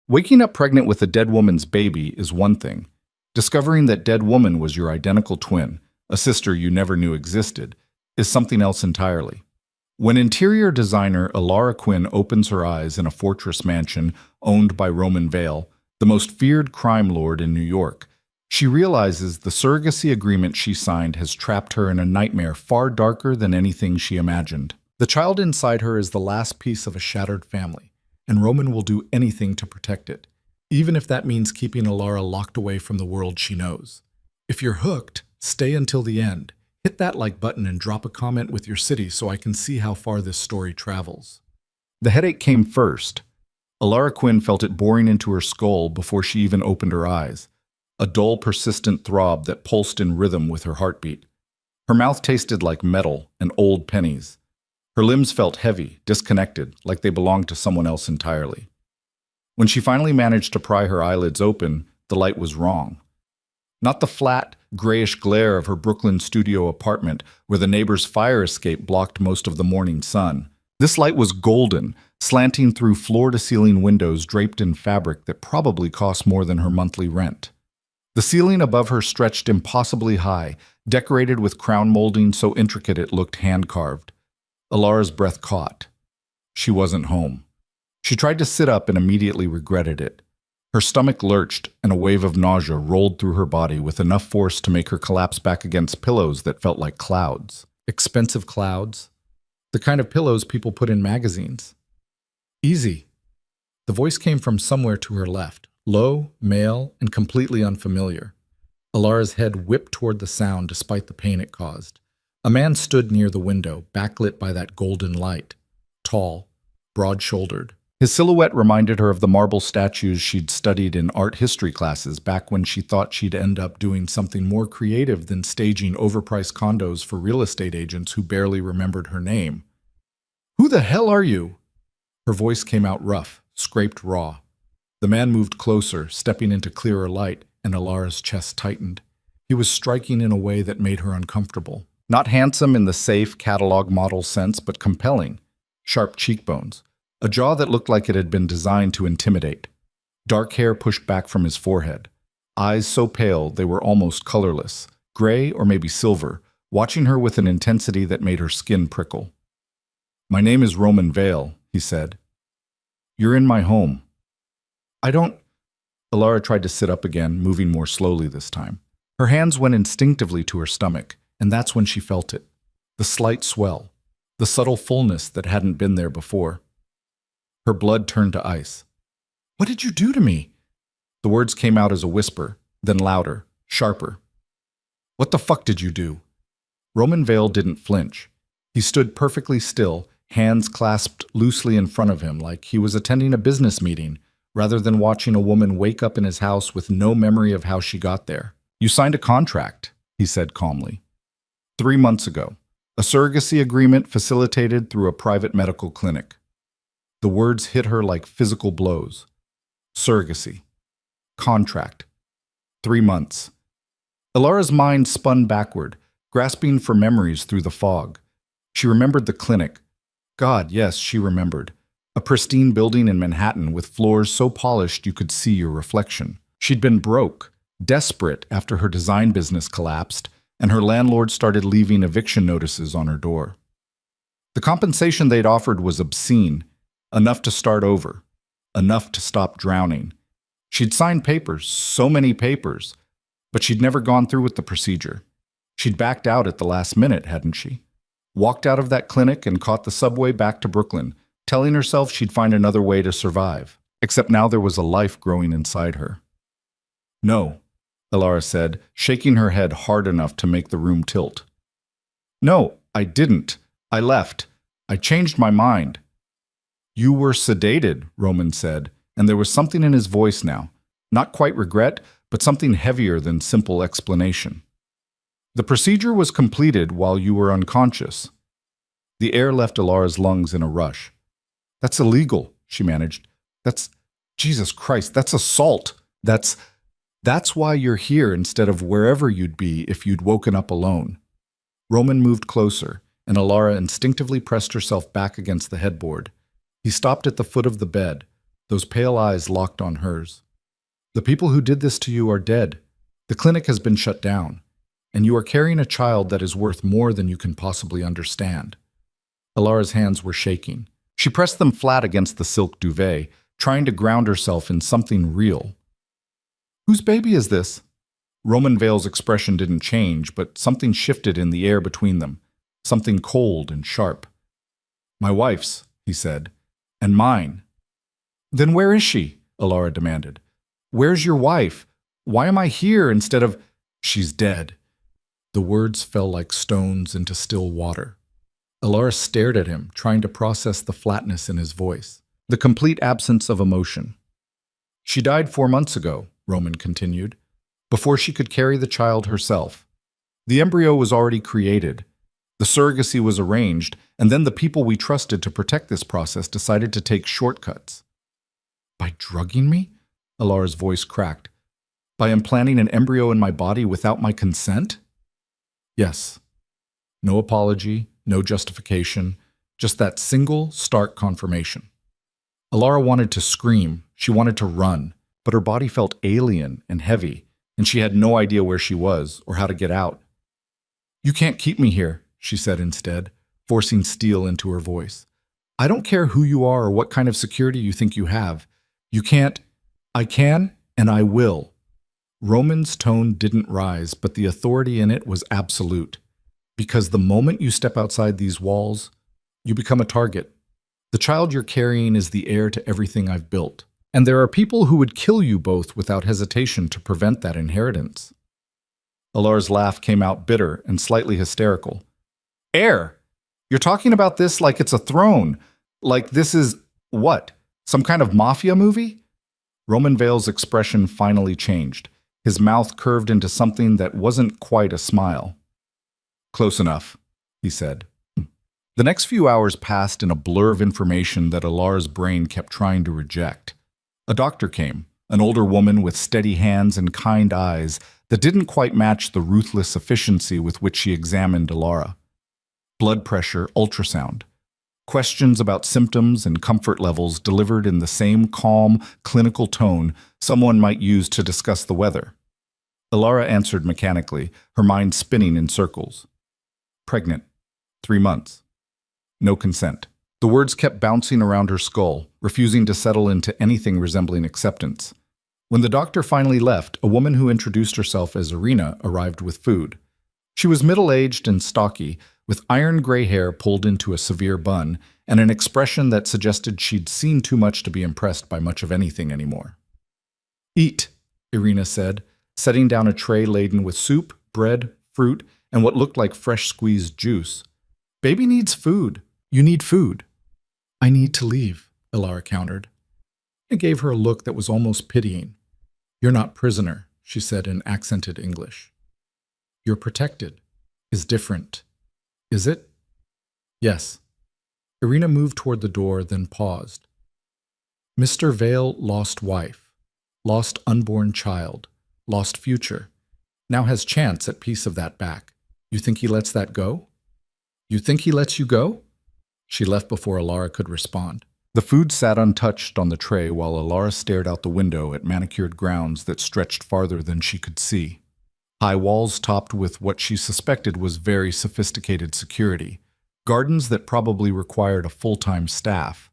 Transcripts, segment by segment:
Waking up pregnant with a dead woman's baby is one thing. Discovering that dead woman was your identical twin, a sister you never knew existed, is something else entirely. When interior designer Alara Quinn opens her eyes in a fortress mansion owned by Roman Vale, the most feared crime lord in New York, she realizes the surrogacy agreement she signed has trapped her in a nightmare far darker than anything she imagined. The child inside her is the last piece of a shattered family, and Roman will do anything to protect it, even if that means keeping Alara locked away from the world she knows. If you're hooked, stay until the end. Hit that like button and drop a comment with your city so I can see how far this story travels. The headache came first. Alara Quinn felt it boring into her skull before she even opened her eyes, a dull, persistent throb that pulsed in rhythm with her heartbeat. Her mouth tasted like metal and old pennies. Her limbs felt heavy, disconnected, like they belonged to someone else entirely. When she finally managed to pry her eyelids open, the light was wrong. Not the flat, grayish glare of her Brooklyn studio apartment where the neighbor's fire escape blocked most of the morning sun. This light was golden, slanting through floor-to-ceiling windows draped in fabric that probably cost more than her monthly rent. The ceiling above her stretched impossibly high, decorated with crown molding so intricate it looked hand-carved. Alara's breath caught. She wasn't home. She tried to sit up and immediately regretted it. Her stomach lurched, and a wave of nausea rolled through her body with enough force to make her collapse back against pillows that felt like clouds. Expensive clouds. The kind of pillows people put in magazines. Easy. The voice came from somewhere to her left, low, male, and completely unfamiliar. Alara's head whipped toward the sound despite the pain it caused. A man stood near the window, backlit by that golden light. Tall, broad-shouldered. His silhouette reminded her of the marble statues she'd studied in art history classes back when she thought she'd end up doing something more creative than staging overpriced condos for real estate agents who barely remembered her name. "Who the hell are you?" Her voice came out rough, scraped raw. The man moved closer, stepping into clearer light, and Alara's chest tightened. He was striking in a way that made her uncomfortable. Not handsome in the safe catalog model sense, but compelling. Sharp cheekbones. A jaw that looked like it had been designed to intimidate. Dark hair pushed back from his forehead. Eyes so pale they were almost colorless, gray or maybe silver, watching her with an intensity that made her skin prickle. "My name is Roman Vale," he said. "You're in my home." "I don't—" Alara tried to sit up again, moving more slowly this time. Her hands went instinctively to her stomach, and that's when she felt it. The slight swell. The subtle fullness that hadn't been there before. Her blood turned to ice. "What did you do to me?" The words came out as a whisper, then louder, sharper. "What the fuck did you do?" Roman Vale didn't flinch. He stood perfectly still, hands clasped loosely in front of him like he was attending a business meeting, rather than watching a woman wake up in his house with no memory of how she got there. "You signed a contract," he said calmly. 3 months ago. A surrogacy agreement facilitated through a private medical clinic. The words hit her like physical blows. Surrogacy. Contract. 3 months. Alara's mind spun backward, grasping for memories through the fog. She remembered the clinic. God, yes, she remembered. A pristine building in Manhattan with floors so polished you could see your reflection. She'd been broke, desperate after her design business collapsed, and her landlord started leaving eviction notices on her door. The compensation they'd offered was obscene. Enough to start over. Enough to stop drowning. She'd signed papers, so many papers, but she'd never gone through with the procedure. She'd backed out at the last minute, hadn't she? Walked out of that clinic and caught the subway back to Brooklyn, telling herself she'd find another way to survive. Except now there was a life growing inside her. "No," Alara said, shaking her head hard enough to make the room tilt. "No, I didn't. I left. I changed my mind." "You were sedated," Roman said, and there was something in his voice now. Not quite regret, but something heavier than simple explanation. "The procedure was completed while you were unconscious." The air left Alara's lungs in a rush. "That's illegal," she managed. Jesus Christ, that's assault. That's why you're here instead of wherever you'd be if you'd woken up alone." Roman moved closer, and Alara instinctively pressed herself back against the headboard. He stopped at the foot of the bed, Those pale eyes locked on hers. The people who did this to you are dead. The clinic has been shut down, and you are carrying a child that is worth more than you can possibly understand. Alara's hands were shaking. She pressed them flat against the silk duvet, trying to ground herself in something real. Whose baby is this? Roman Vale's expression didn't change, but something shifted in the air between them, something cold and sharp. My wife's, he said, and mine. Then where is she? Alara demanded. Where's your wife? Why am I here instead of... She's dead. The words fell like stones into still water. Alara stared at him, trying to process the flatness in his voice, the complete absence of emotion. She died 4 months ago, Roman continued, before she could carry the child herself. The embryo was already created. The surrogacy was arranged, and then the people we trusted to protect this process decided to take shortcuts. By drugging me? Alara's voice cracked. By implanting an embryo in my body without my consent? Yes. No apology, no justification, just that single, stark confirmation. Alara wanted to scream, she wanted to run, but her body felt alien and heavy, and she had no idea where she was or how to get out. You can't keep me here, she said instead, forcing steel into her voice. I don't care who you are or what kind of security you think you have. You can't. I can, and I will. Roman's tone didn't rise, but the authority in it was absolute. Because the moment you step outside these walls, you become a target. The child you're carrying is the heir to everything I've built. And there are people who would kill you both without hesitation to prevent that inheritance. Alara's laugh came out bitter and slightly hysterical. Heir! You're talking about this like it's a throne. Like this is, what, some kind of mafia movie? Roman Vale's expression finally changed. His mouth curved into something that wasn't quite a smile. Close enough, he said. The next few hours passed in a blur of information that Alara's brain kept trying to reject. A doctor came, an older woman with steady hands and kind eyes that didn't quite match the ruthless efficiency with which she examined Alara. Blood pressure, ultrasound. Questions about symptoms and comfort levels delivered in the same calm, clinical tone someone might use to discuss the weather. Alara answered mechanically, her mind spinning in circles. Pregnant. 3 months. No consent. The words kept bouncing around her skull, refusing to settle into anything resembling acceptance. When the doctor finally left, a woman who introduced herself as Irina arrived with food. She was middle-aged and stocky, with iron gray hair pulled into a severe bun, and an expression that suggested she'd seen too much to be impressed by much of anything anymore. Eat, Irina said, setting down a tray laden with soup, bread, fruit, and what looked like fresh squeezed juice. Baby needs food. You need food. I need to leave, Alara countered. It gave her a look that was almost pitying. You're not prisoner, she said in accented English. You're protected. Is different. Is it? Yes. Irina moved toward the door, then paused. Mr. Vale lost wife, lost unborn child, lost future, now has chance at piece of that back. You think he lets that go? You think he lets you go? She left before Alara could respond. The food sat untouched on the tray while Alara stared out the window at manicured grounds that stretched farther than she could see. High walls topped with what she suspected was very sophisticated security. Gardens that probably required a full-time staff.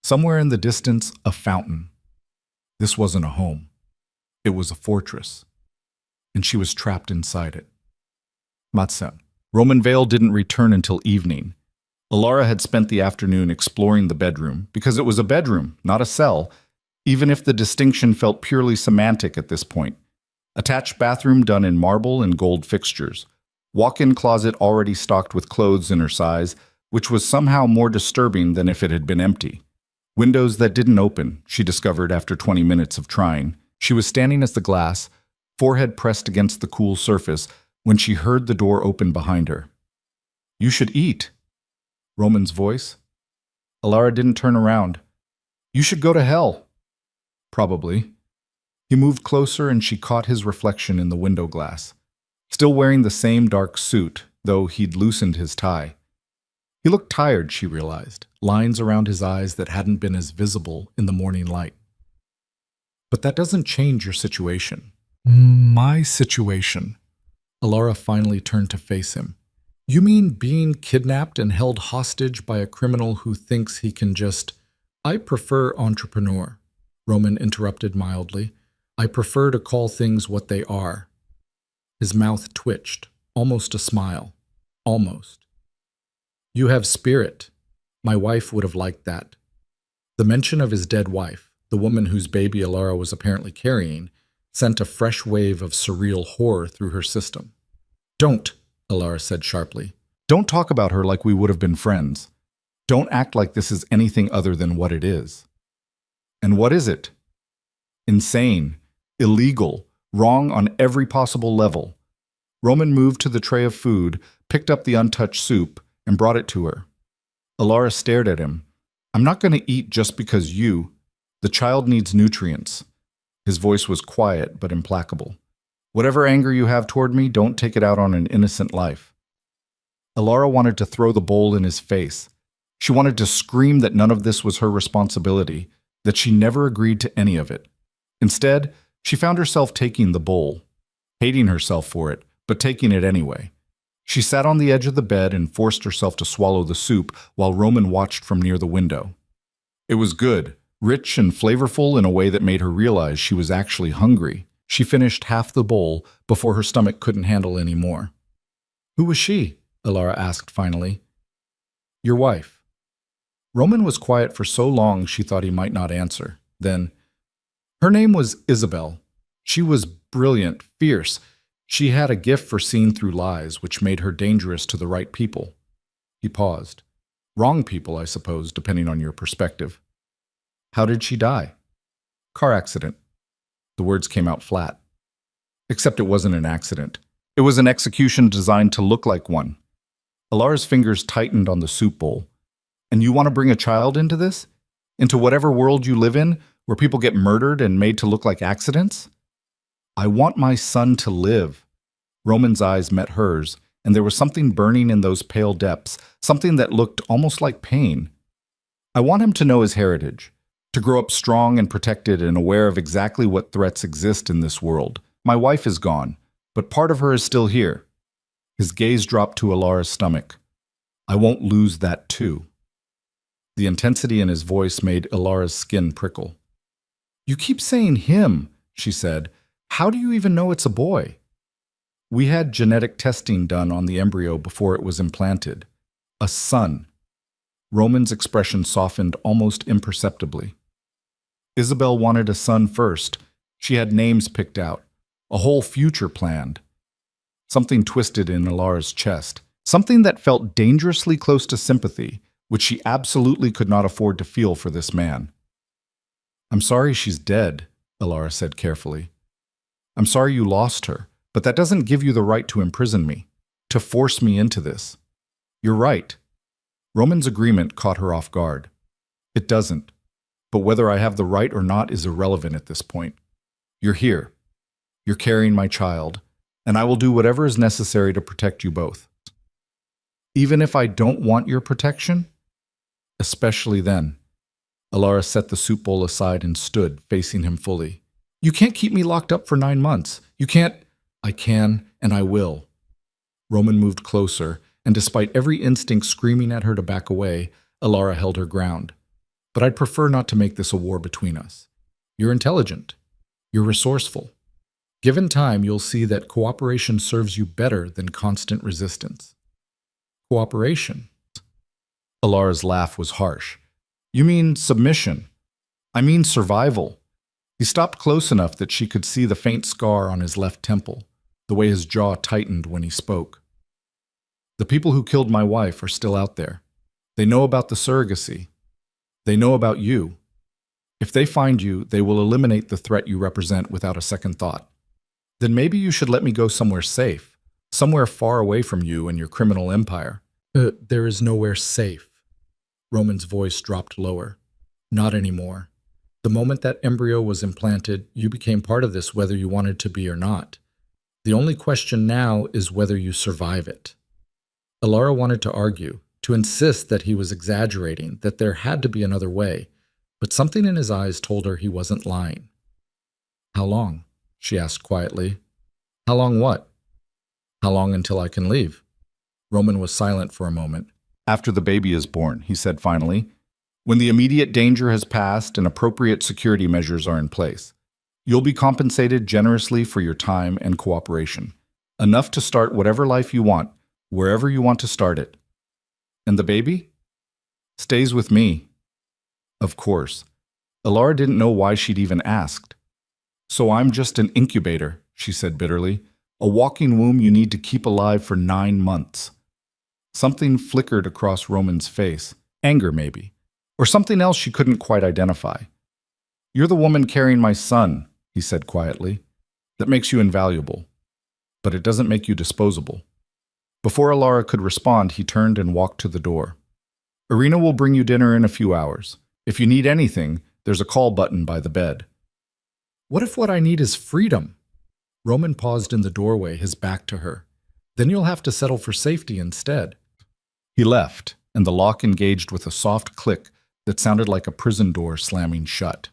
Somewhere in the distance, a fountain. This wasn't a home. It was a fortress. And she was trapped inside it. Matsen. Roman Vale didn't return until evening. Alara had spent the afternoon exploring the bedroom, because it was a bedroom, not a cell, even if the distinction felt purely semantic at this point. Attached bathroom done in marble and gold fixtures. Walk-in closet already stocked with clothes in her size, which was somehow more disturbing than if it had been empty. Windows that didn't open, she discovered after 20 minutes of trying. She was standing at the glass, forehead pressed against the cool surface, when she heard the door open behind her. You should eat. Roman's voice. Alara didn't turn around. You should go to hell. Probably. He moved closer and she caught his reflection in the window glass. Still wearing the same dark suit, though he'd loosened his tie. He looked tired, she realized, lines around his eyes that hadn't been as visible in the morning light. But that doesn't change your situation. My situation. Alara finally turned to face him. You mean being kidnapped and held hostage by a criminal who thinks he can just... I prefer entrepreneur, Roman interrupted mildly. I prefer to call things what they are. His mouth twitched, almost a smile. Almost. You have spirit. My wife would have liked that. The mention of his dead wife, the woman whose baby Alara was apparently carrying, sent a fresh wave of surreal horror through her system. Don't, Alara said sharply. Don't talk about her like we would have been friends. Don't act like this is anything other than what it is. And what is it? Insane, illegal, wrong on every possible level. Roman moved to the tray of food, picked up the untouched soup, and brought it to her. Alara stared at him. I'm not going to eat just because the child needs nutrients. His voice was quiet but implacable. Whatever anger you have toward me, don't take it out on an innocent life. Alara wanted to throw the bowl in his face. She wanted to scream that none of this was her responsibility, that she never agreed to any of it. Instead, she found herself taking the bowl, hating herself for it, but taking it anyway. She sat on the edge of the bed and forced herself to swallow the soup while Roman watched from near the window. It was good, rich and flavorful in a way that made her realize she was actually hungry. She finished half the bowl before her stomach couldn't handle any more. Who was she? Alara asked finally. Your wife. Roman was quiet for so long she thought he might not answer. Then, her name was Isabel. She was brilliant, fierce. She had a gift for seeing through lies, which made her dangerous to the right people. He paused. Wrong people, I suppose, depending on your perspective. How did she die? Car accident. The words came out flat. Except it wasn't an accident. It was an execution designed to look like one. Alara's fingers tightened on the soup bowl. And you want to bring a child into this? Into whatever world you live in, where people get murdered and made to look like accidents? I want my son to live. Roman's eyes met hers, and there was something burning in those pale depths, something that looked almost like pain. I want him to know his heritage, to grow up strong and protected and aware of exactly what threats exist in this world. My wife is gone, but part of her is still here. His gaze dropped to Alara's stomach. I won't lose that too. The intensity in his voice made Alara's skin prickle. You keep saying him, she said. How do you even know it's a boy? We had genetic testing done on the embryo before it was implanted. A son. Roman's expression softened almost imperceptibly. Isabel wanted a son first. She had names picked out, a whole future planned. Something twisted in Alara's chest, something that felt dangerously close to sympathy, which she absolutely could not afford to feel for this man. I'm sorry she's dead, Alara said carefully. I'm sorry you lost her, but that doesn't give you the right to imprison me, to force me into this. You're right. Roman's agreement caught her off guard. It doesn't. But whether I have the right or not is irrelevant at this point. You're here. You're carrying my child, and I will do whatever is necessary to protect you both. Even if I don't want your protection? Especially then. Alara set the soup bowl aside and stood, facing him fully. You can't keep me locked up for 9 months. You can't. I can, and I will. Roman moved closer, and despite every instinct screaming at her to back away, Alara held her ground. But I'd prefer not to make this a war between us. You're intelligent. You're resourceful. Given time, you'll see that cooperation serves you better than constant resistance. Cooperation? Alara's laugh was harsh. You mean submission. I mean survival. He stopped close enough that she could see the faint scar on his left temple, the way his jaw tightened when he spoke. The people who killed my wife are still out there. They know about the surrogacy. They know about you. If they find you, they will eliminate the threat you represent without a second thought. Then maybe you should let me go somewhere safe, somewhere far away from you and your criminal empire. There is nowhere safe. Roman's voice dropped lower. Not anymore. The moment that embryo was implanted, you became part of this whether you wanted to be or not. The only question now is whether you survive it. Alara wanted to argue, to insist that he was exaggerating, that there had to be another way, but something in his eyes told her he wasn't lying. How long? She asked quietly. How long what? How long until I can leave? Roman was silent for a moment. After the baby is born, he said finally, when the immediate danger has passed and appropriate security measures are in place. You'll be compensated generously for your time and cooperation, enough to start whatever life you want, wherever you want to start it. And the baby? Stays with me. Of course. Alara didn't know why she'd even asked. So I'm just an incubator, she said bitterly, a walking womb you need to keep alive for 9 months. Something flickered across Roman's face, anger maybe, or something else she couldn't quite identify. You're the woman carrying my son, he said quietly. That makes you invaluable, but it doesn't make you disposable. Before Alara could respond, he turned and walked to the door. Irina will bring you dinner in a few hours. If you need anything, there's a call button by the bed. What if what I need is freedom? Roman paused in the doorway, his back to her. Then you'll have to settle for safety instead. He left, and the lock engaged with a soft click that sounded like a prison door slamming shut.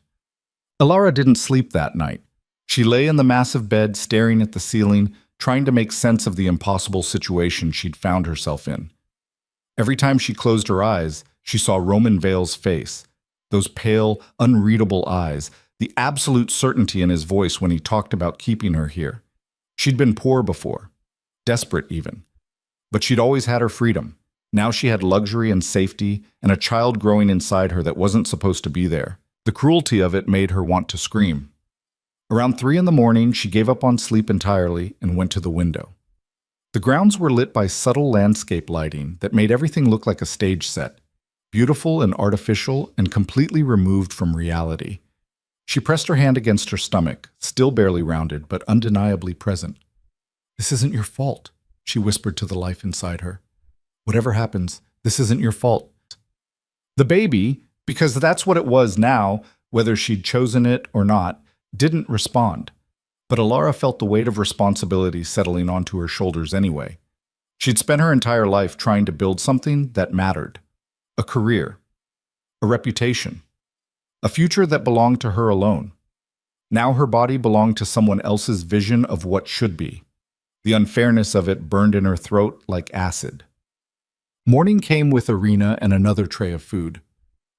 Alara didn't sleep that night. She lay in the massive bed, staring at the ceiling, trying to make sense of the impossible situation she'd found herself in. Every time she closed her eyes, she saw Roman Vale's face, those pale, unreadable eyes, the absolute certainty in his voice when he talked about keeping her here. She'd been poor before, desperate even, but she'd always had her freedom. Now she had luxury and safety and a child growing inside her that wasn't supposed to be there. The cruelty of it made her want to scream. Around 3 a.m, she gave up on sleep entirely and went to the window. The grounds were lit by subtle landscape lighting that made everything look like a stage set, beautiful and artificial and completely removed from reality. She pressed her hand against her stomach, still barely rounded, but undeniably present. This isn't your fault, she whispered to the life inside her. Whatever happens, this isn't your fault. The baby, because that's what it was now, whether she'd chosen it or not, didn't respond. But Alara felt the weight of responsibility settling onto her shoulders anyway. She'd spent her entire life trying to build something that mattered. A career. A reputation. A future that belonged to her alone. Now her body belonged to someone else's vision of what should be. The unfairness of it burned in her throat like acid. Morning came with Irina and another tray of food.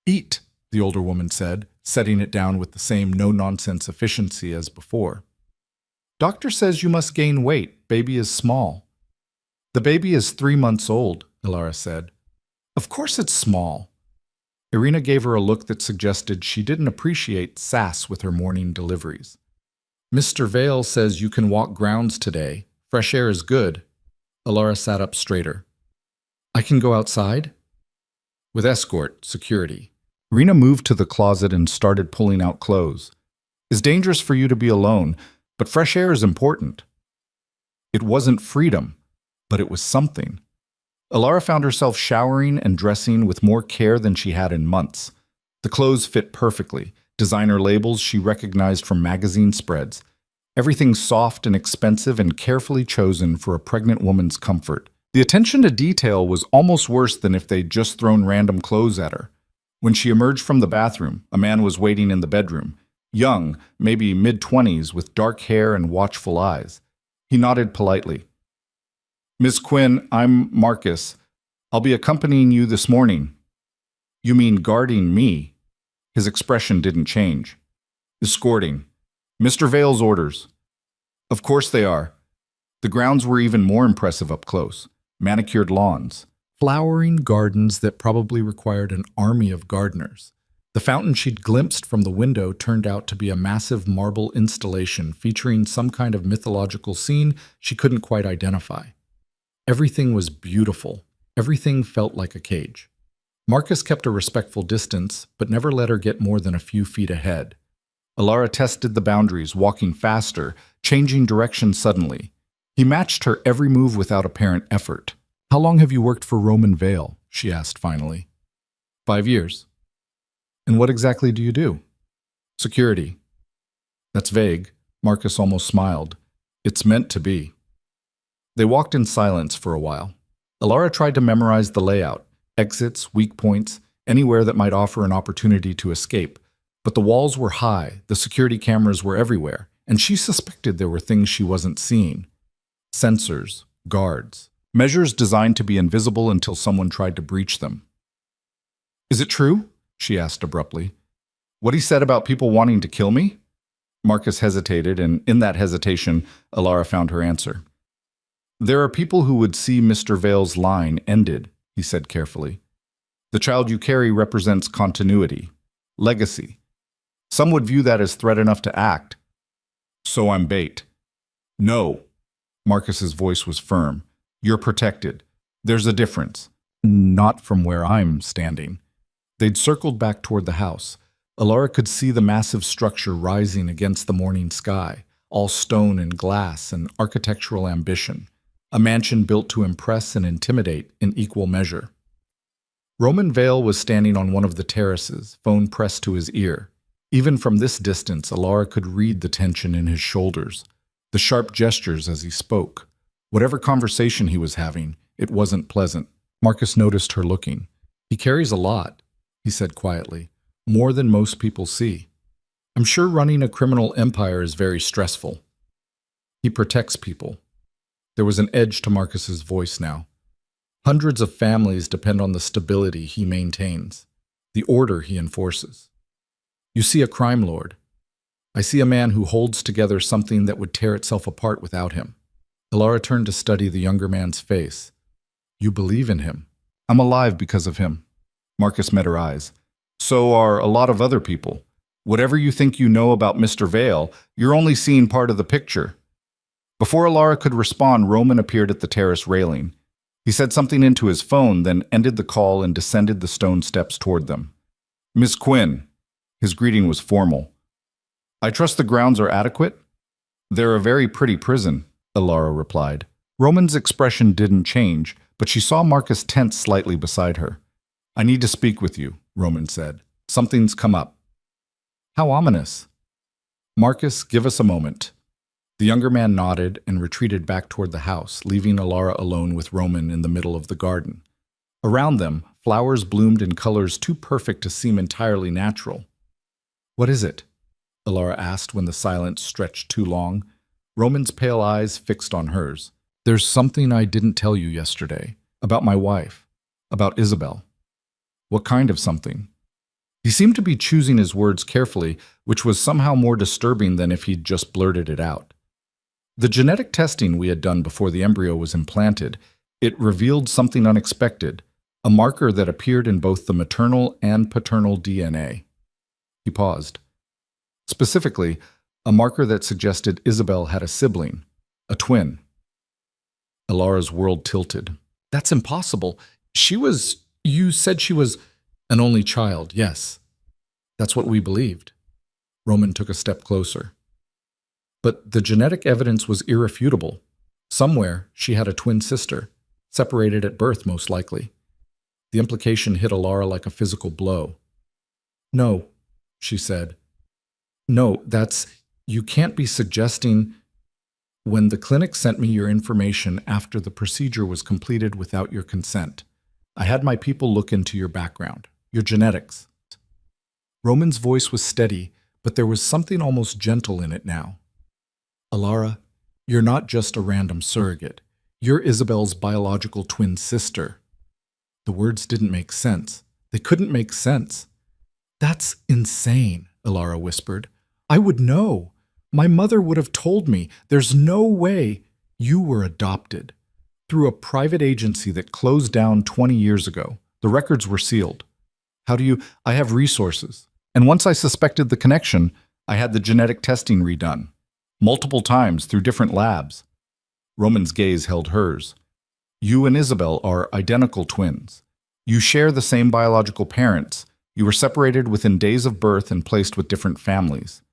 Eat, the older woman said, setting it down with the same no-nonsense efficiency as before. Doctor says you must gain weight. Baby is small. The baby is 3 months old, Alara said. Of course it's small. Irina gave her a look that suggested she didn't appreciate sass with her morning deliveries. Mr. Vale says you can walk grounds today. Fresh air is good. Alara sat up straighter. I can go outside? With escort, security. Irina moved to the closet and started pulling out clothes. It's dangerous for you to be alone, but fresh air is important. It wasn't freedom, but it was something. Alara found herself showering and dressing with more care than she had in months. The clothes fit perfectly, designer labels she recognized from magazine spreads. Everything soft and expensive and carefully chosen for a pregnant woman's comfort. The attention to detail was almost worse than if they'd just thrown random clothes at her. When she emerged from the bathroom, a man was waiting in the bedroom. Young, maybe mid-20s, with dark hair and watchful eyes. He nodded politely. Miss Quinn, I'm Marcus. I'll be accompanying you this morning. You mean guarding me? His expression didn't change. Escorting. Mr. Vale's orders. Of course they are. The grounds were even more impressive up close. Manicured lawns. Flowering gardens that probably required an army of gardeners. The fountain she'd glimpsed from the window turned out to be a massive marble installation featuring some kind of mythological scene she couldn't quite identify. Everything was beautiful. Everything felt like a cage. Marcus kept a respectful distance, but never let her get more than a few feet ahead. Alara tested the boundaries, walking faster, changing direction suddenly. He matched her every move without apparent effort. How long have you worked for Roman Vale? She asked finally. 5 years. And what exactly do you do? Security. That's vague. Marcus almost smiled. It's meant to be. They walked in silence for a while. Alara tried to memorize the layout, exits, weak points, anywhere that might offer an opportunity to escape. But the walls were high, the security cameras were everywhere, and she suspected there were things she wasn't seeing. Sensors, guards, measures designed to be invisible until someone tried to breach them. "Is it true?" she asked abruptly. "What he said about people wanting to kill me?" Marcus hesitated, and in that hesitation, Alara found her answer. "There are people who would see Mr. Vale's line ended," he said carefully. "The child you carry represents continuity, legacy. Some would view that as threat enough to act. So I'm bait." "No." Marcus's voice was firm. "You're protected. There's a difference." "Not from where I'm standing." They'd circled back toward the house. Alara could see the massive structure rising against the morning sky, all stone and glass and architectural ambition, a mansion built to impress and intimidate in equal measure. Roman Vale was standing on one of the terraces, phone pressed to his ear. Even from this distance, Alara could read the tension in his shoulders, the sharp gestures as he spoke. Whatever conversation he was having, it wasn't pleasant. Marcus noticed her looking. "He carries a lot," he said quietly. "More than most people see. I'm sure running a criminal empire is very stressful. He protects people." There was an edge to Marcus's voice now. "Hundreds of families depend on the stability he maintains, the order he enforces. You see a crime lord. I see a man who holds together something that would tear itself apart without him." Alara turned to study the younger man's face. "You believe in him." "I'm alive because of him." Marcus met her eyes. "So are a lot of other people. Whatever you think you know about Mr. Vale, you're only seeing part of the picture." Before Alara could respond, Roman appeared at the terrace railing. He said something into his phone, then ended the call and descended the stone steps toward them. "Miss Quinn." His greeting was formal. "I trust the grounds are adequate?" "They're a very pretty prison," Alara replied. Roman's expression didn't change, but she saw Marcus tense slightly beside her. "I need to speak with you," Roman said. "Something's come up." "How ominous." "Marcus, give us a moment." The younger man nodded and retreated back toward the house, leaving Alara alone with Roman in the middle of the garden. Around them, flowers bloomed in colors too perfect to seem entirely natural. "What is it?" Alara asked when the silence stretched too long. Roman's pale eyes fixed on hers. "There's something I didn't tell you yesterday. About my wife. About Isabel." "What kind of something?" He seemed to be choosing his words carefully, which was somehow more disturbing than if he'd just blurted it out. "The genetic testing we had done before the embryo was implanted, it revealed something unexpected, a marker that appeared in both the maternal and paternal DNA." He paused. "Specifically, a marker that suggested Isabel had a sibling, a twin." Alara's world tilted. "That's impossible. You said she was an only child, yes. That's what we believed." Roman took a step closer. "But the genetic evidence was irrefutable. Somewhere she had a twin sister, separated at birth most likely." The implication hit Alara like a physical blow. "No," she said. "No, you can't be suggesting—" "When the clinic sent me your information after the procedure was completed without your consent, I had my people look into your background, your genetics." Roman's voice was steady, but there was something almost gentle in it now. "Alara, you're not just a random surrogate. You're Isabel's biological twin sister." The words didn't make sense. They couldn't make sense. "That's insane," Alara whispered. "I would know. My mother would have told me. There's no way you were adopted. Through a private agency that closed down 20 years ago. The records were sealed. How do you— I have resources. And once I suspected the connection, I had the genetic testing redone. Multiple times through different labs." Roman's gaze held hers. "You and Isabel are identical twins. You share the same biological parents. You were separated within days of birth and placed with different families."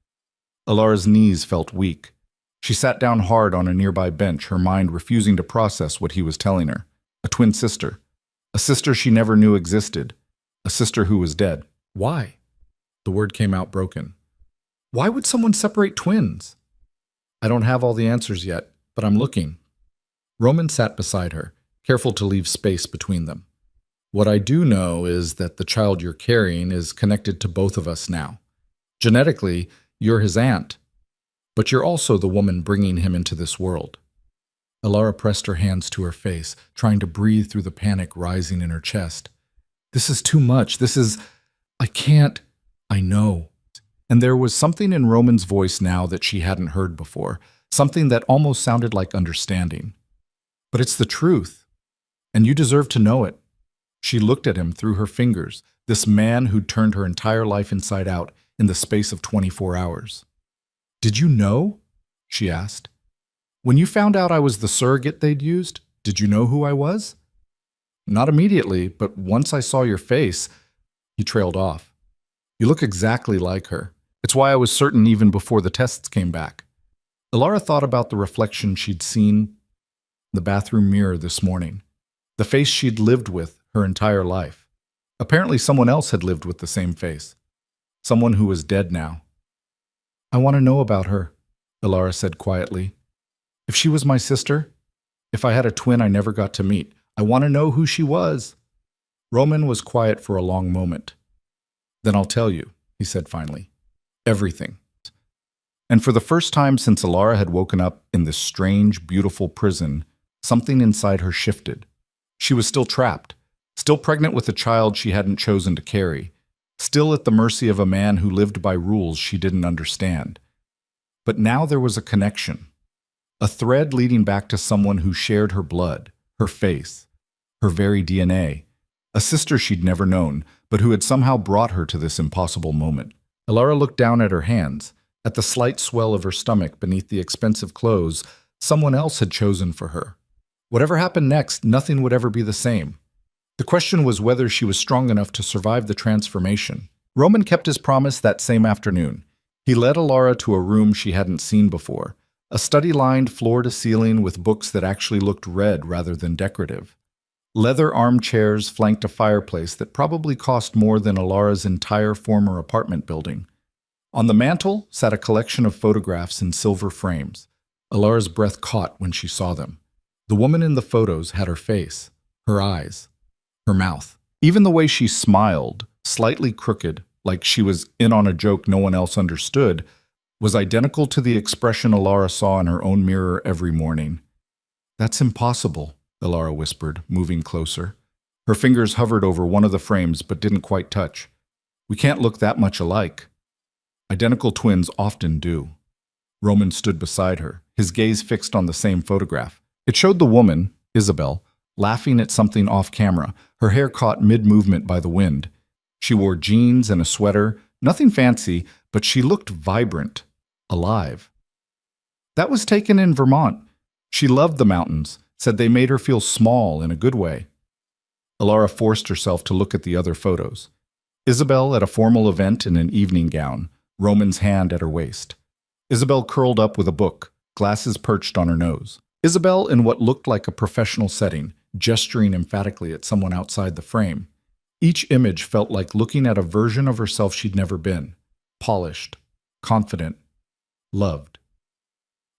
Alara's knees felt weak. She sat down hard on a nearby bench, her mind refusing to process what he was telling her. A twin sister. A sister she never knew existed. A sister who was dead. "Why?" The word came out broken. "Why would someone separate twins?" "I don't have all the answers yet, but I'm looking." Roman sat beside her, careful to leave space between them. "What I do know is that the child you're carrying is connected to both of us now. Genetically, you're his aunt. But you're also the woman bringing him into this world. Alara pressed her hands to her face, trying to breathe through the panic rising in her chest. This is too much. I can't. I know. And there was something in Roman's voice now that she hadn't heard before, something that almost sounded like understanding. But it's the truth, and you deserve to know it. She looked at him through her fingers, this man who'd turned her entire life inside out in the space of 24 hours. Did you know? She asked. When you found out I was the surrogate they'd used, did you know who I was? Not immediately, but once I saw your face, he trailed off. You look exactly like her. It's why I was certain even before the tests came back. Alara thought about the reflection she'd seen in the bathroom mirror this morning, the face she'd lived with her entire life. Apparently someone else had lived with the same face, someone who was dead now. I want to know about her, Alara said quietly. If she was my sister, if I had a twin I never got to meet, I want to know who she was. Roman was quiet for a long moment. Then I'll tell you, he said finally. Everything. And for the first time since Alara had woken up in this strange, beautiful prison, something inside her shifted. She was still trapped, still pregnant with a child she hadn't chosen to carry, still at the mercy of a man who lived by rules she didn't understand. But now there was a connection, a thread leading back to someone who shared her blood, her face, her very DNA, a sister she'd never known, but who had somehow brought her to this impossible moment. Alara looked down at her hands, at the slight swell of her stomach beneath the expensive clothes someone else had chosen for her. Whatever happened next, nothing would ever be the same. The question was whether she was strong enough to survive the transformation. Roman kept his promise that same afternoon. He led Alara to a room she hadn't seen before, a study lined floor to ceiling with books that actually looked red rather than decorative. Leather armchairs flanked a fireplace that probably cost more than Alara's entire former apartment building. On the mantel sat a collection of photographs in silver frames. Alara's breath caught when she saw them. The woman in the photos had her face, her eyes, her mouth. Even the way she smiled, slightly crooked, like she was in on a joke no one else understood, was identical to the expression Alara saw in her own mirror every morning. That's impossible, Alara whispered, moving closer. Her fingers hovered over one of the frames but didn't quite touch. We can't look that much alike. Identical twins often do. Roman stood beside her, his gaze fixed on the same photograph. It showed the woman, Isabel, laughing at something off camera, her hair caught mid-movement by the wind. She wore jeans and a sweater, nothing fancy, but she looked vibrant, alive. That was taken in Vermont. She loved the mountains, said they made her feel small in a good way. Alara forced herself to look at the other photos. Isabel at a formal event in an evening gown, Roman's hand at her waist. Isabel curled up with a book, glasses perched on her nose. Isabel in what looked like a professional setting, gesturing emphatically at someone outside the frame. Each image felt like looking at a version of herself she'd never been. Polished, confident, loved.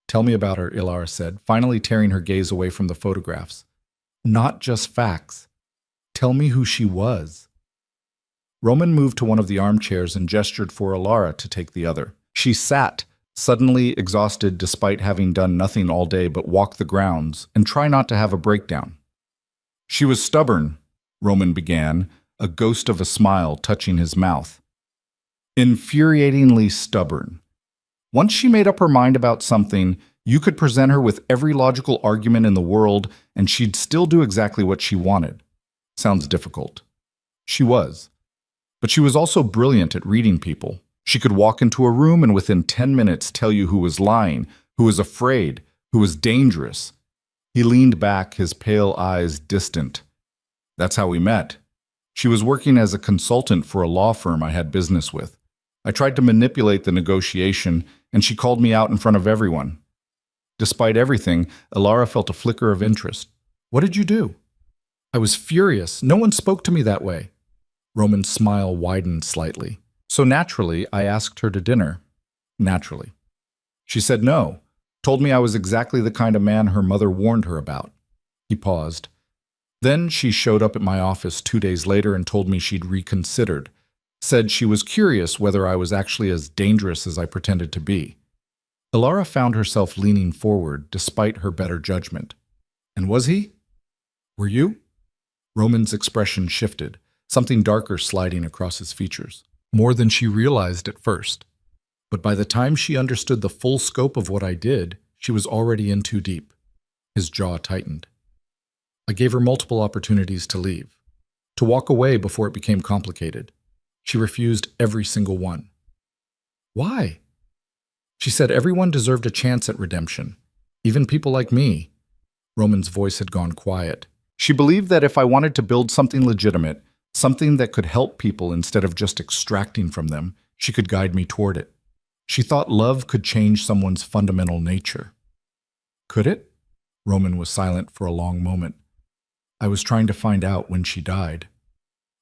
Tell me about her, Alara said, finally tearing her gaze away from the photographs. Not just facts. Tell me who she was. Roman moved to one of the armchairs and gestured for Alara to take the other. She sat, suddenly exhausted despite having done nothing all day but walk the grounds and try not to have a breakdown. She was stubborn, Roman began, a ghost of a smile touching his mouth. Infuriatingly stubborn. Once she made up her mind about something, you could present her with every logical argument in the world and she'd still do exactly what she wanted. Sounds difficult. She was. But she was also brilliant at reading people. She could walk into a room and within 10 minutes tell you who was lying, who was afraid, who was dangerous. He leaned back, his pale eyes distant. That's how we met. She was working as a consultant for a law firm I had business with. I tried to manipulate the negotiation, and she called me out in front of everyone. Despite everything, Alara felt a flicker of interest. What did you do? I was furious. No one spoke to me that way. Roman's smile widened slightly. So naturally, I asked her to dinner. Naturally. She said no, told me I was exactly the kind of man her mother warned her about. He paused. Then she showed up at my office 2 days later and told me she'd reconsidered. Said she was curious whether I was actually as dangerous as I pretended to be. Alara found herself leaning forward despite her better judgment. And was he? Were you? Roman's expression shifted, something darker sliding across his features. More than she realized at first. But by the time she understood the full scope of what I did, she was already in too deep. His jaw tightened. I gave her multiple opportunities to leave, to walk away before it became complicated. She refused every single one. Why? She said everyone deserved a chance at redemption, even people like me. Roman's voice had gone quiet. She believed that if I wanted to build something legitimate, something that could help people instead of just extracting from them, she could guide me toward it. She thought love could change someone's fundamental nature. Could it? Roman was silent for a long moment. I was trying to find out when she died.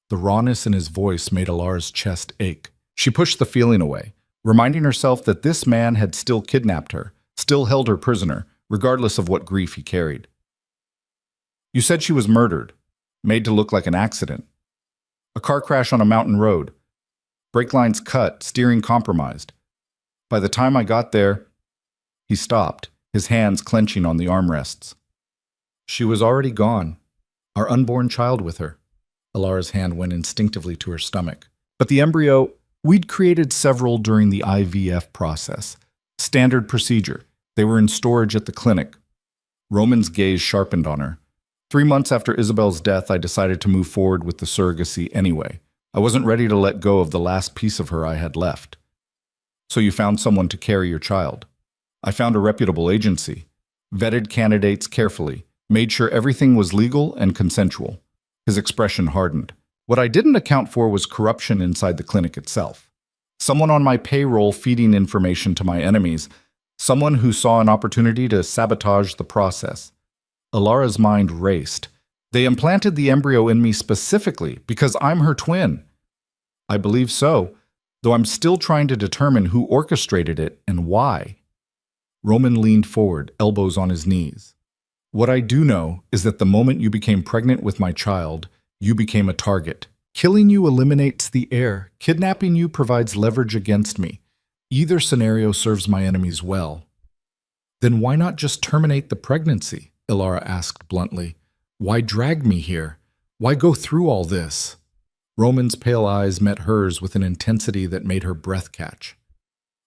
The rawness in his voice made Alara's chest ache. She pushed the feeling away, reminding herself that this man had still kidnapped her, still held her prisoner, regardless of what grief he carried. You said she was murdered, made to look like an accident. A car crash on a mountain road. Brake lines cut, steering compromised. By the time I got there, he stopped, his hands clenching on the armrests. She was already gone, our unborn child with her. Alara's hand went instinctively to her stomach. But the embryo, we'd created several during the IVF process. Standard procedure. They were in storage at the clinic. Roman's gaze sharpened on her. 3 months after Isabel's death, I decided to move forward with the surrogacy anyway. I wasn't ready to let go of the last piece of her I had left. So you found someone to carry your child. I found a reputable agency, vetted candidates carefully, made sure everything was legal and consensual. His expression hardened. What I didn't account for was corruption inside the clinic itself. Someone on my payroll feeding information to my enemies, someone who saw an opportunity to sabotage the process. Alara's mind raced. They implanted the embryo in me specifically because I'm her twin. I believe so, though I'm still trying to determine who orchestrated it and why. Roman leaned forward, elbows on his knees. What I do know is that the moment you became pregnant with my child, you became a target. Killing you eliminates the heir. Kidnapping you provides leverage against me. Either scenario serves my enemies well. Then why not just terminate the pregnancy? Alara asked bluntly. Why drag me here? Why go through all this? Roman's pale eyes met hers with an intensity that made her breath catch.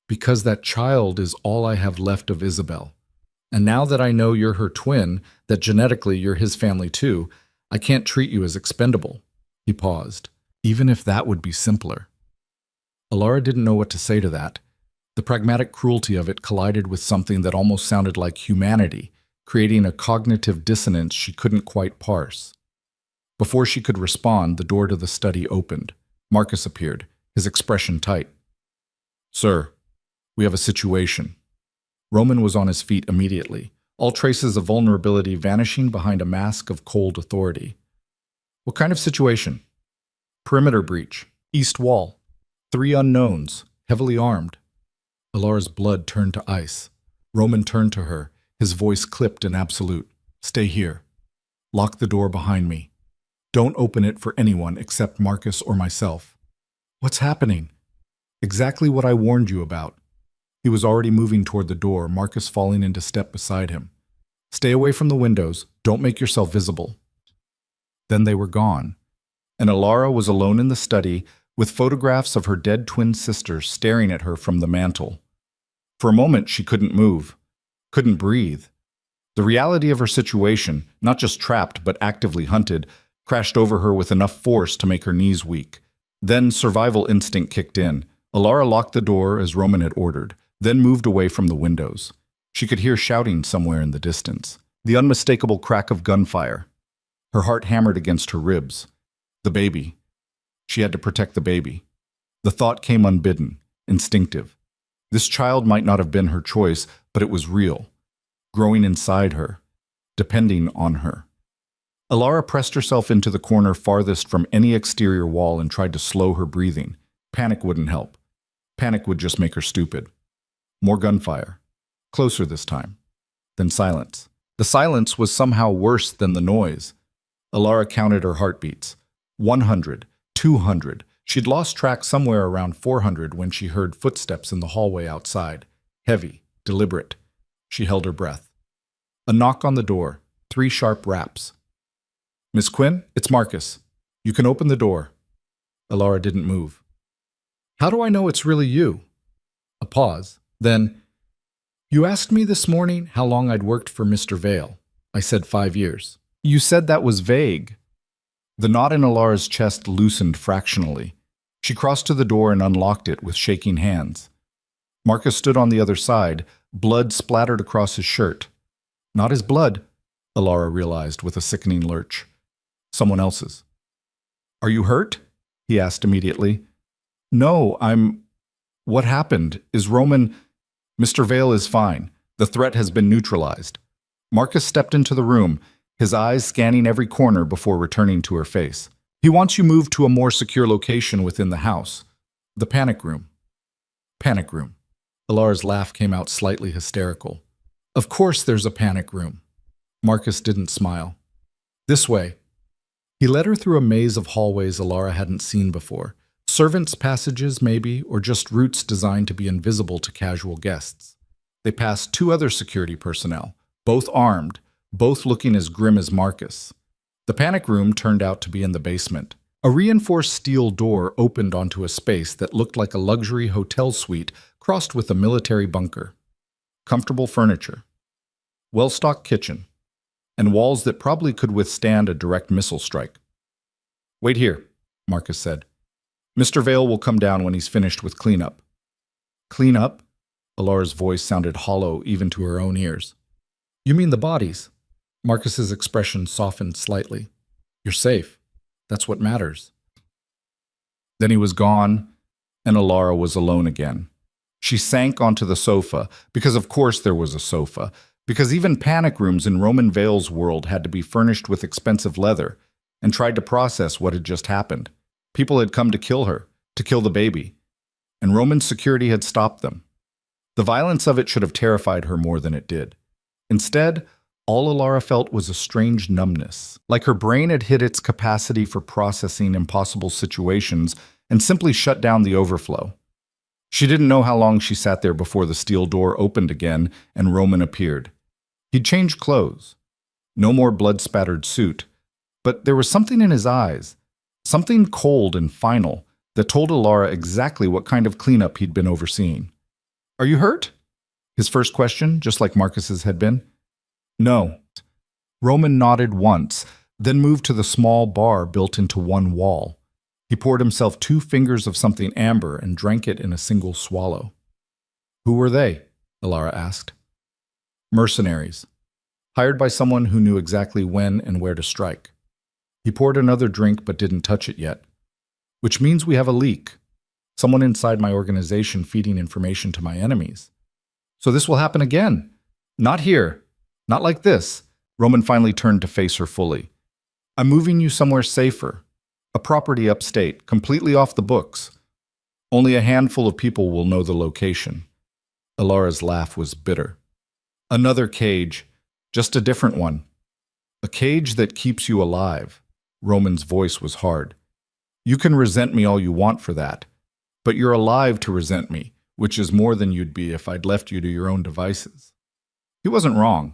Because that child is all I have left of Isabel. And now that I know you're her twin, that genetically you're his family too, I can't treat you as expendable. He paused. Even if that would be simpler. Alara didn't know what to say to that. The pragmatic cruelty of it collided with something that almost sounded like humanity, creating a cognitive dissonance she couldn't quite parse. Before she could respond, the door to the study opened. Marcus appeared, his expression tight. Sir, we have a situation. Roman was on his feet immediately, all traces of vulnerability vanishing behind a mask of cold authority. What kind of situation? Perimeter breach, east wall, 3 unknowns, heavily armed. Alara's blood turned to ice. Roman turned to her, his voice clipped and absolute. Stay here. Lock the door behind me. Don't open it for anyone except Marcus or myself. What's happening? Exactly what I warned you about. He was already moving toward the door, Marcus falling into step beside him. Stay away from the windows. Don't make yourself visible. Then they were gone, and Alara was alone in the study with photographs of her dead twin sister staring at her from the mantel. For a moment, she couldn't move, couldn't breathe. The reality of her situation, not just trapped but actively hunted, crashed over her with enough force to make her knees weak. Then survival instinct kicked in. Alara locked the door as Roman had ordered, then moved away from the windows. She could hear shouting somewhere in the distance, the unmistakable crack of gunfire. Her heart hammered against her ribs. The baby. She had to protect the baby. The thought came unbidden, instinctive. This child might not have been her choice, but it was real, growing inside her, depending on her. Alara pressed herself into the corner farthest from any exterior wall and tried to slow her breathing. Panic wouldn't help. Panic would just make her stupid. More gunfire. Closer this time. Then silence. The silence was somehow worse than the noise. Alara counted her heartbeats. 100, 200. She'd lost track somewhere around 400 when she heard footsteps in the hallway outside. Heavy, deliberate. She held her breath. A knock on the door, 3 sharp raps. "Miss Quinn, it's Marcus. You can open the door." Alara didn't move. "How do I know it's really you?" A pause. Then, "You asked me this morning how long I'd worked for Mr. Vale. I said 5 years. You said that was vague." The knot in Alara's chest loosened fractionally. She crossed to the door and unlocked it with shaking hands. Marcus stood on the other side, blood splattered across his shirt. Not his blood, Alara realized with a sickening lurch. Someone else's. "Are you hurt?" he asked immediately. "No, I'm... What happened? Is Roman... Mr. Vale is fine. The threat has been neutralized." Marcus stepped into the room, his eyes scanning every corner before returning to her face. "He wants you moved to a more secure location within the house. The panic room." Panic room. Alara's laugh came out slightly hysterical. "Of course there's a panic room." Marcus didn't smile. "This way." He led her through a maze of hallways Alara hadn't seen before. Servants' passages, maybe, or just routes designed to be invisible to casual guests. They passed 2 other security personnel, both armed, both looking as grim as Marcus. The panic room turned out to be in the basement. A reinforced steel door opened onto a space that looked like a luxury hotel suite crossed with a military bunker. Comfortable furniture. Well-stocked kitchen. And walls that probably could withstand a direct missile strike. "Wait here," Marcus said. "Mr. Vale will come down when he's finished with cleanup." "Cleanup?" Alara's voice sounded hollow even to her own ears. "You mean the bodies?" Marcus's expression softened slightly. "You're safe. That's what matters." Then he was gone, and Alara was alone again. She sank onto the sofa, because of course there was a sofa, because even panic rooms in Roman Vale's world had to be furnished with expensive leather, and tried to process what had just happened. People had come to kill her, to kill the baby, and Roman security had stopped them. The violence of it should have terrified her more than it did. Instead, all Alara felt was a strange numbness, like her brain had hit its capacity for processing impossible situations and simply shut down the overflow. She didn't know how long she sat there before the steel door opened again and Roman appeared. He'd changed clothes. No more blood-spattered suit, but there was something in his eyes, something cold and final, that told Alara exactly what kind of cleanup he'd been overseeing. "Are you hurt?" His first question, just like Marcus's had been. "No." Roman nodded once, then moved to the small bar built into one wall. He poured himself 2 fingers of something amber and drank it in a single swallow. "Who were they?" Alara asked. "Mercenaries. Hired by someone who knew exactly when and where to strike." He poured another drink but didn't touch it yet. "Which means we have a leak. Someone inside my organization feeding information to my enemies. So this will happen again. Not here. Not like this." Roman finally turned to face her fully. "I'm moving you somewhere safer. A property upstate, completely off the books. Only a handful of people will know the location." Alara's laugh was bitter. "Another cage, just a different one. A cage that keeps you alive." Roman's voice was hard. "You can resent me all you want for that, but you're alive to resent me, which is more than you'd be if I'd left you to your own devices." He wasn't wrong.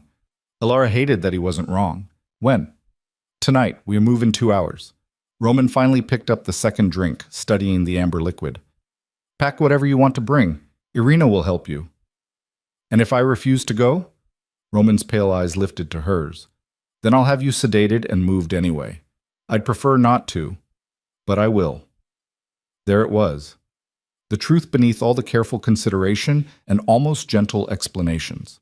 Alara hated that he wasn't wrong. "When?" "Tonight. We move in 2 hours." Roman finally picked up the second drink, studying the amber liquid. "Pack whatever you want to bring. Irina will help you." "And if I refuse to go?" Roman's pale eyes lifted to hers. "Then I'll have you sedated and moved anyway. I'd prefer not to, but I will." There it was. The truth beneath all the careful consideration and almost gentle explanations.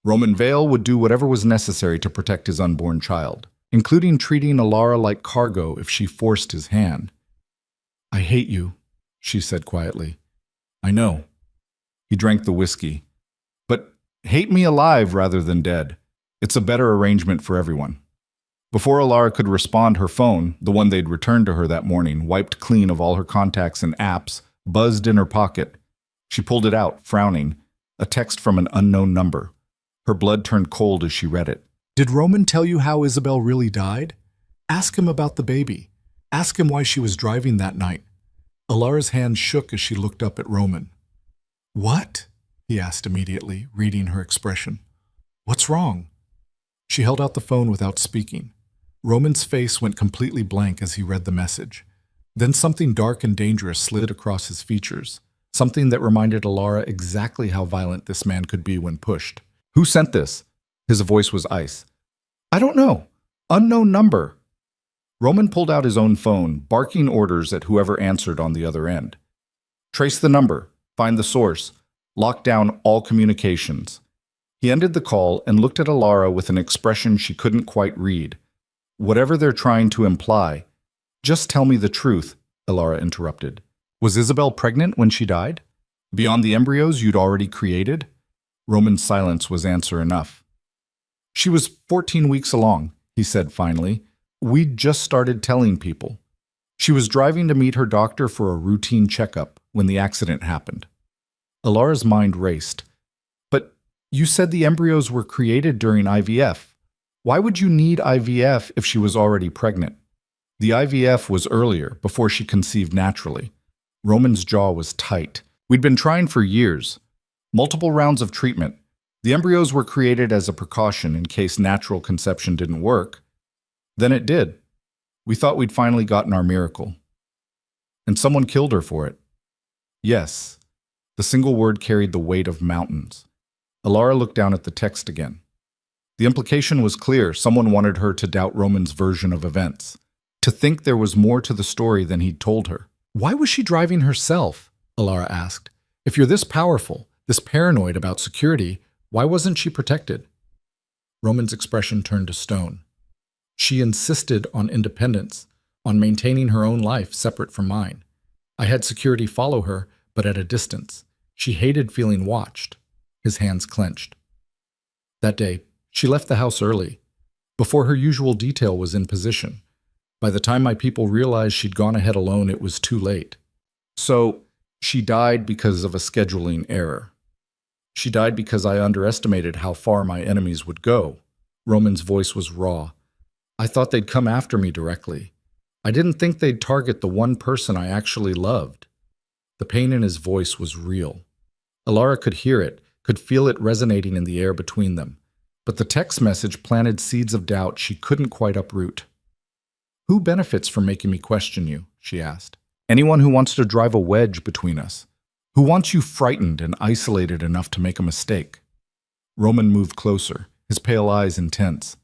Roman Vale would do whatever was necessary to protect his unborn child, including treating Alara like cargo if she forced his hand. "I hate you," she said quietly. "I know." He drank the whiskey. "But hate me alive rather than dead. It's a better arrangement for everyone." Before Alara could respond, her phone, the one they'd returned to her that morning, wiped clean of all her contacts and apps, buzzed in her pocket. She pulled it out, frowning, a text from an unknown number. Her blood turned cold as she read it. "Did Roman tell you how Isabel really died? Ask him about the baby. Ask him why she was driving that night." Alara's hand shook as she looked up at Roman. "What?" he asked immediately, reading her expression. What's wrong? She held out the phone without speaking. Roman's face went completely blank as he read the message. Then something dark and dangerous slid across his features, something that reminded Alara exactly how violent this man could be when pushed. Who sent this? His voice was ice. I don't know. Unknown number. Roman pulled out his own phone, barking orders at whoever answered on the other end. Trace the number, find the source, lock down all communications. He ended the call and looked at Alara with an expression she couldn't quite read. Whatever they're trying to imply. Just tell me the truth, Alara interrupted. Was Isabel pregnant when she died? Beyond the embryos you'd already created? Roman's silence was answer enough. She was 14 weeks along, he said finally. We'd just started telling people. She was driving to meet her doctor for a routine checkup when the accident happened. Alara's mind raced. But you said the embryos were created during IVF. Why would you need IVF if she was already pregnant? The IVF was earlier, before she conceived naturally. Roman's jaw was tight. We'd been trying for years. Multiple rounds of treatment. The embryos were created as a precaution in case natural conception didn't work. Then it did. We thought we'd finally gotten our miracle. And someone killed her for it. Yes. The single word carried the weight of mountains. Alara looked down at the text again. The implication was clear. Someone wanted her to doubt Roman's version of events, to think there was more to the story than he'd told her. Why was she driving herself? Alara asked. If you're this powerful, this paranoid about security, why wasn't she protected? Roman's expression turned to stone. She insisted on independence, on maintaining her own life separate from mine. I had security follow her, but at a distance. She hated feeling watched. His hands clenched. That day, she left the house early, before her usual detail was in position. By the time my people realized she'd gone ahead alone, it was too late. So, she died because of a scheduling error. She died because I underestimated how far my enemies would go. Roman's voice was raw. I thought they'd come after me directly. I didn't think they'd target the one person I actually loved. The pain in his voice was real. Alara could hear it, could feel it resonating in the air between them. But the text message planted seeds of doubt she couldn't quite uproot. Who benefits from making me question you? She asked. Anyone who wants to drive a wedge between us. Who wants you frightened and isolated enough to make a mistake? Roman moved closer, his pale eyes intense.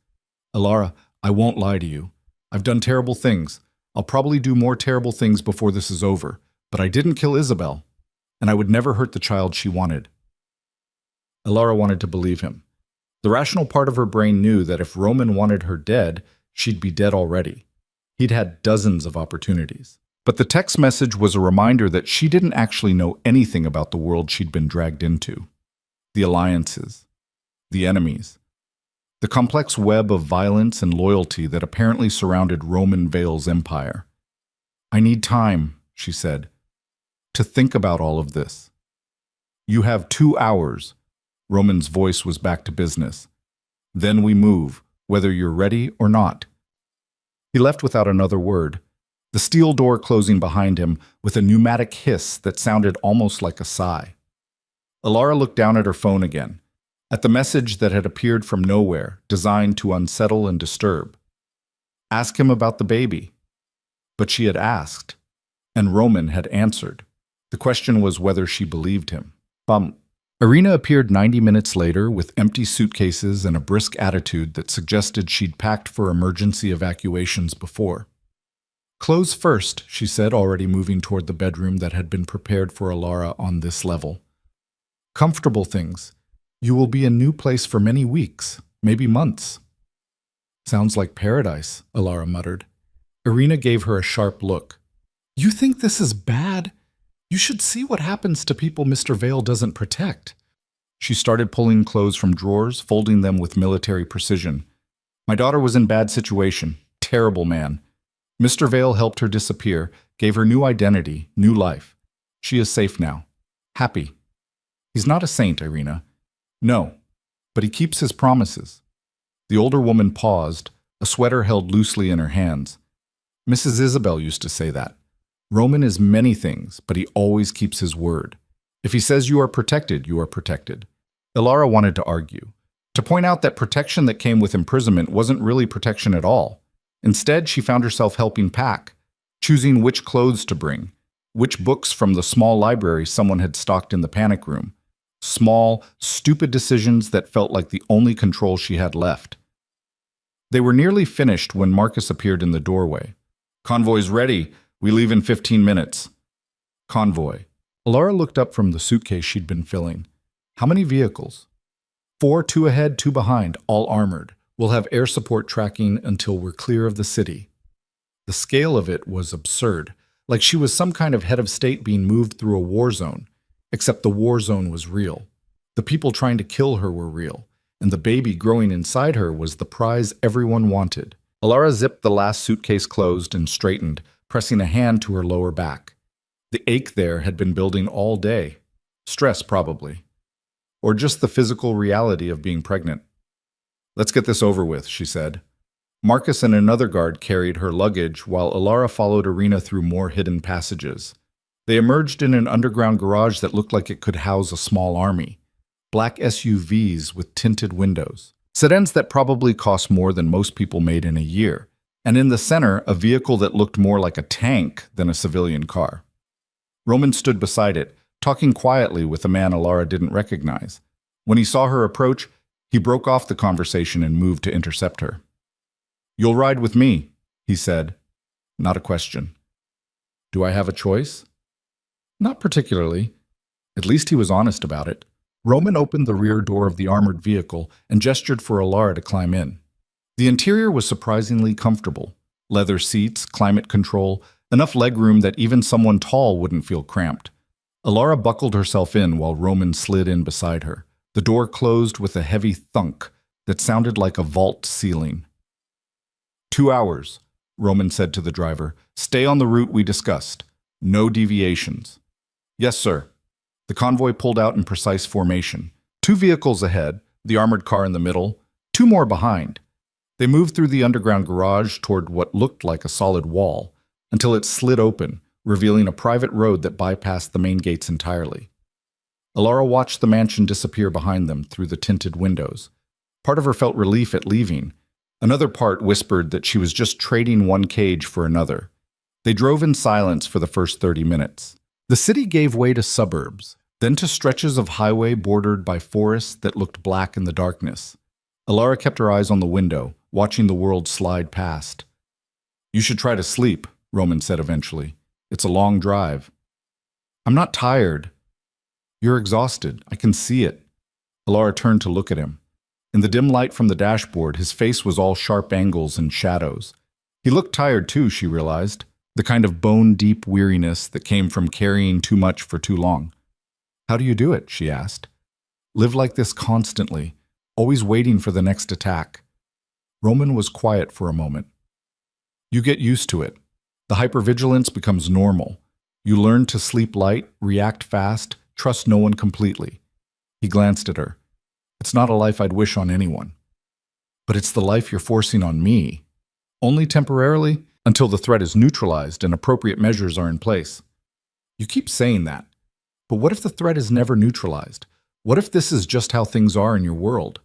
Alara, I won't lie to you. I've done terrible things. I'll probably do more terrible things before this is over, but I didn't kill Isabel, and I would never hurt the child she wanted. Alara wanted to believe him. The rational part of her brain knew that if Roman wanted her dead, she'd be dead already. He'd had dozens of opportunities. But the text message was a reminder that she didn't actually know anything about the world she'd been dragged into. The alliances, the enemies, the complex web of violence and loyalty that apparently surrounded Roman Vale's empire. I need time, she said, to think about all of this. You have 2 hours. Roman's voice was back to business. Then we move, whether you're ready or not. He left without another word, the steel door closing behind him with a pneumatic hiss that sounded almost like a sigh. Alara looked down at her phone again, at the message that had appeared from nowhere, designed to unsettle and disturb. Ask him about the baby. But she had asked, and Roman had answered. The question was whether she believed him. Irina appeared 90 minutes later with empty suitcases and a brisk attitude that suggested she'd packed for emergency evacuations before. Clothes first, she said, already moving toward the bedroom that had been prepared for Alara on this level. Comfortable things. You will be in a new place for many weeks, maybe months. Sounds like paradise, Alara muttered. Irina gave her a sharp look. You think this is bad? You should see what happens to people Mr. Vale doesn't protect. She started pulling clothes from drawers, folding them with military precision. My daughter was in bad situation. Terrible man. Mr. Vale helped her disappear, gave her new identity, new life. She is safe now. Happy. He's not a saint, Irina. No, but he keeps his promises. The older woman paused, a sweater held loosely in her hands. Mrs. Isabel used to say that. Roman is many things, but he always keeps his word. If he says you are protected, you are protected. Ilara wanted to argue, to point out that protection that came with imprisonment wasn't really protection at all. Instead, she found herself helping pack, choosing which clothes to bring, which books from the small library someone had stocked in the panic room. Small, stupid decisions that felt like the only control she had left. They were nearly finished when Marcus appeared in the doorway. "Convoy's ready. We leave in 15 minutes. Convoy. Ilara looked up from the suitcase she'd been filling. How many vehicles? 4, 2 ahead, 2 behind, all armored. We'll have air support tracking until we're clear of the city. The scale of it was absurd, like she was some kind of head of state being moved through a war zone, except the war zone was real. The people trying to kill her were real, and the baby growing inside her was the prize everyone wanted. Ilara zipped the last suitcase closed and straightened, pressing a hand to her lower back. The ache there had been building all day. Stress, probably. Or just the physical reality of being pregnant. "Let's get this over with," she said. Marcus and another guard carried her luggage while Ilara followed Irina through more hidden passages. They emerged in an underground garage that looked like it could house a small army. Black SUVs with tinted windows. Sedans that probably cost more than most people made in a year. And in the center, a vehicle that looked more like a tank than a civilian car. Roman stood beside it, talking quietly with a man Ilara didn't recognize. When he saw her approach, he broke off the conversation and moved to intercept her. "You'll ride with me," he said. Not a question. "Do I have a choice?" Not particularly. At least he was honest about it. Roman opened the rear door of the armored vehicle and gestured for Ilara to climb in. The interior was surprisingly comfortable. Leather seats, climate control, enough legroom that even someone tall wouldn't feel cramped. Ilara buckled herself in while Roman slid in beside her. The door closed with a heavy thunk that sounded like a vault ceiling. 2 hours, Roman said to the driver. "Stay on the route we discussed. No deviations." "Yes, sir." The convoy pulled out in precise formation. 2 vehicles ahead, the armored car in the middle, 2 more behind. They moved through the underground garage toward what looked like a solid wall, until it slid open, revealing a private road that bypassed the main gates entirely. Ilara watched the mansion disappear behind them through the tinted windows. Part of her felt relief at leaving. Another part whispered that she was just trading one cage for another. They drove in silence for the first 30 minutes. The city gave way to suburbs, then to stretches of highway bordered by forests that looked black in the darkness. Ilara kept her eyes on the window, watching the world slide past. "You should try to sleep," Roman said eventually. "It's a long drive." "I'm not tired." "You're exhausted. I can see it." Ilara turned to look at him. In the dim light from the dashboard, his face was all sharp angles and shadows. He looked tired too, she realized. The kind of bone-deep weariness that came from carrying too much for too long. "How do you do it?" she asked. "Live like this constantly, always waiting for the next attack." Roman was quiet for a moment. "You get used to it. The hypervigilance becomes normal. You learn to sleep light, react fast, trust no one completely." He glanced at her. "It's not a life I'd wish on anyone." "But it's the life you're forcing on me." "Only temporarily, until the threat is neutralized and appropriate measures are in place." "You keep saying that. But what if the threat is never neutralized? What if this is just how things are in your world?"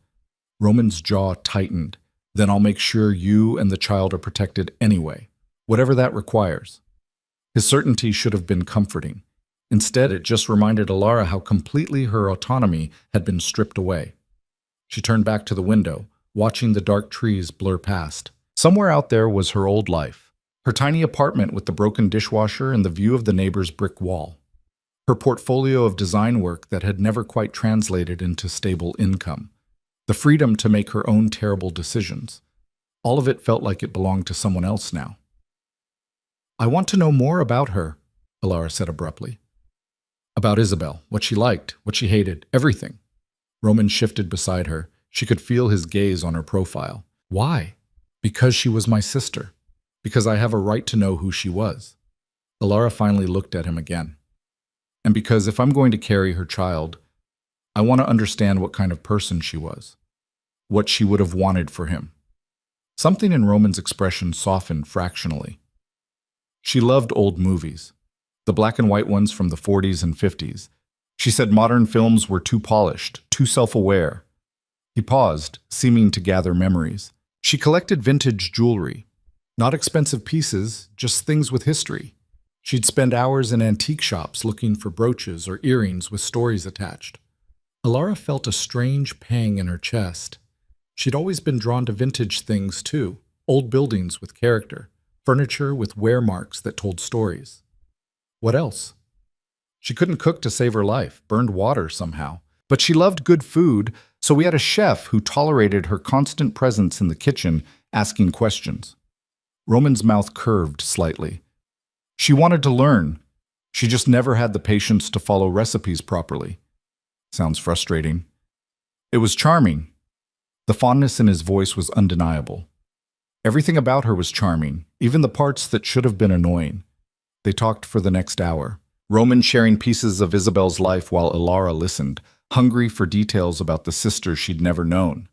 Roman's jaw tightened. "Then I'll make sure you and the child are protected anyway, whatever that requires." His certainty should have been comforting. Instead, it just reminded Ilara how completely her autonomy had been stripped away. She turned back to the window, watching the dark trees blur past. Somewhere out there was her old life. Her tiny apartment with the broken dishwasher and the view of the neighbor's brick wall. Her portfolio of design work that had never quite translated into stable income. The freedom to make her own terrible decisions. All of it felt like it belonged to someone else now. "I want to know more about her," Ilara said abruptly. "About Isabel, what she liked, what she hated, everything." Roman shifted beside her. She could feel his gaze on her profile. "Why?" "Because she was my sister. Because I have a right to know who she was." Ilara finally looked at him again. "And because if I'm going to carry her child, I want to understand what kind of person she was. What she would have wanted for him." Something in Roman's expression softened fractionally. She loved old movies. The black and white ones from the 40s and 50s. She said modern films were too polished, too self-aware. He paused, seeming to gather memories. She collected vintage jewelry. Not expensive pieces, just things with history. She'd spend hours in antique shops looking for brooches or earrings with stories attached. Alara felt a strange pang in her chest. She'd always been drawn to vintage things too, old buildings with character, furniture with wear marks that told stories. What else? She couldn't cook to save her life, burned water somehow. But she loved good food, so we had a chef who tolerated her constant presence in the kitchen, asking questions. Roman's mouth curved slightly. She wanted to learn. She just never had the patience to follow recipes properly. Sounds frustrating. It was charming. The fondness in his voice was undeniable. Everything about her was charming, even the parts that should have been annoying. They talked for the next hour, Roman sharing pieces of Isabel's life while Alara listened, hungry for details about the sister she'd never known.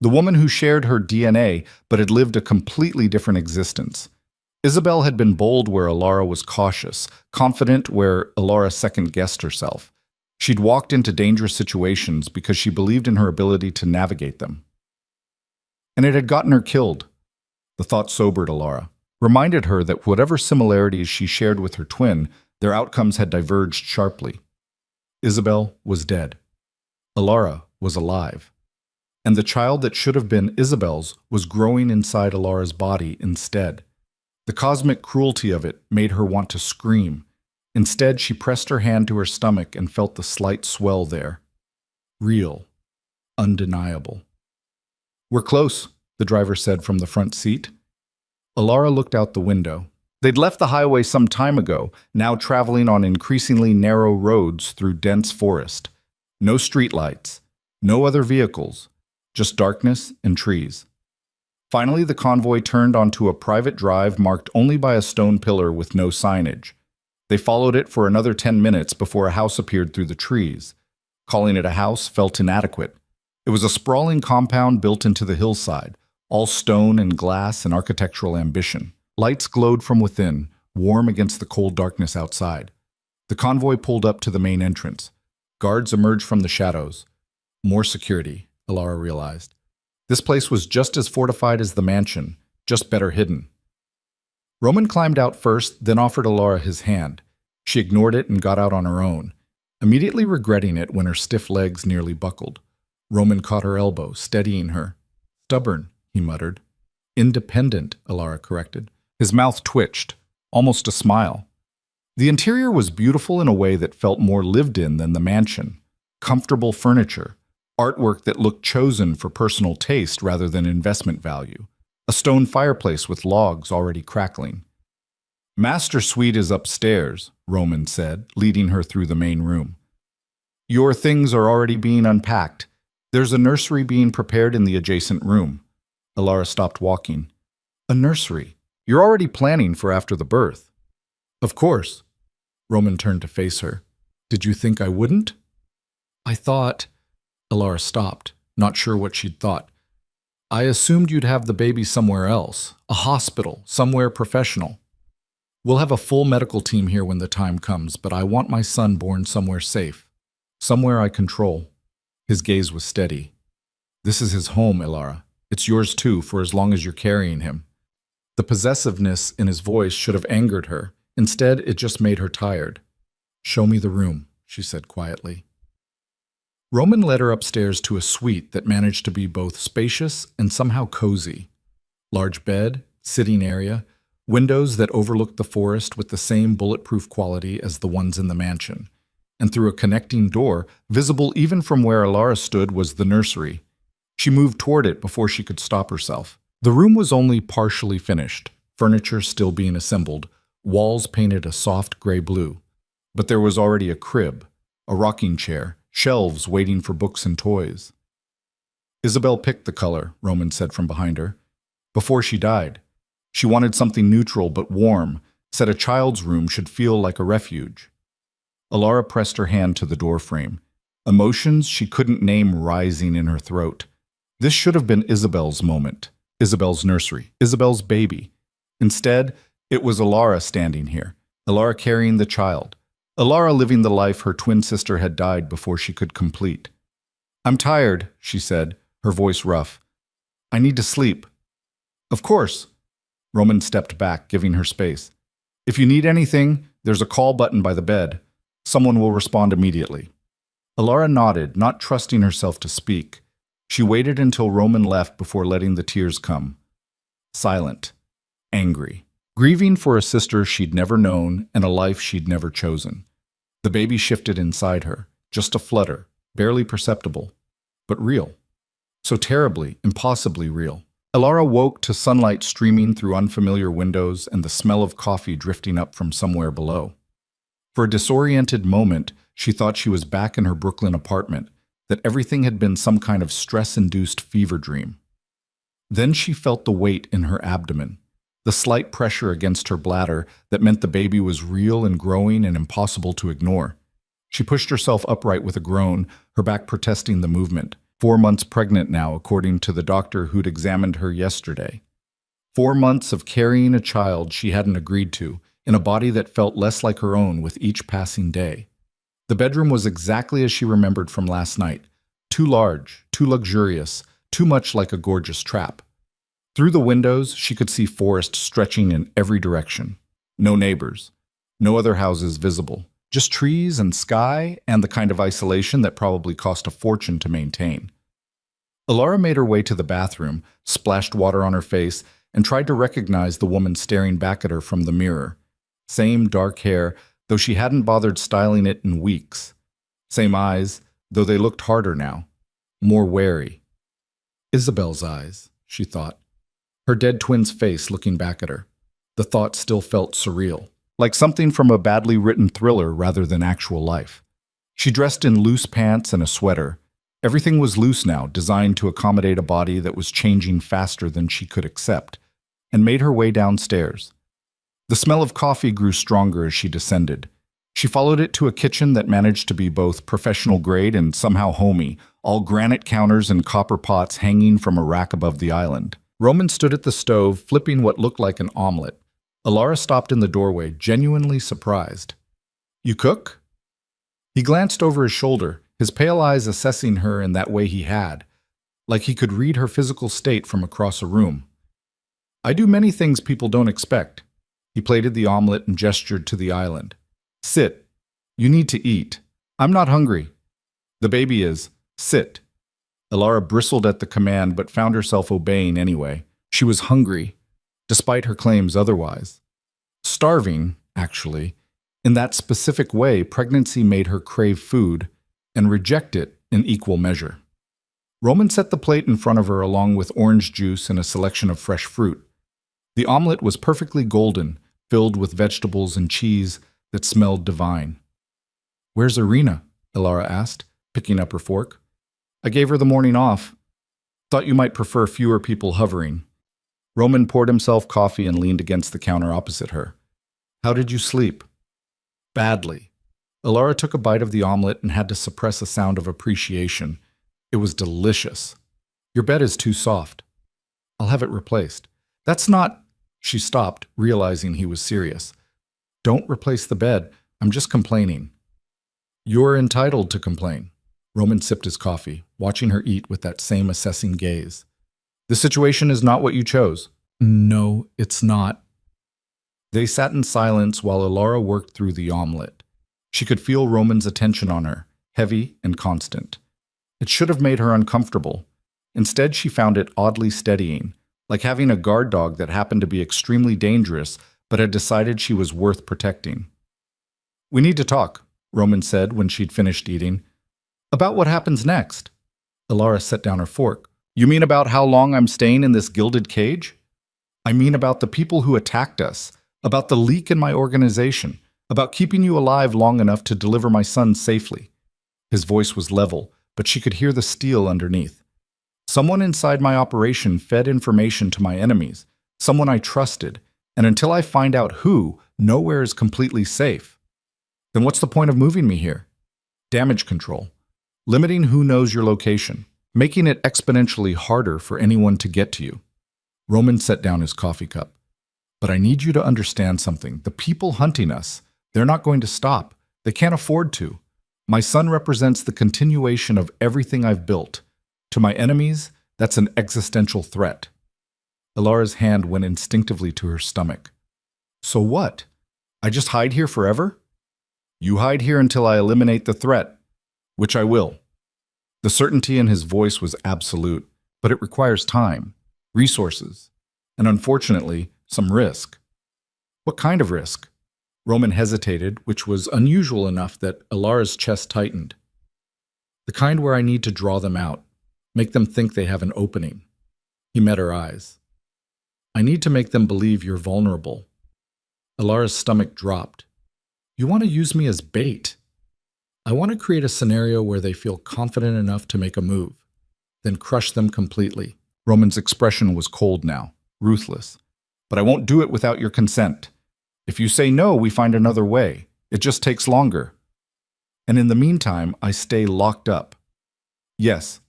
The woman who shared her DNA but had lived a completely different existence. Isabel had been bold where Alara was cautious, confident where Alara second-guessed herself. She'd walked into dangerous situations because she believed in her ability to navigate them. And it had gotten her killed. The thought sobered Alara, reminded her that whatever similarities she shared with her twin, their outcomes had diverged sharply. Isabel was dead. Alara was alive. And the child that should have been Isabel's was growing inside Alara's body instead. The cosmic cruelty of it made her want to scream. Instead, she pressed her hand to her stomach and felt the slight swell there. Real. Undeniable. "We're close," the driver said from the front seat. Alara looked out the window. They'd left the highway some time ago, now traveling on increasingly narrow roads through dense forest. No streetlights, no other vehicles, just darkness and trees. Finally, the convoy turned onto a private drive marked only by a stone pillar with no signage. They followed it for another 10 minutes before a house appeared through the trees. Calling it a house felt inadequate. It was a sprawling compound built into the hillside, all stone and glass and architectural ambition. Lights glowed from within, warm against the cold darkness outside. The convoy pulled up to the main entrance. Guards emerged from the shadows. More security, Alara realized. This place was just as fortified as the mansion, just better hidden. Roman climbed out first, then offered Alara his hand. She ignored it and got out on her own, immediately regretting it when her stiff legs nearly buckled. Roman caught her elbow, steadying her. "Stubborn," he muttered. "Independent," Alara corrected. His mouth twitched, almost a smile. The interior was beautiful in a way that felt more lived in than the mansion. Comfortable furniture, artwork that looked chosen for personal taste rather than investment value, a stone fireplace with logs already crackling. "Master suite is upstairs," Roman said, leading her through the main room. "Your things are already being unpacked. There's a nursery being prepared in the adjacent room." Alara stopped walking. "A nursery? You're already planning for after the birth." "Of course." Roman turned to face her. "Did you think I wouldn't?" "I thought—" Alara stopped, not sure what she'd thought. "I assumed you'd have the baby somewhere else, a hospital, somewhere professional. We'll have a full medical team here when the time comes, but I want my son born somewhere safe, somewhere I control." His gaze was steady. "This is his home, Alara. It's yours too, for as long as you're carrying him." The possessiveness in his voice should have angered her. Instead, it just made her tired. "Show me the room," she said quietly. Roman led her upstairs to a suite that managed to be both spacious and somehow cozy. Large bed, sitting area, windows that overlooked the forest with the same bulletproof quality as the ones in the mansion. And through a connecting door, visible even from where Alara stood, was the nursery. She moved toward it before she could stop herself. The room was only partially finished, furniture still being assembled, walls painted a soft gray blue. But there was already a crib, a rocking chair, shelves waiting for books and toys. "Isabel picked the color," Roman said from behind her. "Before she died. She wanted something neutral but warm, said a child's room should feel like a refuge." Alara pressed her hand to the doorframe, emotions she couldn't name rising in her throat. This should have been Isabel's moment, Isabel's nursery, Isabel's baby. Instead, it was Alara standing here, Alara carrying the child, Alara living the life her twin sister had died before she could complete. "I'm tired," she said, her voice rough. "I need to sleep." "Of course." Roman stepped back, giving her space. "If you need anything, there's a call button by the bed. Someone will respond immediately." Alara nodded, not trusting herself to speak. She waited until Roman left before letting the tears come. Silent, angry, grieving for a sister she'd never known and a life she'd never chosen. The baby shifted inside her, just a flutter, barely perceptible, but real. So terribly, impossibly real. Alara woke to sunlight streaming through unfamiliar windows and the smell of coffee drifting up from somewhere below. For a disoriented moment, she thought she was back in her Brooklyn apartment, that everything had been some kind of stress-induced fever dream. Then she felt the weight in her abdomen, the slight pressure against her bladder that meant the baby was real and growing and impossible to ignore. She pushed herself upright with a groan, her back protesting the movement. 4 months pregnant now, according to the doctor who'd examined her yesterday. 4 months of carrying a child she hadn't agreed to, in a body that felt less like her own with each passing day. The bedroom was exactly as she remembered from last night. Too large, too luxurious, too much like a gorgeous trap. Through the windows, she could see forest stretching in every direction. No neighbors. No other houses visible. Just trees and sky and the kind of isolation that probably cost a fortune to maintain. Alara made her way to the bathroom, splashed water on her face, and tried to recognize the woman staring back at her from the mirror. Same dark hair, though she hadn't bothered styling it in weeks. Same eyes, though they looked harder now. More wary. Isabel's eyes, she thought. Her dead twin's face looking back at her. The thought still felt surreal, like something from a badly written thriller rather than actual life. She dressed in loose pants and a sweater. Everything was loose now, designed to accommodate a body that was changing faster than she could accept, and made her way downstairs. The smell of coffee grew stronger as she descended. She followed it to a kitchen that managed to be both professional grade and somehow homey, all granite counters and copper pots hanging from a rack above the island. Roman stood at the stove, flipping what looked like an omelet. Alara stopped in the doorway, genuinely surprised. "You cook?" He glanced over his shoulder, his pale eyes assessing her in that way he had, like he could read her physical state from across a room. "I do many things people don't expect." He plated the omelet and gestured to the island. "Sit. You need to eat. I'm not hungry. The baby is. Sit." Alara bristled at the command but found herself obeying anyway. She was hungry, despite her claims otherwise. Starving, actually. In that specific way, pregnancy made her crave food and reject it in equal measure. Roman set the plate in front of her along with orange juice and a selection of fresh fruit. The omelet was perfectly golden, filled with vegetables and cheese that smelled divine. "Where's Irina?" Alara asked, picking up her fork. "I gave her the morning off. Thought you might prefer fewer people hovering." Roman poured himself coffee and leaned against the counter opposite her. "How did you sleep?" "Badly." Alara took a bite of the omelet and had to suppress a sound of appreciation. It was delicious. "Your bed is too soft. I'll have it replaced." "That's not—" She stopped, realizing he was serious. "Don't replace the bed. I'm just complaining." "You're entitled to complain." Roman sipped his coffee, watching her eat with that same assessing gaze. "The situation is not what you chose." "No, it's not." They sat in silence while Alara worked through the omelet. She could feel Roman's attention on her, heavy and constant. It should have made her uncomfortable. Instead, she found it oddly steadying, like having a guard dog that happened to be extremely dangerous but had decided she was worth protecting. "We need to talk," Roman said when she'd finished eating. "About what happens next." Alara set down her fork. "You mean about how long I'm staying in this gilded cage?" "I mean about the people who attacked us, about the leak in my organization, about keeping you alive long enough to deliver my son safely." His voice was level, but she could hear the steel underneath. "Someone inside my operation fed information to my enemies, someone I trusted, and until I find out who, nowhere is completely safe." "Then what's the point of moving me here?" "Damage control. Limiting who knows your location, making it exponentially harder for anyone to get to you." Roman set down his coffee cup. "But I need you to understand something. The people hunting us, they're not going to stop. They can't afford to. My son represents the continuation of everything I've built. To my enemies, that's an existential threat. Ilara's hand went instinctively to her stomach. So what? I just hide here forever? You hide here until I eliminate the threat, which I will. The certainty in his voice was absolute, but it requires time, resources, and unfortunately, some risk. What kind of risk? Roman hesitated, which was unusual enough that Ilara's chest tightened. The kind where I need to draw them out, make them think they have an opening. He met her eyes. I need to make them believe you're vulnerable. Ilara's stomach dropped. You want to use me as bait? I want to create a scenario where they feel confident enough to make a move, then crush them completely. Roman's expression was cold now, ruthless. But I won't do it without your consent. If you say no, we find another way. It just takes longer. And in the meantime, I stay locked up. Yes.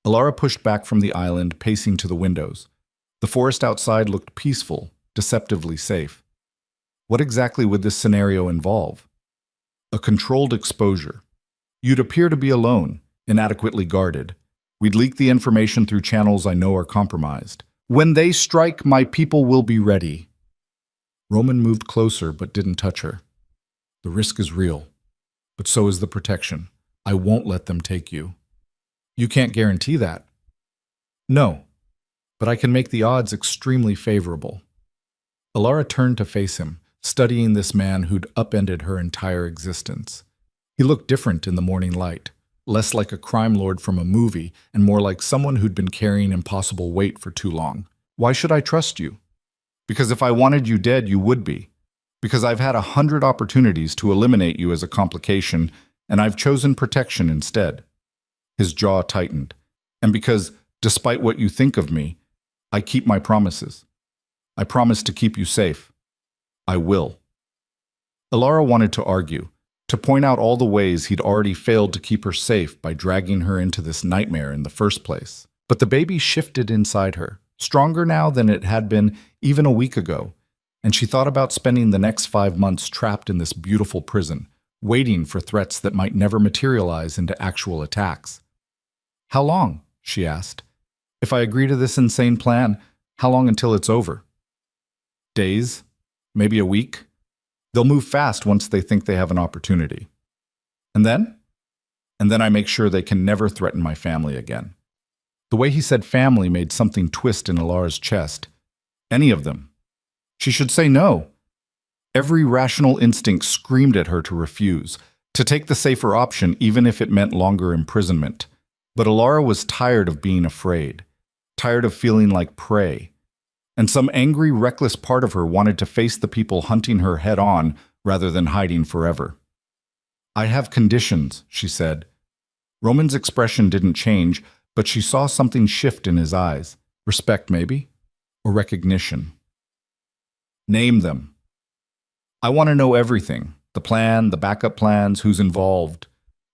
Ilara pushed back from the island, pacing to the windows. The forest outside looked peaceful, deceptively safe. What exactly would this scenario involve? A controlled exposure. You'd appear to be alone, inadequately guarded. We'd leak the information through channels I know are compromised. When they strike, my people will be ready. Roman moved closer but didn't touch her. The risk is real, but so is the protection. I won't let them take you. You can't guarantee that. No, but I can make the odds extremely favorable. Ilara turned to face him, studying this man who'd upended her entire existence. He looked different in the morning light, less like a crime lord from a movie and more like someone who'd been carrying impossible weight for too long. Why should I trust you? Because if I wanted you dead, you would be. Because I've had 100 opportunities to eliminate you as a complication, and I've chosen protection instead. His jaw tightened. And because, despite what you think of me, I keep my promises. I promise to keep you safe. I will. Ilara wanted to argue, to point out all the ways he'd already failed to keep her safe by dragging her into this nightmare in the first place. But the baby shifted inside her, stronger now than it had been even a week ago, and she thought about spending the next 5 months trapped in this beautiful prison, waiting for threats that might never materialize into actual attacks. How long? She asked. If I agree to this insane plan, how long until it's over? Days? Maybe a week? They'll move fast once they think they have an opportunity. And then? And then I make sure they can never threaten my family again. The way he said family made something twist in Ilara's chest. Any of them. She should say no. Every rational instinct screamed at her to refuse, to take the safer option even if it meant longer imprisonment. But Ilara was tired of being afraid, tired of feeling like prey. And some angry, reckless part of her wanted to face the people hunting her head-on rather than hiding forever. I have conditions, she said. Roman's expression didn't change, but she saw something shift in his eyes. Respect, maybe? Or recognition? Name them. I want to know everything. The plan, the backup plans, who's involved.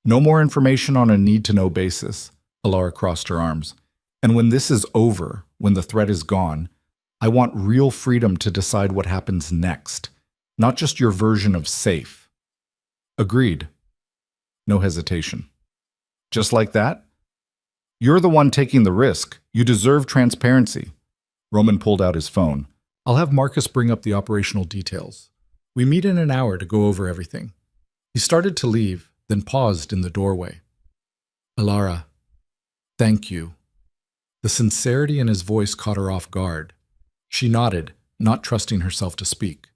No more information on a need-to-know basis. Ilara crossed her arms. And when this is over, when the threat is gone, I want real freedom to decide what happens next, not just your version of safe. Agreed. No hesitation. Just like that? You're the one taking the risk. You deserve transparency. Roman pulled out his phone. I'll have Marcus bring up the operational details. We meet in an hour to go over everything. He started to leave, then paused in the doorway. Ilara, thank you. The sincerity in his voice caught her off guard. She nodded, not trusting herself to speak.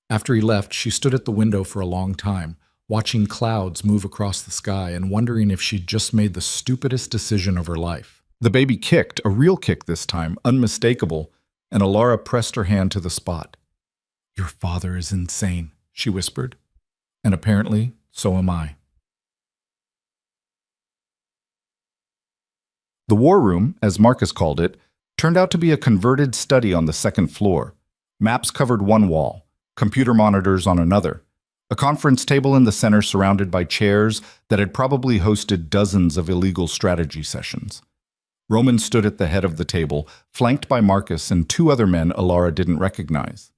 After he left, she stood at the window for a long time, watching clouds move across the sky and wondering if she'd just made the stupidest decision of her life. The baby kicked, a real kick this time, unmistakable, and Ilara pressed her hand to the spot. Your father is insane, she whispered. And apparently, so am I. The war room, as Marcus called it, turned out to be a converted study on the second floor. Maps covered one wall, computer monitors on another, a conference table in the center surrounded by chairs that had probably hosted dozens of illegal strategy sessions. Roman stood at the head of the table, flanked by Marcus and two other men Ilara didn't recognize.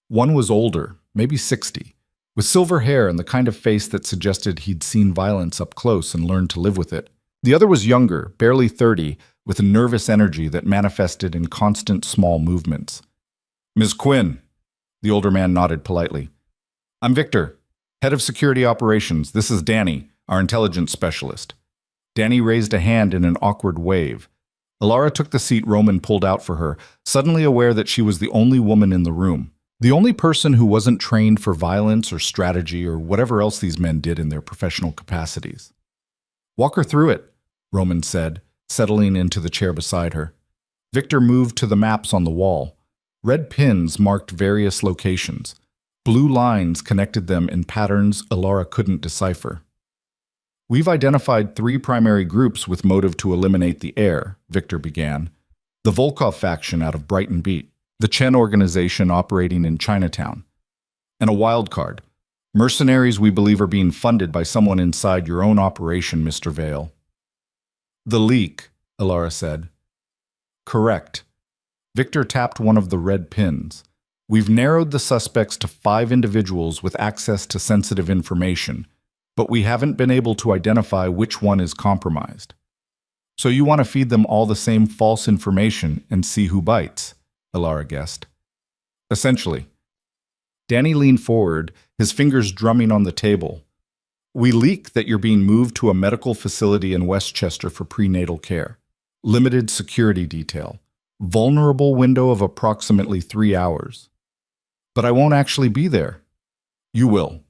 One was older, maybe 60, with silver hair and the kind of face that suggested he'd seen violence up close and learned to live with it. The other was younger, barely 30, with a nervous energy that manifested in constant small movements. "Ms. Quinn," the older man nodded politely. "I'm Victor, head of security operations. This is Danny, our intelligence specialist." Danny raised a hand in an awkward wave. Alara took the seat Roman pulled out for her, suddenly aware that she was the only woman in the room. The only person who wasn't trained for violence or strategy or whatever else these men did in their professional capacities. "Walk her through it," Roman said, settling into the chair beside her. Victor moved to the maps on the wall. Red pins marked various locations. Blue lines connected them in patterns Alara couldn't decipher. "We've identified 3 primary groups with motive to eliminate the heir," Victor began. "The Volkov faction out of Brighton Beat, the Chen organization operating in Chinatown, and a wild card. Mercenaries we believe are being funded by someone inside your own operation, Mr. Vale." "The leak," Alara said. "Correct." Victor tapped one of the red pins. "We've narrowed the suspects to 5 individuals with access to sensitive information, but we haven't been able to identify which one is compromised. So you want to feed them all the same false information and see who bites," Alara guessed. "Essentially." Danny leaned forward, his fingers drumming on the table. "We leak that you're being moved to a medical facility in Westchester for prenatal care. Limited security detail. Vulnerable window of approximately 3 hours. But I won't actually be there." "You will."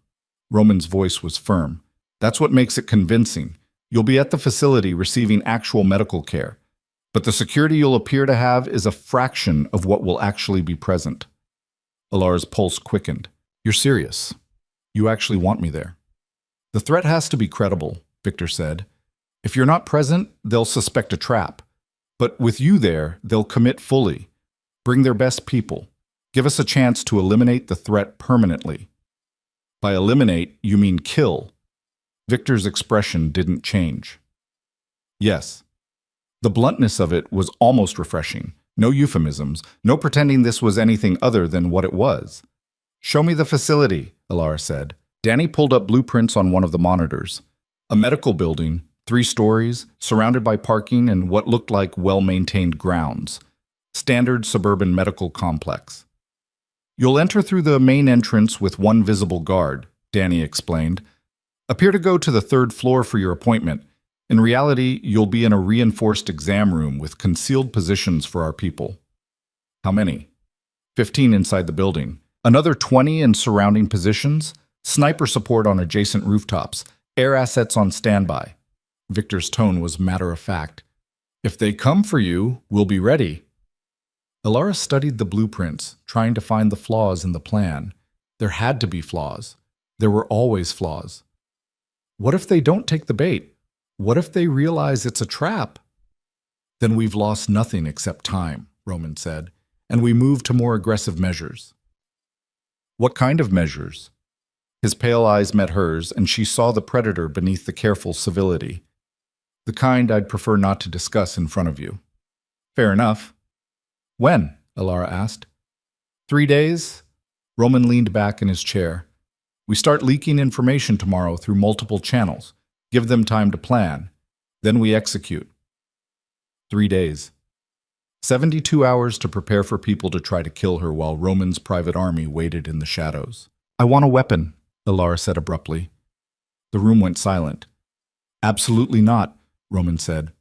Roman's voice was firm. "That's what makes it convincing. You'll be at the facility receiving actual medical care. But the security you'll appear to have is a fraction of what will actually be present." Alara's pulse quickened. "You're serious? You actually want me there?" "The threat has to be credible," Victor said. "If you're not present, they'll suspect a trap. But with you there, they'll commit fully. Bring their best people. Give us a chance to eliminate the threat permanently." "By eliminate, you mean kill." Victor's expression didn't change. "Yes." The bluntness of it was almost refreshing. No euphemisms, no pretending this was anything other than what it was. "Show me the facility," Alara said. Danny pulled up blueprints on one of the monitors. A medical building, 3 stories, surrounded by parking and what looked like well-maintained grounds. Standard suburban medical complex. "You'll enter through the main entrance with 1 visible guard," Danny explained. "Appear to go to the 3rd floor for your appointment. In reality, you'll be in a reinforced exam room with concealed positions for our people." "How many?" 15 inside the building. Another 20 in surrounding positions. Sniper support on adjacent rooftops. Air assets on standby. Victor's tone was matter-of-fact. "If they come for you, we'll be ready." Alara studied the blueprints, trying to find the flaws in the plan. There had to be flaws. There were always flaws. What if they don't take the bait? What if they realize it's a trap? "Then we've lost nothing except time," Roman said, "and we move to more aggressive measures." "What kind of measures?" His pale eyes met hers, and she saw the predator beneath the careful civility. "The kind I'd prefer not to discuss in front of you." "Fair enough." "When?" Alara asked. 3 days? Roman leaned back in his chair. "We start leaking information tomorrow through multiple channels. Give them time to plan. Then we execute." 3 days. 72 hours to prepare for people to try to kill her while Roman's private army waited in the shadows. "I want a weapon," Alara said abruptly. The room went silent. "Absolutely not," Roman said.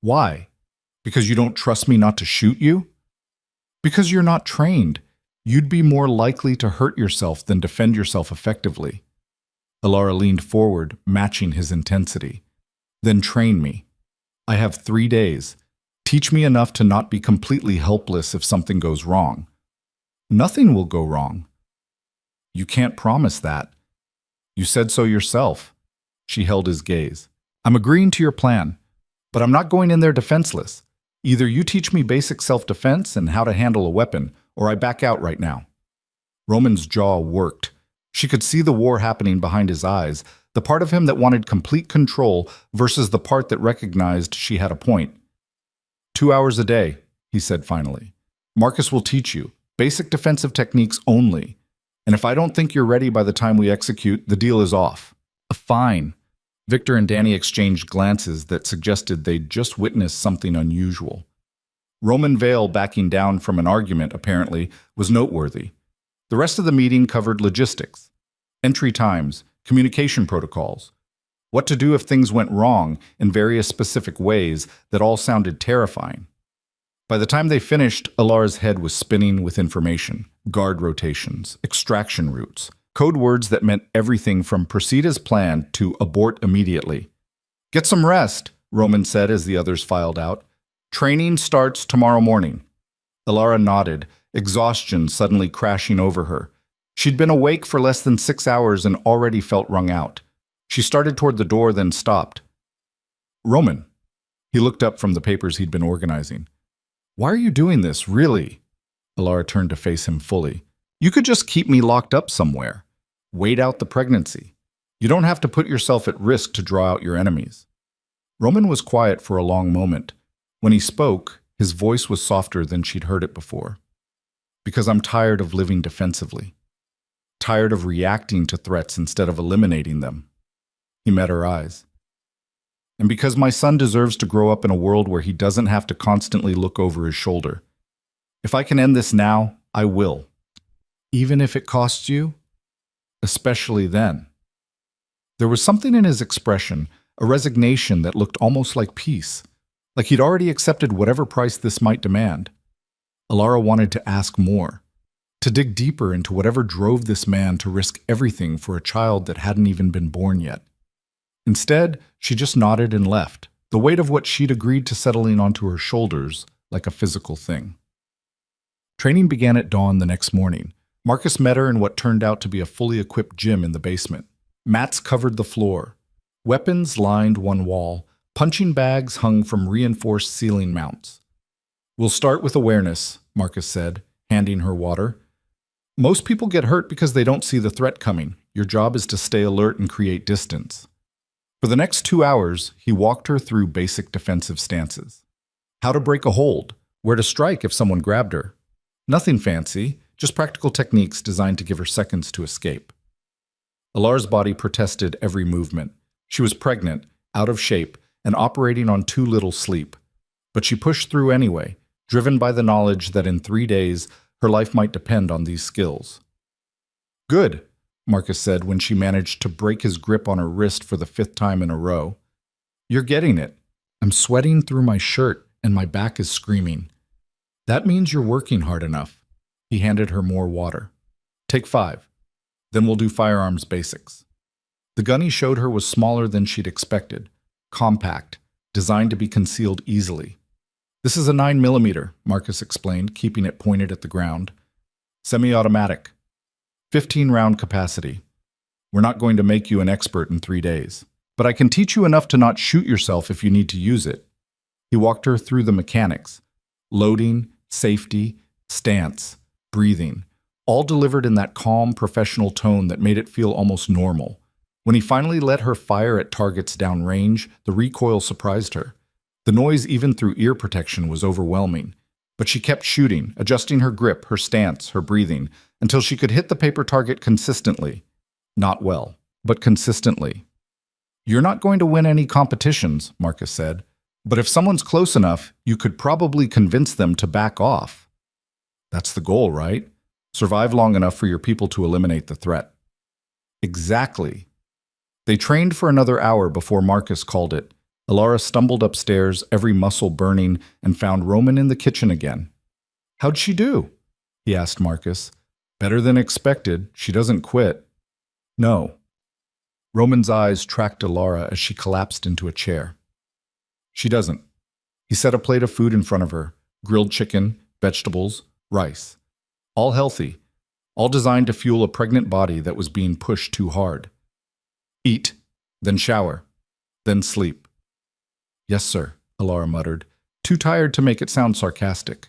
"Why? Because you don't trust me not to shoot you?" "Because you're not trained. You'd be more likely to hurt yourself than defend yourself effectively." Alara leaned forward, matching his intensity. "Then train me. I have 3 days. Teach me enough to not be completely helpless if something goes wrong." "Nothing will go wrong." "You can't promise that." "You said so yourself." She held his gaze. "I'm agreeing to your plan, but I'm not going in there defenseless. Either you teach me basic self-defense and how to handle a weapon, or I back out right now." Roman's jaw worked. She could see the war happening behind his eyes, the part of him that wanted complete control versus the part that recognized she had a point. 2 hours a day, he said finally. "Marcus will teach you. Basic defensive techniques only. And if I don't think you're ready by the time we execute, the deal is off. Fine. Victor and Danny exchanged glances that suggested they'd just witnessed something unusual. Roman Vale backing down from an argument, apparently, was noteworthy. The rest of the meeting covered logistics, entry times, communication protocols, what to do if things went wrong in various specific ways that all sounded terrifying. By the time they finished, Alara's head was spinning with information, guard rotations, extraction routes, code words that meant everything from proceed as planned to abort immediately. Get some rest, Roman said as the others filed out. Training starts tomorrow morning. Alara nodded, exhaustion suddenly crashing over her. She'd been awake for less than 6 hours and already felt wrung out. She started toward the door, then stopped. Roman. He looked up from the papers he'd been organizing. Why are you doing this, really? Alara turned to face him fully. You could just keep me locked up somewhere. Wait out the pregnancy. You don't have to put yourself at risk to draw out your enemies. Roman was quiet for a long moment. When he spoke, his voice was softer than she'd heard it before. Because I'm tired of living defensively. Tired of reacting to threats instead of eliminating them. He met her eyes. And because my son deserves to grow up in a world where he doesn't have to constantly look over his shoulder. If I can end this now, I will. Even if it costs you? Especially then. There was something in his expression, a resignation that looked almost like peace, like he'd already accepted whatever price this might demand. Alara wanted to ask more, to dig deeper into whatever drove this man to risk everything for a child that hadn't even been born yet. Instead, she just nodded and left, the weight of what she'd agreed to settling onto her shoulders like a physical thing. Training began at dawn the next morning. Marcus met her in what turned out to be a fully equipped gym in the basement. Mats covered the floor. Weapons lined one wall. Punching bags hung from reinforced ceiling mounts. We'll start with awareness, Marcus said, handing her water. Most people get hurt because they don't see the threat coming. Your job is to stay alert and create distance. For the next 2 hours, he walked her through basic defensive stances. How to break a hold, where to strike if someone grabbed her. Nothing fancy, just practical techniques designed to give her seconds to escape. Alara's body protested every movement. She was pregnant, out of shape, and operating on too little sleep. But she pushed through anyway, driven by the knowledge that in 3 days, her life might depend on these skills. Good, Marcus said when she managed to break his grip on her wrist for the 5th time in a row. You're getting it. I'm sweating through my shirt and my back is screaming. That means you're working hard enough. He handed her more water. Take 5. Then we'll do firearms basics. The gun he showed her was smaller than she'd expected, compact, designed to be concealed easily. This is a 9mm, Marcus explained, keeping it pointed at the ground. Semi-automatic. 15-round capacity. We're not going to make you an expert in 3 days, but I can teach you enough to not shoot yourself if you need to use it. He walked her through the mechanics. Loading, safety, stance, breathing, all delivered in that calm, professional tone that made it feel almost normal. When he finally let her fire at targets downrange, the recoil surprised her. The noise, even through ear protection, was overwhelming. But she kept shooting, adjusting her grip, her stance, her breathing, until she could hit the paper target consistently. Not well, but consistently. You're not going to win any competitions, Marcus said, but if someone's close enough, you could probably convince them to back off. That's the goal, right? Survive long enough for your people to eliminate the threat. Exactly. They trained for another hour before Marcus called it. Alara stumbled upstairs, every muscle burning, and found Roman in the kitchen again. How'd she do? He asked Marcus. Better than expected. She doesn't quit. No. Roman's eyes tracked Alara as she collapsed into a chair. She doesn't. He set a plate of food in front of her, grilled chicken, vegetables, rice. All healthy, all designed to fuel a pregnant body that was being pushed too hard. Eat, then shower, then sleep. Yes, sir, Alara muttered, too tired to make it sound sarcastic.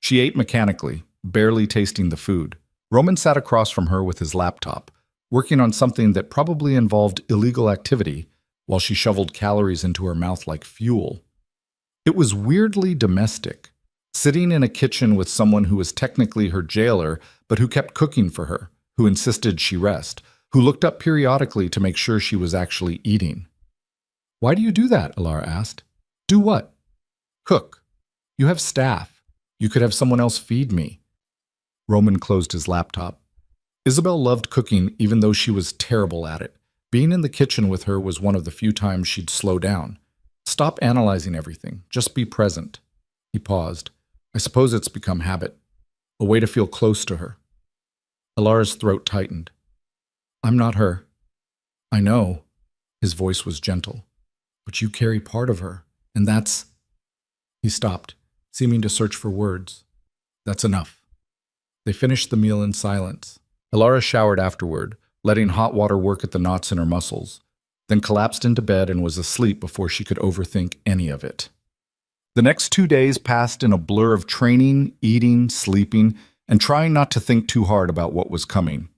She ate mechanically, barely tasting the food. Roman sat across from her with his laptop, working on something that probably involved illegal activity, while she shoveled calories into her mouth like fuel. It was weirdly domestic, sitting in a kitchen with someone who was technically her jailer, but who kept cooking for her, who insisted she rest, who looked up periodically to make sure she was actually eating. "Why do you do that?" Alara asked. "Do what?" "Cook. You have staff. You could have someone else feed me." Roman closed his laptop. Isabel loved cooking even though she was terrible at it. Being in the kitchen with her was one of the few times she'd slow down. Stop analyzing everything. Just be present. He paused. "I suppose it's become habit. A way to feel close to her." Alara's throat tightened. "I'm not her." "I know." His voice was gentle. "But you carry part of her, and that's—" He stopped, seeming to search for words. "That's enough." They finished the meal in silence. Alara showered afterward, letting hot water work at the knots in her muscles, then collapsed into bed and was asleep before she could overthink any of it. The next 2 days passed in a blur of training, eating, sleeping, and trying not to think too hard about what was coming.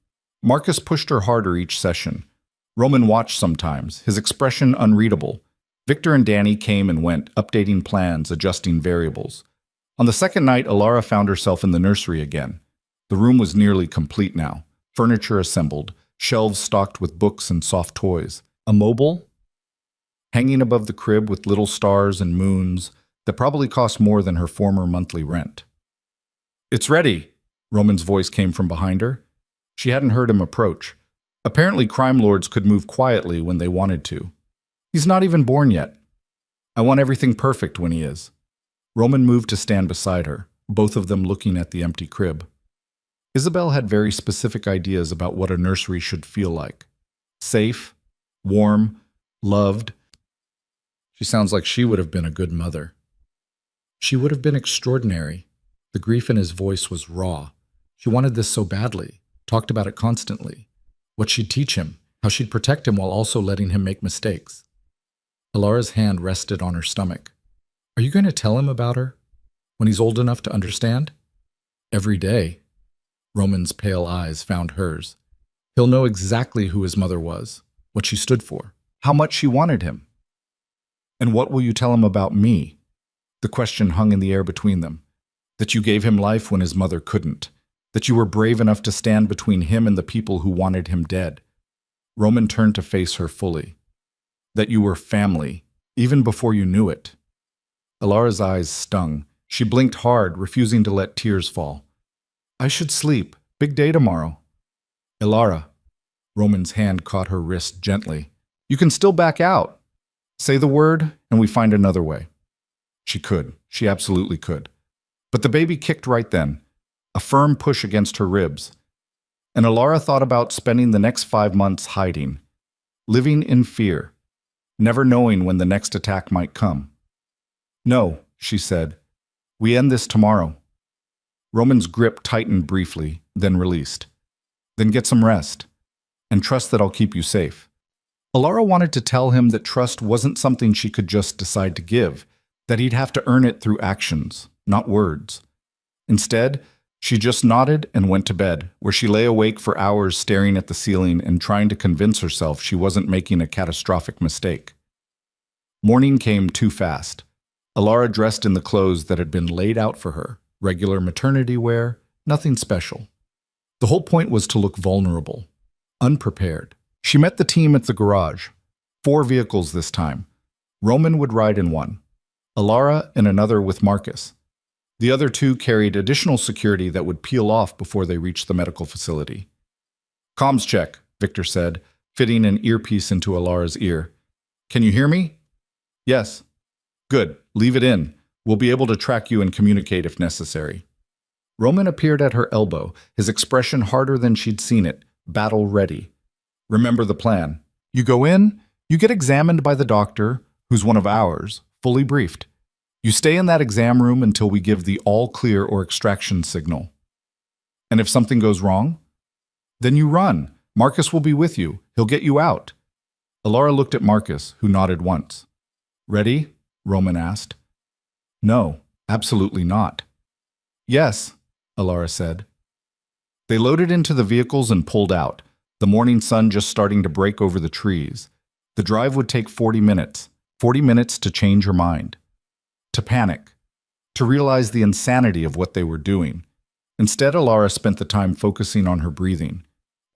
Marcus pushed her harder each session. Roman watched sometimes, his expression unreadable. Victor and Danny came and went, updating plans, adjusting variables. On the second night, Alara found herself in the nursery again. The room was nearly complete now, furniture assembled, shelves stocked with books and soft toys. A mobile hanging above the crib with little stars and moons that probably cost more than her former monthly rent. "It's ready," Roman's voice came from behind her. She hadn't heard him approach. Apparently crime lords could move quietly when they wanted to. "He's not even born yet. I want everything perfect when he is." Roman moved to stand beside her, both of them looking at the empty crib. Isabel had very specific ideas about what a nursery should feel like. Safe, warm, loved. She sounds like she would have been a good mother. She would have been extraordinary. The grief in his voice was raw. She wanted this so badly, talked about it constantly. What she'd teach him, how she'd protect him while also letting him make mistakes. Alara's hand rested on her stomach. "Are you going to tell him about her? When he's old enough to understand?" "Every day." Roman's pale eyes found hers. "He'll know exactly who his mother was, what she stood for, how much she wanted him." "And what will you tell him about me?" The question hung in the air between them. That you gave him life when his mother couldn't. That you were brave enough to stand between him and the people who wanted him dead. Roman turned to face her fully. That you were family, even before you knew it. Alara's eyes stung. She blinked hard, refusing to let tears fall. "I should sleep. Big day tomorrow." "Alara." Roman's hand caught her wrist gently. "You can still back out. Say the word, and we find another way." She could. She absolutely could. But the baby kicked right then, a firm push against her ribs. And Alara thought about spending the next 5 months hiding, living in fear, never knowing when the next attack might come. "No," she said. "We end this tomorrow." Roman's grip tightened briefly, then released. "Then get some rest, and trust that I'll keep you safe." Alara wanted to tell him that trust wasn't something she could just decide to give, that he'd have to earn it through actions, not words. Instead, she just nodded and went to bed, where she lay awake for hours staring at the ceiling and trying to convince herself she wasn't making a catastrophic mistake. Morning came too fast. Alara dressed in the clothes that had been laid out for her, regular maternity wear, nothing special. The whole point was to look vulnerable, unprepared. She met the team at the garage. 4 vehicles this time. Roman would ride in one. Alara in another with Marcus. The other 2 carried additional security that would peel off before they reached the medical facility. "Comms check," Victor said, fitting an earpiece into Alara's ear. "Can you hear me?" "Yes." "Good. Leave it in. We'll be able to track you and communicate if necessary." Roman appeared at her elbow, his expression harder than she'd seen it, battle ready. "Remember the plan. You go in, you get examined by the doctor, who's one of ours, fully briefed. You stay in that exam room until we give the all-clear or extraction signal. And if something goes wrong, then you run. Marcus will be with you. He'll get you out." Alara looked at Marcus, who nodded once. "Ready?" Roman asked. "No, absolutely not." "Yes," Alara said. They loaded into the vehicles and pulled out, the morning sun just starting to break over the trees. The drive would take 40 minutes. 40 minutes to change her mind. To panic. To realize the insanity of what they were doing. Instead, Alara spent the time focusing on her breathing.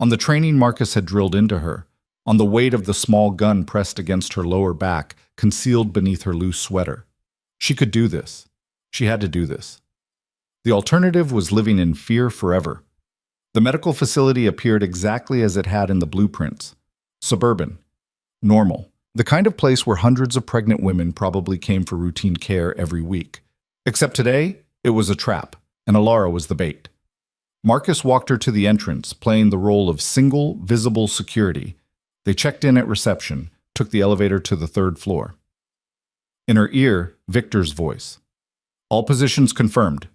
On the training Marcus had drilled into her, on the weight of the small gun pressed against her lower back, concealed beneath her loose sweater. She could do this. She had to do this. The alternative was living in fear forever. The medical facility appeared exactly as it had in the blueprints. Suburban. Normal. The kind of place where hundreds of pregnant women probably came for routine care every week. Except today, it was a trap, and Alara was the bait. Marcus walked her to the entrance, playing the role of single, visible security. They checked in at reception, took the elevator to the 3rd floor. In her ear, Victor's voice. All positions confirmed.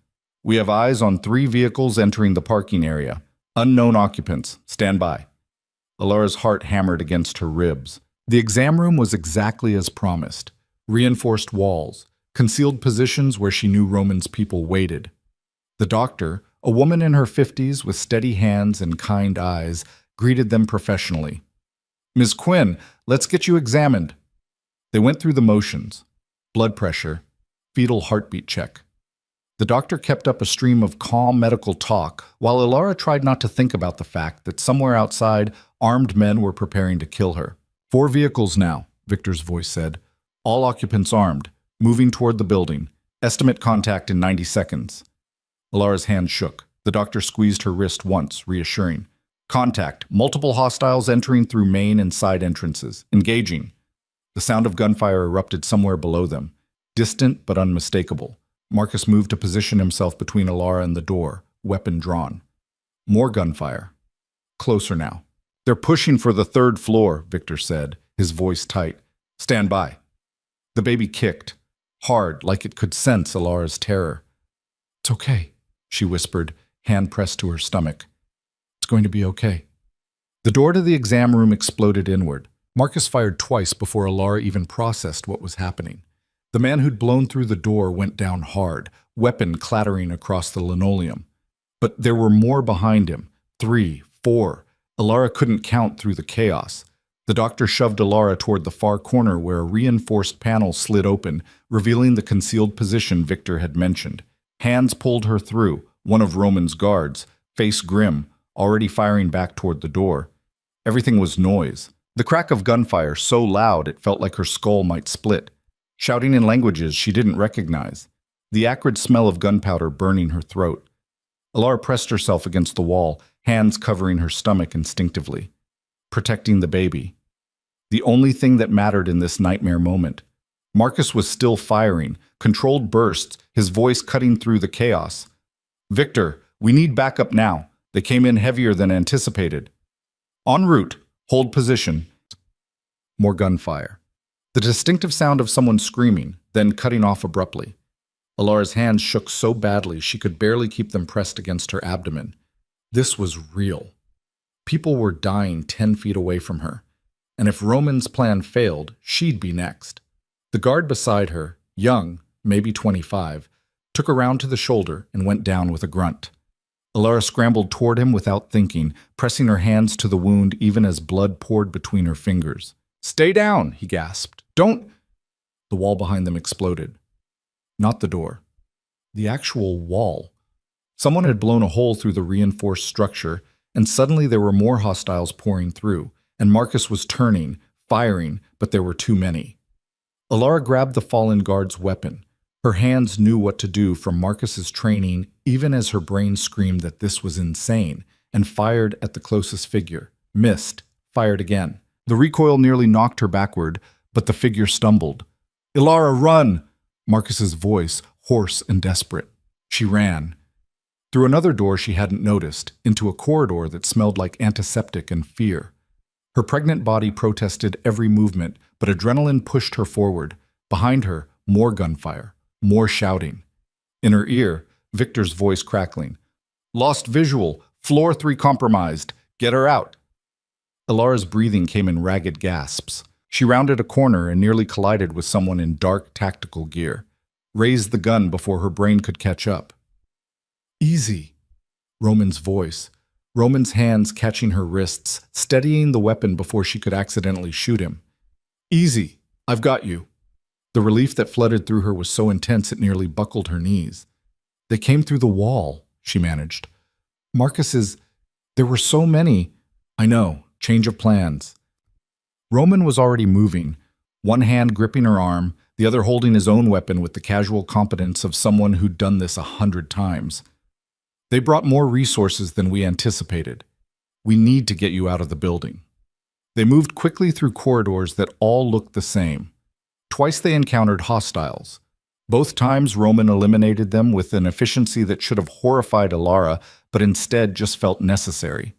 We have eyes on 3 vehicles entering the parking area. Unknown occupants. Stand by. Alara's heart hammered against her ribs. The exam room was exactly as promised. Reinforced walls, concealed positions where she knew Roman's people waited. The doctor, a woman in her 50s with steady hands and kind eyes, greeted them professionally. Ms. Quinn, let's get you examined. They went through the motions. Blood pressure, fetal heartbeat check. The doctor kept up a stream of calm medical talk, while Alara tried not to think about the fact that somewhere outside, armed men were preparing to kill her. 4 vehicles now, Victor's voice said. All occupants armed, moving toward the building. Estimate contact in 90 seconds. Alara's hand shook. The doctor squeezed her wrist once, reassuring. Contact. Multiple hostiles entering through main and side entrances. Engaging. The sound of gunfire erupted somewhere below them. Distant but unmistakable. Marcus moved to position himself between Alara and the door, weapon drawn. More gunfire. Closer now. They're pushing for the 3rd floor, Victor said, his voice tight. Stand by. The baby kicked, hard, like it could sense Alara's terror. It's okay, she whispered, hand pressed to her stomach. It's going to be okay. The door to the exam room exploded inward. Marcus fired twice before Alara even processed what was happening. The man who'd blown through the door went down hard, weapon clattering across the linoleum. But there were more behind him. 3, 4. Alara couldn't count through the chaos. The doctor shoved Alara toward the far corner where a reinforced panel slid open, revealing the concealed position Victor had mentioned. Hands pulled her through, one of Roman's guards, face grim, already firing back toward the door. Everything was noise. The crack of gunfire so loud it felt like her skull might split. Shouting in languages she didn't recognize. The acrid smell of gunpowder burning her throat. Alara pressed herself against the wall, hands covering her stomach instinctively. Protecting the baby. The only thing that mattered in this nightmare moment. Marcus was still firing, controlled bursts, his voice cutting through the chaos. Victor, we need backup now. They came in heavier than anticipated. En route. Hold position. More gunfire. The distinctive sound of someone screaming, then cutting off abruptly. Alara's hands shook so badly she could barely keep them pressed against her abdomen. This was real. People were dying 10 feet away from her. And if Roman's plan failed, she'd be next. The guard beside her, young, maybe 25, took her round to the shoulder and went down with a grunt. Alara scrambled toward him without thinking, pressing her hands to the wound even as blood poured between her fingers. Stay down, he gasped. Don't... The wall behind them exploded. Not the door. The actual wall. Someone had blown a hole through the reinforced structure, and suddenly there were more hostiles pouring through, and Marcus was turning, firing, but there were too many. Alara grabbed the fallen guard's weapon. Her hands knew what to do from Marcus's training, even as her brain screamed that this was insane, and fired at the closest figure. Missed. Fired again. The recoil nearly knocked her backward, but the figure stumbled. Alara, run! Marcus's voice, hoarse and desperate. She ran. Through another door she hadn't noticed, into a corridor that smelled like antiseptic and fear. Her pregnant body protested every movement, but adrenaline pushed her forward. Behind her, more gunfire. More shouting. In her ear, Victor's voice crackling. Lost visual. Floor 3 compromised. Get her out. Alara's breathing came in ragged gasps. She rounded a corner and nearly collided with someone in dark tactical gear. Raised the gun before her brain could catch up. Easy. Roman's voice. Roman's hands catching her wrists, steadying the weapon before she could accidentally shoot him. Easy. I've got you. The relief that flooded through her was so intense it nearly buckled her knees. They came through the wall, she managed. Marcus's... There were so many. I know. Change of plans. Roman was already moving, one hand gripping her arm, the other holding his own weapon with the casual competence of someone who'd done this 100 times. They brought more resources than we anticipated. We need to get you out of the building. They moved quickly through corridors that all looked the same. Twice they encountered hostiles. Both times Roman eliminated them with an efficiency that should have horrified Alara, but instead just felt necessary.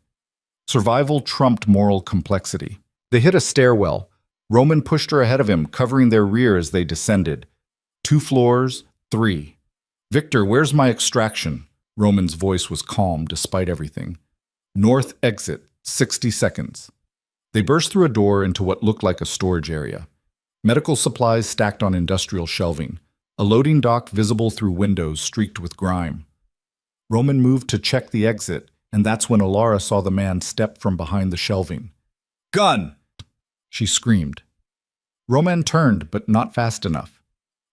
Survival trumped moral complexity. They hit a stairwell. Roman pushed her ahead of him, covering their rear as they descended. 2 floors, 3. "Victor, where's my extraction?" Roman's voice was calm despite everything. "North exit, 60 seconds." They burst through a door into what looked like a storage area. Medical supplies stacked on industrial shelving. A loading dock visible through windows streaked with grime. Roman moved to check the exit, and that's when Alara saw the man step from behind the shelving. "Gun!" she screamed. Roman turned, but not fast enough.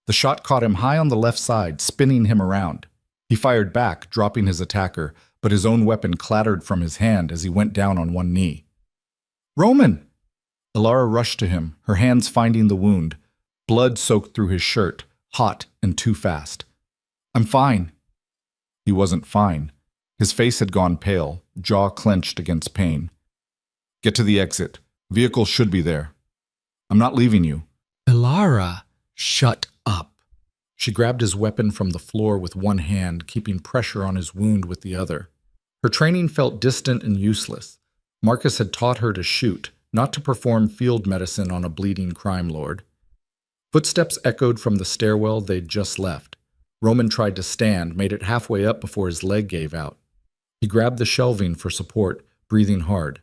The shot caught him high on the left side, spinning him around. He fired back, dropping his attacker, but his own weapon clattered from his hand as he went down on one knee. "Roman!" Alara rushed to him, her hands finding the wound. Blood soaked through his shirt, hot and too fast. "I'm fine." He wasn't fine. His face had gone pale, jaw clenched against pain. "Get to the exit. Vehicle should be there." "I'm not leaving you." Alara, shut up. She grabbed his weapon from the floor with one hand, keeping pressure on his wound with the other. Her training felt distant and useless. Marcus had taught her to shoot, not to perform field medicine on a bleeding crime lord. Footsteps echoed from the stairwell they'd just left. Roman tried to stand, made it halfway up before his leg gave out. He grabbed the shelving for support, breathing hard.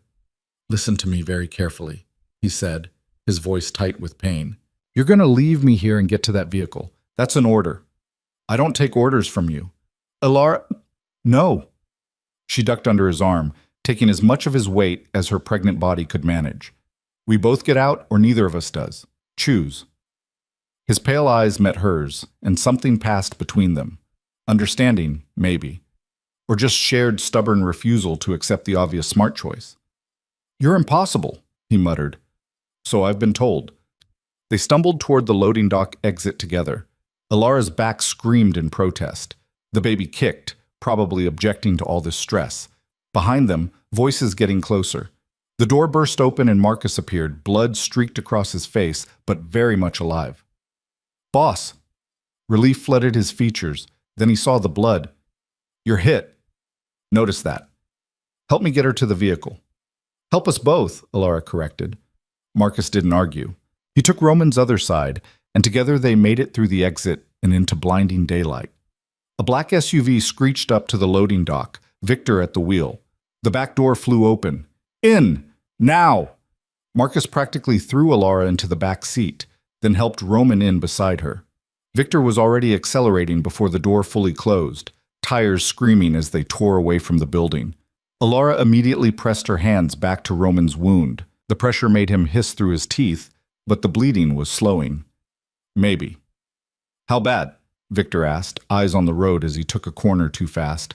"Listen to me very carefully," he said, his voice tight with pain. "You're going to leave me here and get to that vehicle. That's an order. I don't take orders from you." "Alara, no." She ducked under his arm, taking as much of his weight as her pregnant body could manage. "We both get out, or neither of us does. Choose." His pale eyes met hers, and something passed between them. Understanding, maybe. Or just shared stubborn refusal to accept the obvious smart choice. "You're impossible," he muttered. "So I've been told." They stumbled toward the loading dock exit together. Alara's back screamed in protest. The baby kicked, probably objecting to all this stress. Behind them, voices getting closer. The door burst open and Marcus appeared, blood streaked across his face, but very much alive. "Boss!" Relief flooded his features. Then he saw the blood. "You're hit." "Notice that." "Help me get her to the vehicle." "Help us both," Alara corrected. Marcus didn't argue. He took Roman's other side, and together they made it through the exit and into blinding daylight. A black SUV screeched up to the loading dock, Victor at the wheel. The back door flew open. "In! Now!" Marcus practically threw Alara into the back seat, then helped Roman in beside her. Victor was already accelerating before the door fully closed, tires screaming as they tore away from the building. Alara immediately pressed her hands back to Roman's wound. The pressure made him hiss through his teeth, but the bleeding was slowing. "Maybe." "How bad?" Victor asked, eyes on the road as he took a corner too fast.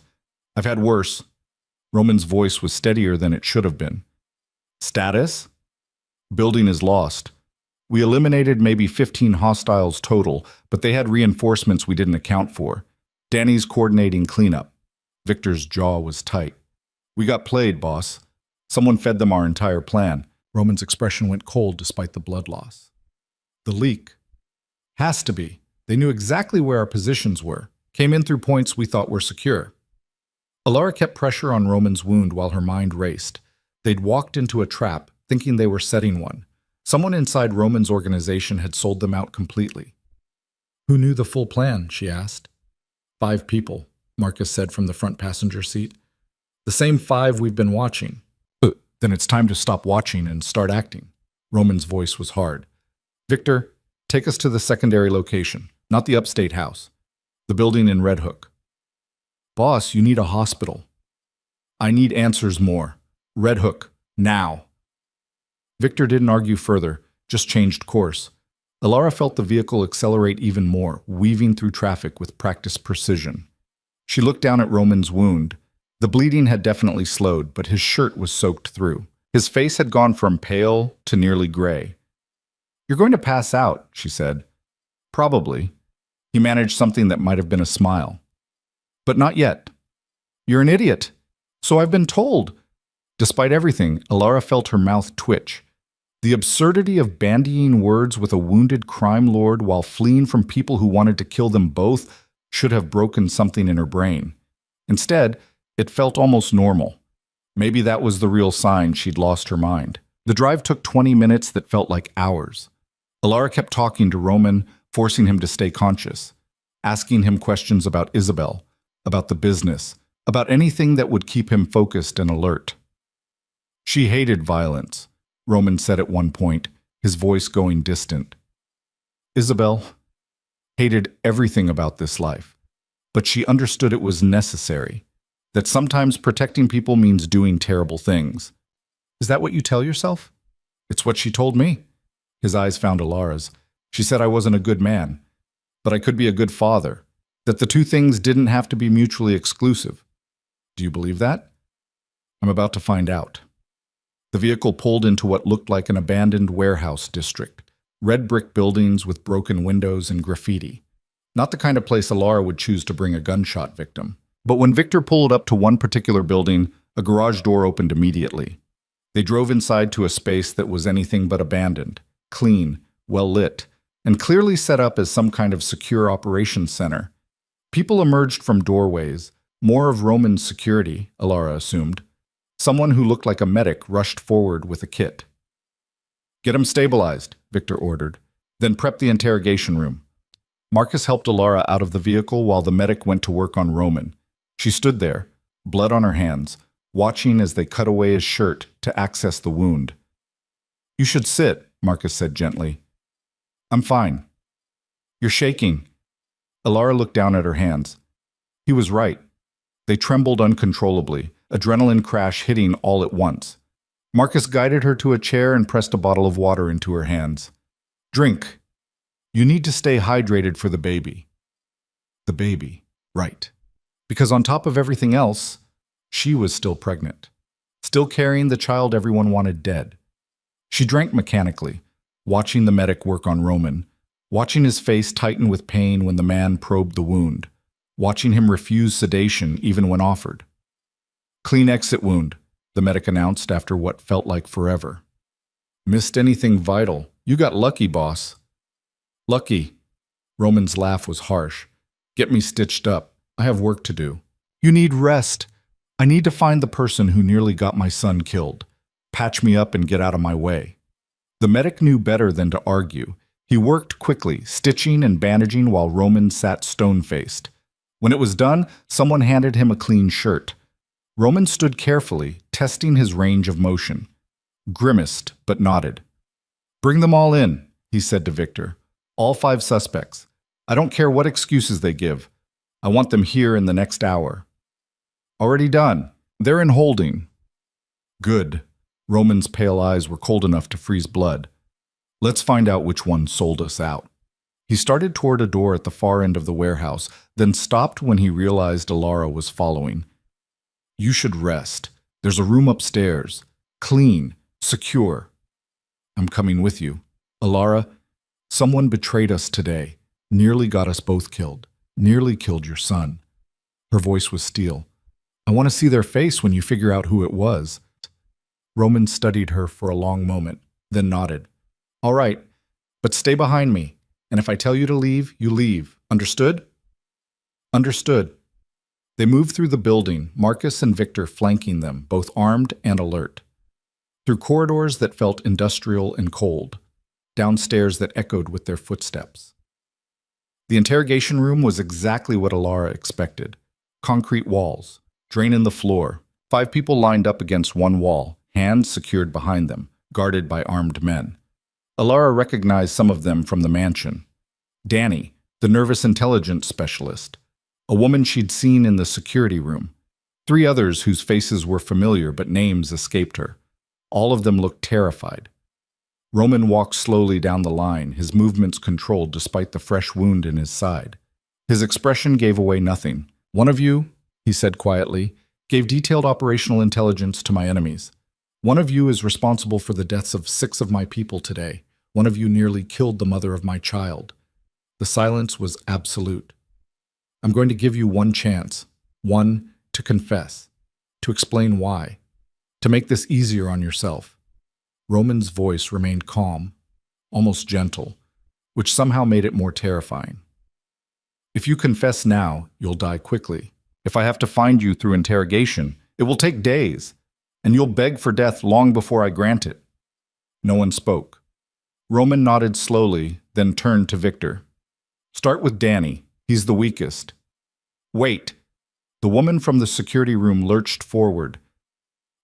"I've had worse." Roman's voice was steadier than it should have been. "Status?" "Building is lost. We eliminated maybe 15 hostiles total, but they had reinforcements we didn't account for. Danny's coordinating cleanup." Victor's jaw was tight. "We got played, boss. Someone fed them our entire plan." Roman's expression went cold despite the blood loss. "The leak." "Has to be. They knew exactly where our positions were. Came in through points we thought were secure." Alara kept pressure on Roman's wound while her mind raced. They'd walked into a trap, thinking they were setting one. Someone inside Roman's organization had sold them out completely. "Who knew the full plan?" she asked. 5 people, Marcus said from the front passenger seat. "The same 5 we've been watching." "Then it's time to stop watching and start acting." Roman's voice was hard. "Victor, take us to the secondary location, not the upstate house. The building in Red Hook." "Boss, you need a hospital." "I need answers more. Red Hook, now." Victor didn't argue further, just changed course. Alara felt the vehicle accelerate even more, weaving through traffic with practiced precision. She looked down at Roman's wound. The bleeding had definitely slowed, but his shirt was soaked through. His face had gone from pale to nearly gray. "You're going to pass out," she said. "Probably." He managed something that might have been a smile. "But not yet." "You're an idiot." "So I've been told." Despite everything, Alara felt her mouth twitch. The absurdity of bandying words with a wounded crime lord while fleeing from people who wanted to kill them both should have broken something in her brain. Instead, it felt almost normal. Maybe that was the real sign she'd lost her mind. The drive took 20 minutes that felt like hours. Alara kept talking to Roman, forcing him to stay conscious, asking him questions about Isabel, about the business, about anything that would keep him focused and alert. She hated violence, Roman said at one point, his voice going distant. Isabel hated everything about this life, but she understood it was necessary, that sometimes protecting people means doing terrible things. "Is that what you tell yourself?" "It's what she told me." His eyes found Alara's. "She said I wasn't a good man, but I could be a good father, that the two things didn't have to be mutually exclusive." "Do you believe that?" "I'm about to find out." The vehicle pulled into what looked like an abandoned warehouse district, red brick buildings with broken windows and graffiti. Not the kind of place Alara would choose to bring a gunshot victim. But when Victor pulled up to one particular building, a garage door opened immediately. They drove inside to a space that was anything but abandoned, clean, well lit, and clearly set up as some kind of secure operations center. People emerged from doorways, more of Roman security, Alara assumed. Someone who looked like a medic rushed forward with a kit. "Get him stabilized," Victor ordered. "Then prep the interrogation room." Marcus helped Alara out of the vehicle while the medic went to work on Roman. She stood there, blood on her hands, watching as they cut away his shirt to access the wound. "You should sit," Marcus said gently. "I'm fine." "You're shaking." Alara looked down at her hands. He was right. They trembled uncontrollably, adrenaline crash hitting all at once. Marcus guided her to a chair and pressed a bottle of water into her hands. "Drink. You need to stay hydrated for the baby." The baby, right. Because on top of everything else, she was still pregnant, still carrying the child everyone wanted dead. She drank mechanically, watching the medic work on Roman, watching his face tighten with pain when the man probed the wound, watching him refuse sedation even when offered. "Clean exit wound," the medic announced after what felt like forever. "Missed anything vital. You got lucky, boss." "Lucky." Roman's laugh was harsh. "Get me stitched up. I have work to do." "You need rest. I need to find the person who nearly got my son killed. Patch me up and get out of my way." The medic knew better than to argue. He worked quickly, stitching and bandaging while Roman sat stone-faced. When it was done, someone handed him a clean shirt. Roman stood carefully, testing his range of motion. Grimaced, but nodded. "Bring them all in," he said to Victor. "All 5 suspects. I don't care what excuses they give. I want them here in the next hour." "Already done. They're in holding." "Good." Roman's pale eyes were cold enough to freeze blood. "Let's find out which one sold us out." He started toward a door at the far end of the warehouse, then stopped when he realized Alara was following. "You should rest. There's a room upstairs. Clean. Secure." "I'm coming with you." "Alara, someone betrayed us today. Nearly got us both killed. Nearly killed your son." Her voice was steel. "I want to see their face when you figure out who it was." Roman studied her for a long moment, then nodded. "All right, but stay behind me, and if I tell you to leave, you leave. Understood?" "Understood." They moved through the building, Marcus and Victor flanking them, both armed and alert. Through corridors that felt industrial and cold, downstairs that echoed with their footsteps. The interrogation room was exactly what Alara expected. Concrete walls, drain in the floor, 5 people lined up against one wall, hands secured behind them, guarded by armed men. Alara recognized some of them from the mansion. Danny, the nervous intelligence specialist, a woman she'd seen in the security room, 3 others whose faces were familiar but names escaped her. All of them looked terrified. Roman walked slowly down the line, his movements controlled despite the fresh wound in his side. His expression gave away nothing. "One of you," he said quietly, "gave detailed operational intelligence to my enemies. One of you is responsible for the deaths of 6 of my people today. One of you nearly killed the mother of my child. The silence was absolute. I'm going to give you one chance. One, to confess. To explain why. To make this easier on yourself. Roman's voice remained calm, almost gentle, which somehow made it more terrifying. If you confess now, you'll die quickly. If I have to find you through interrogation, it will take days, and you'll beg for death long before I grant it. No one spoke. Roman nodded slowly, then turned to Victor. Start with Danny. He's the weakest. Wait. The woman from the security room lurched forward.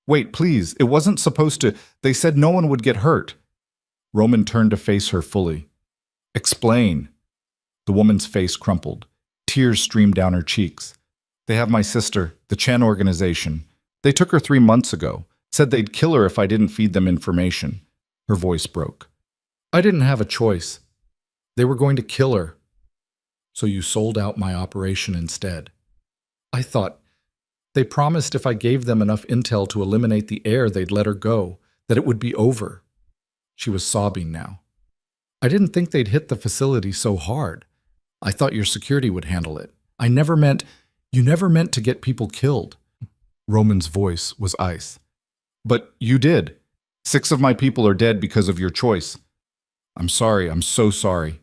Wait, please, it wasn't supposed to. They said no one would get hurt. Roman turned to face her fully. Explain. The woman's face crumpled. Tears streamed down her cheeks. They have my sister, the Chen organization. They took her 3 months ago. Said they'd kill her if I didn't feed them information. Her voice broke. I didn't have a choice. They were going to kill her. So you sold out my operation instead. I thought, they promised if I gave them enough intel to eliminate the heir, they'd let her go, that it would be over. She was sobbing now. I didn't think they'd hit the facility so hard. I thought your security would handle it. You never meant to get people killed. Roman's voice was ice. But you did. 6 of my people are dead because of your choice. I'm sorry, I'm so sorry.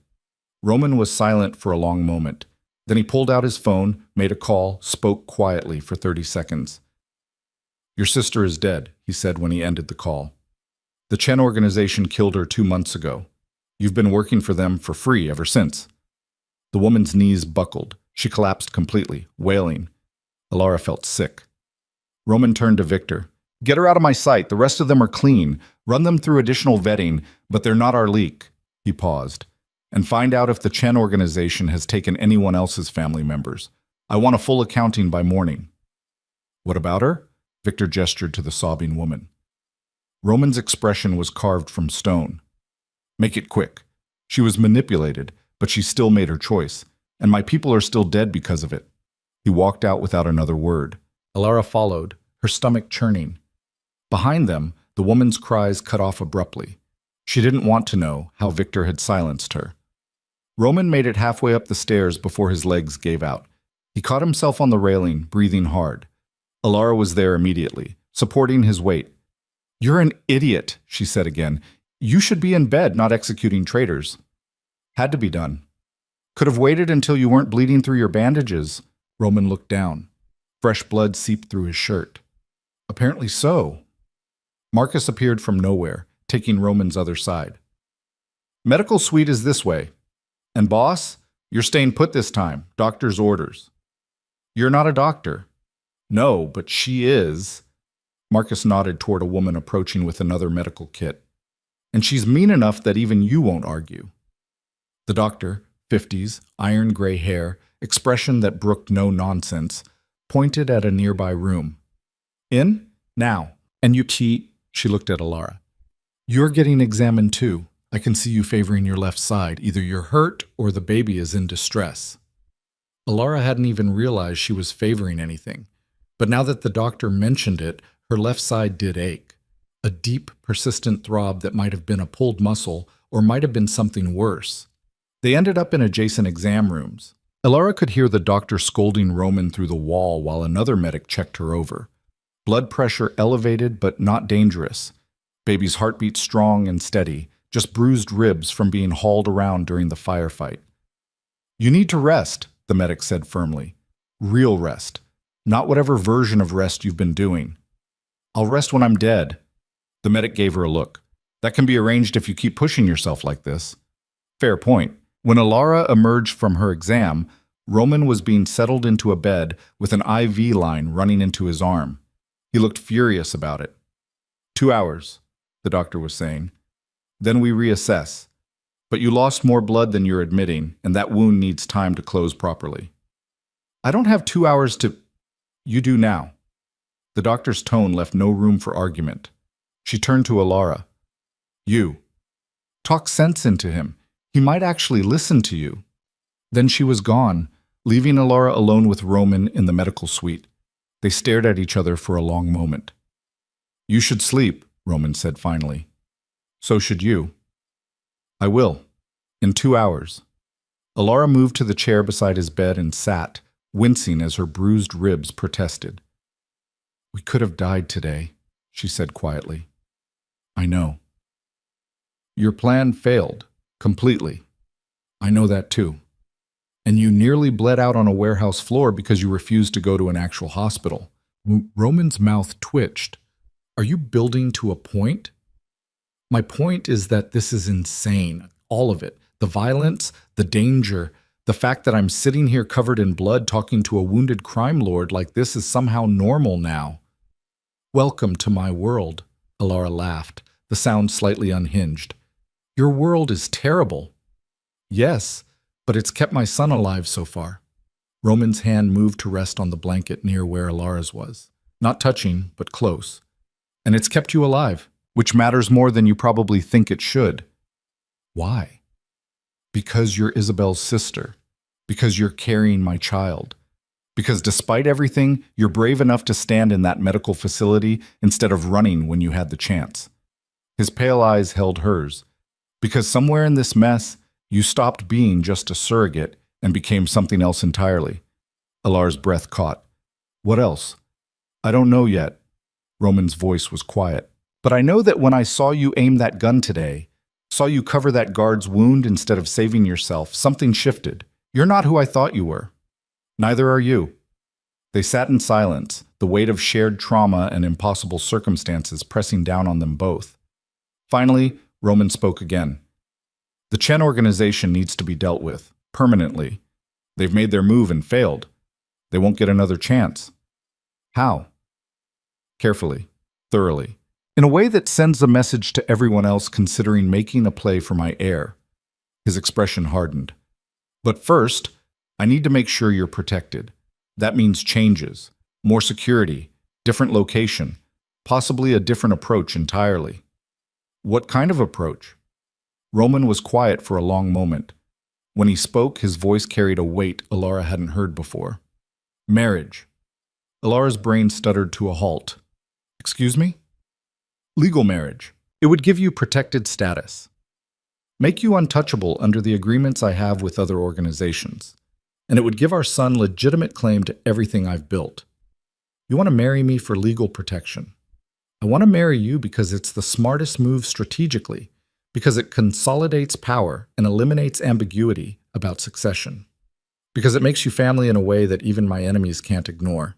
Roman was silent for a long moment. Then he pulled out his phone, made a call, spoke quietly for 30 seconds. Your sister is dead, he said when he ended the call. The Chen organization killed her 2 months ago. You've been working for them for free ever since. The woman's knees buckled. She collapsed completely, wailing. Alara felt sick. Roman turned to Victor. Get her out of my sight. The rest of them are clean. Run them through additional vetting, but they're not our leak. He paused. And find out if the Chen organization has taken anyone else's family members. I want a full accounting by morning. What about her? Victor gestured to the sobbing woman. Roman's expression was carved from stone. Make it quick. She was manipulated, but she still made her choice, and my people are still dead because of it. He walked out without another word. Alara followed, her stomach churning. Behind them, the woman's cries cut off abruptly. She didn't want to know how Victor had silenced her. Roman made it halfway up the stairs before his legs gave out. He caught himself on the railing, breathing hard. Alara was there immediately, supporting his weight. You're an idiot, she said again. You should be in bed, not executing traitors. Had to be done. Could have waited until you weren't bleeding through your bandages. Roman looked down. Fresh blood seeped through his shirt. Apparently so. Marcus appeared from nowhere, taking Roman's other side. Medical suite is this way. And boss, you're staying put this time. Doctor's orders. You're not a doctor. No, but she is. Marcus nodded toward a woman approaching with another medical kit. And she's mean enough that even you won't argue. The doctor, 50s, iron gray hair, expression that brooked no nonsense, pointed at a nearby room. In? Now. And you cheat? She looked at Alara. You're getting examined too. I can see you favoring your left side. Either you're hurt or the baby is in distress. Alara hadn't even realized she was favoring anything. But now that the doctor mentioned it, her left side did ache. A deep, persistent throb that might have been a pulled muscle or might have been something worse. They ended up in adjacent exam rooms. Alara could hear the doctor scolding Roman through the wall while another medic checked her over. Blood pressure elevated but not dangerous. Baby's heartbeat strong and steady, just bruised ribs from being hauled around during the firefight. You need to rest, the medic said firmly. Real rest. Not whatever version of rest you've been doing. I'll rest when I'm dead. The medic gave her a look. That can be arranged if you keep pushing yourself like this. Fair point. When Alara emerged from her exam, Roman was being settled into a bed with an IV line running into his arm. He looked furious about it. 2 hours, the doctor was saying. Then we reassess. But you lost more blood than you're admitting, and that wound needs time to close properly. I don't have 2 hours to... You do now. The doctor's tone left no room for argument. She turned to Alara. You. Talk sense into him. He might actually listen to you. Then she was gone, leaving Alara alone with Roman in the medical suite. They stared at each other for a long moment. You should sleep, Roman said finally. So should you. I will. In 2 hours. Alara moved to the chair beside his bed and sat, wincing as her bruised ribs protested. We could have died today, she said quietly. I know. Your plan failed, completely. I know that too. And you nearly bled out on a warehouse floor because you refused to go to an actual hospital. Roman's mouth twitched. Are you building to a point? My point is that this is insane, all of it. The violence, the danger, the fact that I'm sitting here covered in blood talking to a wounded crime lord like this is somehow normal now. Welcome to my world, Alara laughed, the sound slightly unhinged. Your world is terrible. Yes, but it's kept my son alive so far. Roman's hand moved to rest on the blanket near where Alara's was. Not touching, but close. And it's kept you alive, which matters more than you probably think it should. Why? Because you're Isabel's sister. Because you're carrying my child. Because despite everything, you're brave enough to stand in that medical facility instead of running when you had the chance. His pale eyes held hers. Because somewhere in this mess, you stopped being just a surrogate and became something else entirely. Alara's breath caught. What else? I don't know yet. Roman's voice was quiet. But I know that when I saw you aim that gun today, saw you cover that guard's wound instead of saving yourself, something shifted. You're not who I thought you were. Neither are you. They sat in silence, the weight of shared trauma and impossible circumstances pressing down on them both. Finally, Roman spoke again. The Chen organization needs to be dealt with, permanently. They've made their move and failed. They won't get another chance. How? Carefully, thoroughly. In a way that sends a message to everyone else considering making a play for my heir. His expression hardened. But first, I need to make sure you're protected. That means changes, more security, different location, possibly a different approach entirely. What kind of approach? Roman was quiet for a long moment. When he spoke, his voice carried a weight Alara hadn't heard before. Marriage. Alara's brain stuttered to a halt. Excuse me? Legal marriage. It would give you protected status. Make you untouchable under the agreements I have with other organizations. And it would give our son legitimate claim to everything I've built. You want to marry me for legal protection. I want to marry you because it's the smartest move strategically, because it consolidates power and eliminates ambiguity about succession, because it makes you family in a way that even my enemies can't ignore.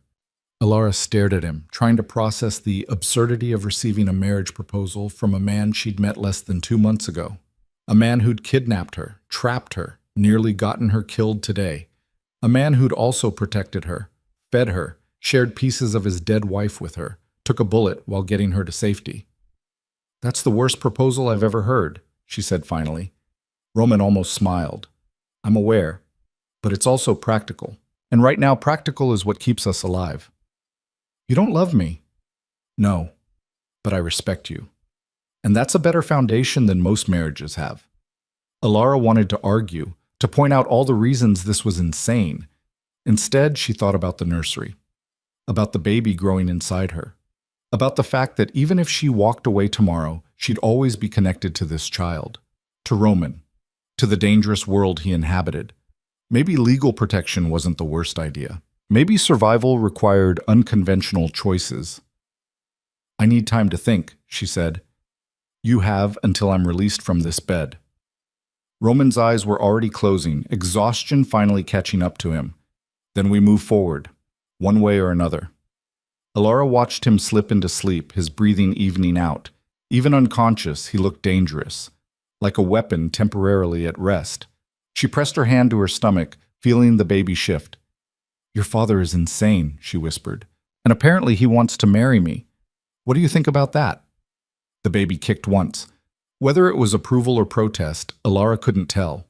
Alara stared at him, trying to process the absurdity of receiving a marriage proposal from a man she'd met less than 2 months ago. A man who'd kidnapped her, trapped her, nearly gotten her killed today. A man who'd also protected her, fed her, shared pieces of his dead wife with her, took a bullet while getting her to safety. That's the worst proposal I've ever heard, she said finally. Roman almost smiled. I'm aware, but it's also practical. And right now, practical is what keeps us alive. You don't love me. No, but I respect you. And that's a better foundation than most marriages have. Alara wanted to argue, to point out all the reasons this was insane. Instead, she thought about the nursery, about the baby growing inside her, about the fact that even if she walked away tomorrow, she'd always be connected to this child, to Roman, to the dangerous world he inhabited. Maybe legal protection wasn't the worst idea. Maybe survival required unconventional choices. I need time to think, she said. You have until I'm released from this bed. Roman's eyes were already closing, exhaustion finally catching up to him. Then we move forward, one way or another. Alara watched him slip into sleep, his breathing evening out. Even unconscious, he looked dangerous, like a weapon temporarily at rest. She pressed her hand to her stomach, feeling the baby shift. Your father is insane, she whispered, and apparently he wants to marry me. What do you think about that? The baby kicked once. Whether it was approval or protest, Alara couldn't tell.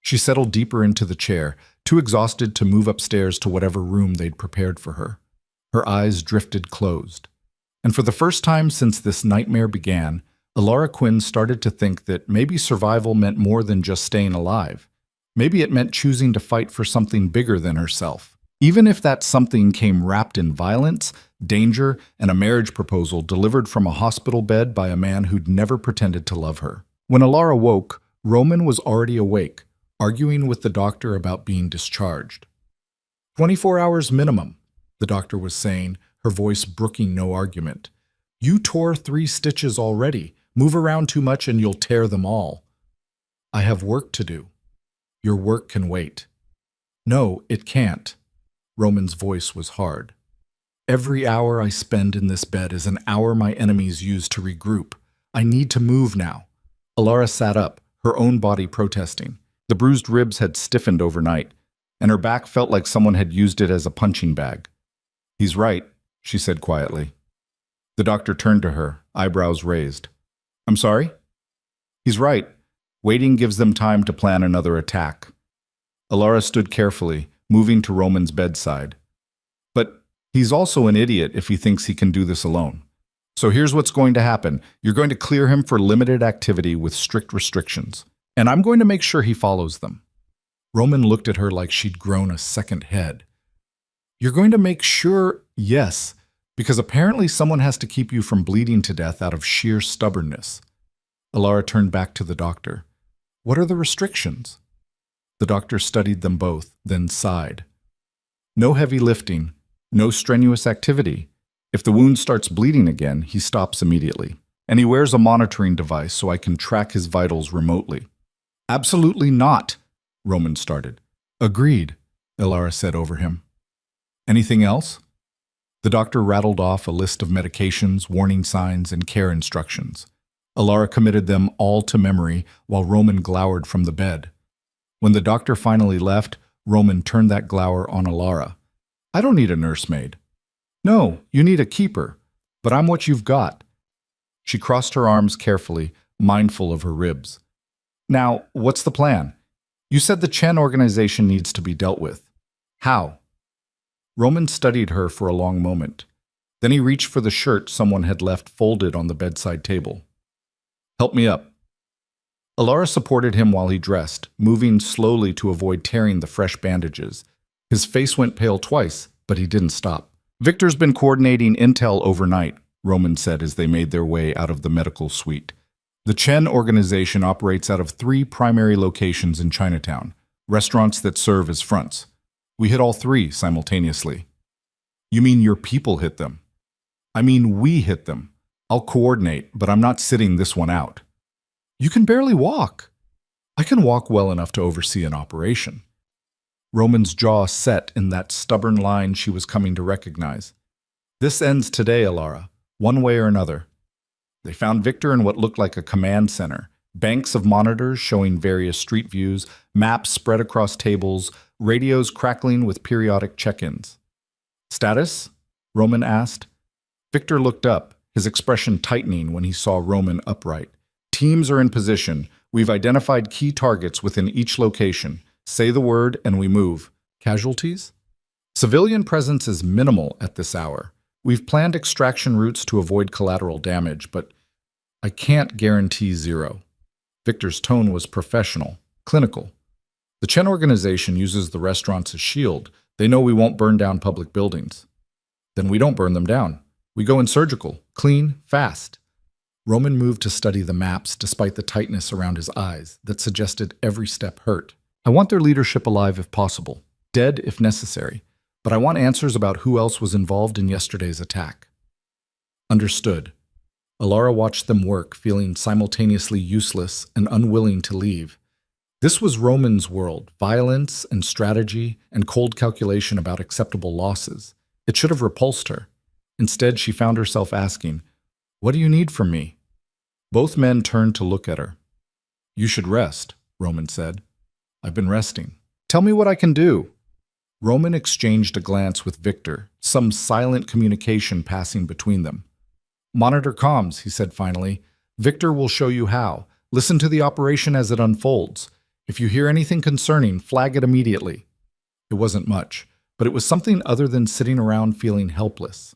She settled deeper into the chair, too exhausted to move upstairs to whatever room they'd prepared for her. Her eyes drifted closed. And for the first time since this nightmare began, Alara Quinn started to think that maybe survival meant more than just staying alive. Maybe it meant choosing to fight for something bigger than herself. Even if that something came wrapped in violence, danger, and a marriage proposal delivered from a hospital bed by a man who'd never pretended to love her. When Alara woke, Roman was already awake, arguing with the doctor about being discharged. 24 hours minimum, the doctor was saying, her voice brooking no argument. You tore 3 stitches already. Move around too much and you'll tear them all. I have work to do. Your work can wait. No, it can't. Roman's voice was hard. Every hour I spend in this bed is an hour my enemies use to regroup. I need to move now. Alara sat up, her own body protesting. The bruised ribs had stiffened overnight, and her back felt like someone had used it as a punching bag. He's right, she said quietly. The doctor turned to her, eyebrows raised. I'm sorry? He's right. Waiting gives them time to plan another attack. Alara stood carefully, moving to Roman's bedside. But he's also an idiot if he thinks he can do this alone. So here's what's going to happen. You're going to clear him for limited activity with strict restrictions, and I'm going to make sure he follows them. Roman looked at her like she'd grown a second head. You're going to make sure, yes, because apparently someone has to keep you from bleeding to death out of sheer stubbornness. Alara turned back to the doctor. What are the restrictions? The doctor studied them both, then sighed. No heavy lifting, no strenuous activity. If the wound starts bleeding again, he stops immediately. And he wears a monitoring device so I can track his vitals remotely. Absolutely not, Roman started. Agreed, Alara said over him. Anything else? The doctor rattled off a list of medications, warning signs, and care instructions. Alara committed them all to memory while Roman glowered from the bed. When the doctor finally left, Roman turned that glower on Alara. I don't need a nursemaid. No, you need a keeper, but I'm what you've got. She crossed her arms carefully, mindful of her ribs. Now, what's the plan? You said the Chen organization needs to be dealt with. How? Roman studied her for a long moment. Then he reached for the shirt someone had left folded on the bedside table. Help me up. Alara supported him while he dressed, moving slowly to avoid tearing the fresh bandages. His face went pale twice, but he didn't stop. Victor's been coordinating intel overnight, Roman said as they made their way out of the medical suite. The Chen organization operates out of 3 primary locations in Chinatown, restaurants that serve as fronts. We hit all 3 simultaneously. You mean your people hit them? I mean we hit them. I'll coordinate, but I'm not sitting this one out. You can barely walk. I can walk well enough to oversee an operation. Roman's jaw set in that stubborn line she was coming to recognize. This ends today, Alara, one way or another. They found Victor in what looked like a command center, banks of monitors showing various street views, maps spread across tables, radios crackling with periodic check-ins. Status? Roman asked. Victor looked up, his expression tightening when he saw Roman upright. Teams are in position. We've identified key targets within each location. Say the word and we move. Casualties? Civilian presence is minimal at this hour. We've planned extraction routes to avoid collateral damage, but I can't guarantee 0. Victor's tone was professional, clinical. The Chen organization uses the restaurants as shield. They know we won't burn down public buildings. Then we don't burn them down. We go in surgical, clean, fast. Roman moved to study the maps despite the tightness around his eyes that suggested every step hurt. I want their leadership alive if possible, dead if necessary, but I want answers about who else was involved in yesterday's attack. Understood. Alara watched them work, feeling simultaneously useless and unwilling to leave. This was Roman's world, violence and strategy and cold calculation about acceptable losses. It should have repulsed her. Instead, she found herself asking, "What do you need from me?" Both men turned to look at her. "You should rest," Roman said. "I've been resting. Tell me what I can do." Roman exchanged a glance with Victor, some silent communication passing between them. "Monitor comms," he said finally. "Victor will show you how. Listen to the operation as it unfolds. If you hear anything concerning, flag it immediately." It wasn't much, but it was something other than sitting around feeling helpless.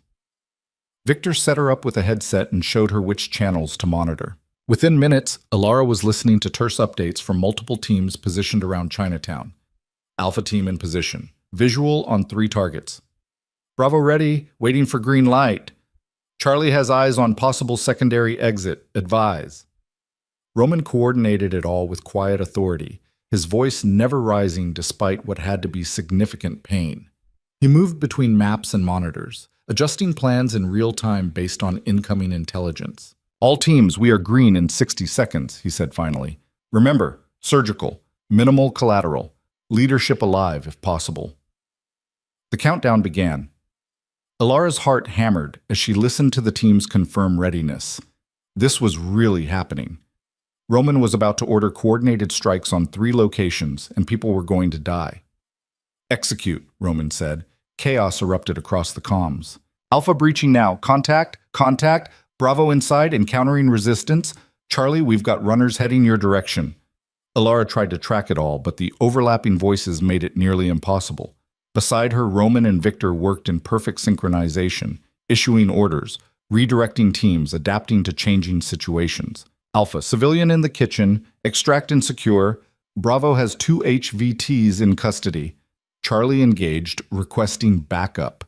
Victor set her up with a headset and showed her which channels to monitor. Within minutes, Alara was listening to terse updates from multiple teams positioned around Chinatown. Alpha team in position. Visual on 3 targets. Bravo ready, waiting for green light. Charlie has eyes on possible secondary exit. Advise. Roman coordinated it all with quiet authority, his voice never rising despite what had to be significant pain. He moved between maps and monitors, adjusting plans in real time based on incoming intelligence. All teams, we are green in 60 seconds, he said finally. Remember, surgical, minimal collateral, leadership alive if possible. The countdown began. Alara's heart hammered as she listened to the team's confirm readiness. This was really happening. Roman was about to order coordinated strikes on 3 locations, and people were going to die. Execute, Roman said. Chaos erupted across the comms. Alpha breaching now. Contact, contact. Bravo inside, encountering resistance. Charlie, we've got runners heading your direction. Alara tried to track it all, but the overlapping voices made it nearly impossible. Beside her, Roman and Victor worked in perfect synchronization, issuing orders, redirecting teams, adapting to changing situations. Alpha, civilian in the kitchen, extract and secure. Bravo has 2 HVTs in custody. Charlie engaged, requesting backup.